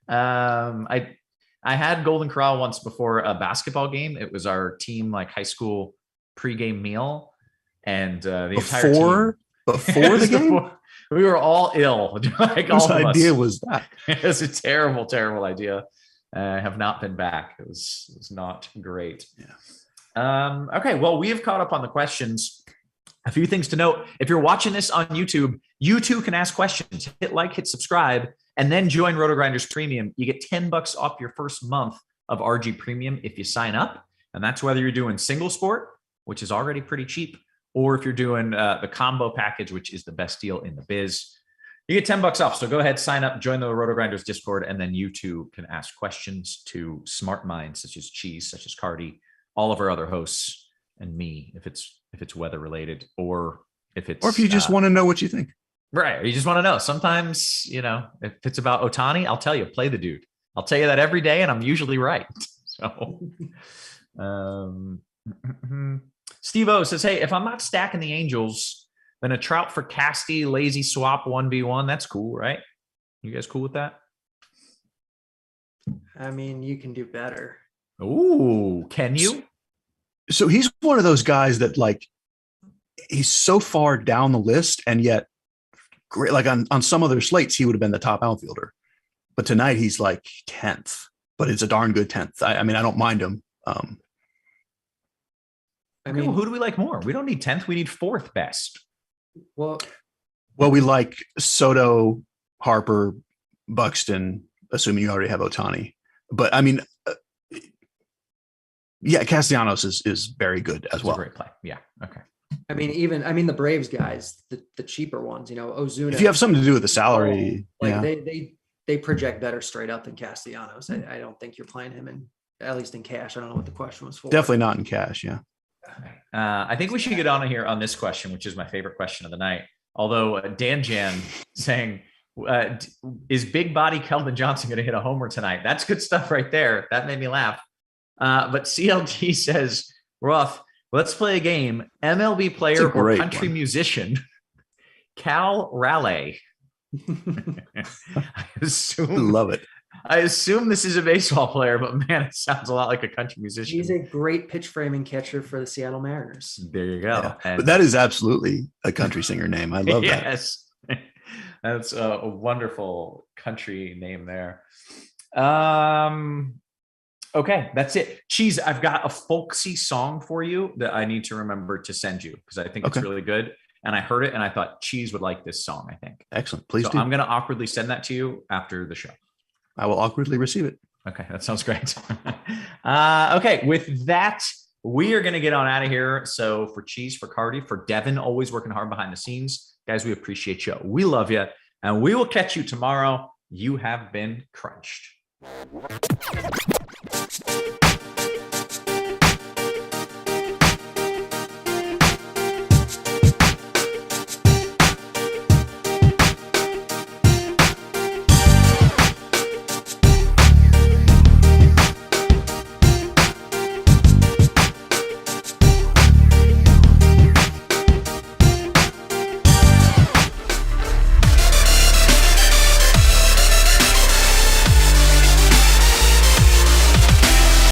I had Golden Corral once before a basketball game. It was our team high school pregame meal, and the entire team before the game. We were all ill. Whose idea was that? It was a terrible, terrible idea. I have not been back. It was not great. Yeah. Okay. Well, we have caught up on the questions. A few things to note. If you're watching this on YouTube, you too can ask questions. Hit like, hit subscribe, and then join Rotogrinders Premium. You get $10 off your first month of RG Premium if you sign up. And that's whether you're doing single sport, which is already pretty cheap, or if you're doing the combo package, which is the best deal in the biz. You get $10 off. So go ahead, sign up, join the Rotogrinders Discord, and then you too can ask questions to smart minds such as Cheese, such as Carty, all of our other hosts, and me, if it's weather related, or if you just want to know what you think. Right. You just want to know. Sometimes, if it's about Ohtani, I'll tell you, play the dude. I'll tell you that every day, and I'm usually right. So, Steve O says, hey, if I'm not stacking the Angels, then a Trout for Casty, lazy swap 1v1. That's cool, right? You guys cool with that? I mean, you can do better. Ooh, can you? So he's one of those guys that he's so far down the list, and yet great. On some other slates, he would have been the top outfielder, but tonight he's 10th, but it's a darn good 10th. I mean, I don't mind him. Who do we like more? We don't need 10th. We need 4th best. Well, we like Soto, Harper, Buxton, assuming you already have Ohtani. But I mean, yeah, Castellanos is very good as well. A great play. Yeah. Okay. I mean, the Braves guys, the cheaper ones, Ozuna. If you have something to do with the salary, they project better straight up than Castellanos. I don't think you're playing him at least in cash. I don't know what the question was for. Definitely not in cash. Yeah. I think we should get on here on this question, which is my favorite question of the night. Although Dan Jan saying, is big body Kelvin Johnson going to hit a homer tonight? That's good stuff right there. That made me laugh. But CLG says, Roth, let's play a game. MLB player or country musician, Cal Raleigh. Love it. I assume this is a baseball player, but man, it sounds a lot like a country musician. He's a great pitch framing catcher for the Seattle Mariners. There you go. Yeah. But that is absolutely a country singer name. I love that. Yes. That's a wonderful country name there. Okay, that's it. Cheese, I've got a folksy song for you that I need to remember to send you because I think it's really good. And I heard it and I thought Cheese would like this song, I think. Excellent. Please do. I'm going to awkwardly send that to you after the show. I will awkwardly receive it. Okay, that sounds great. Okay, with that, we are going to get on out of here. So for Cheese, for Carty, for Devin, always working hard behind the scenes. Guys, we appreciate you. We love you. And we will catch you tomorrow. You have been crunched.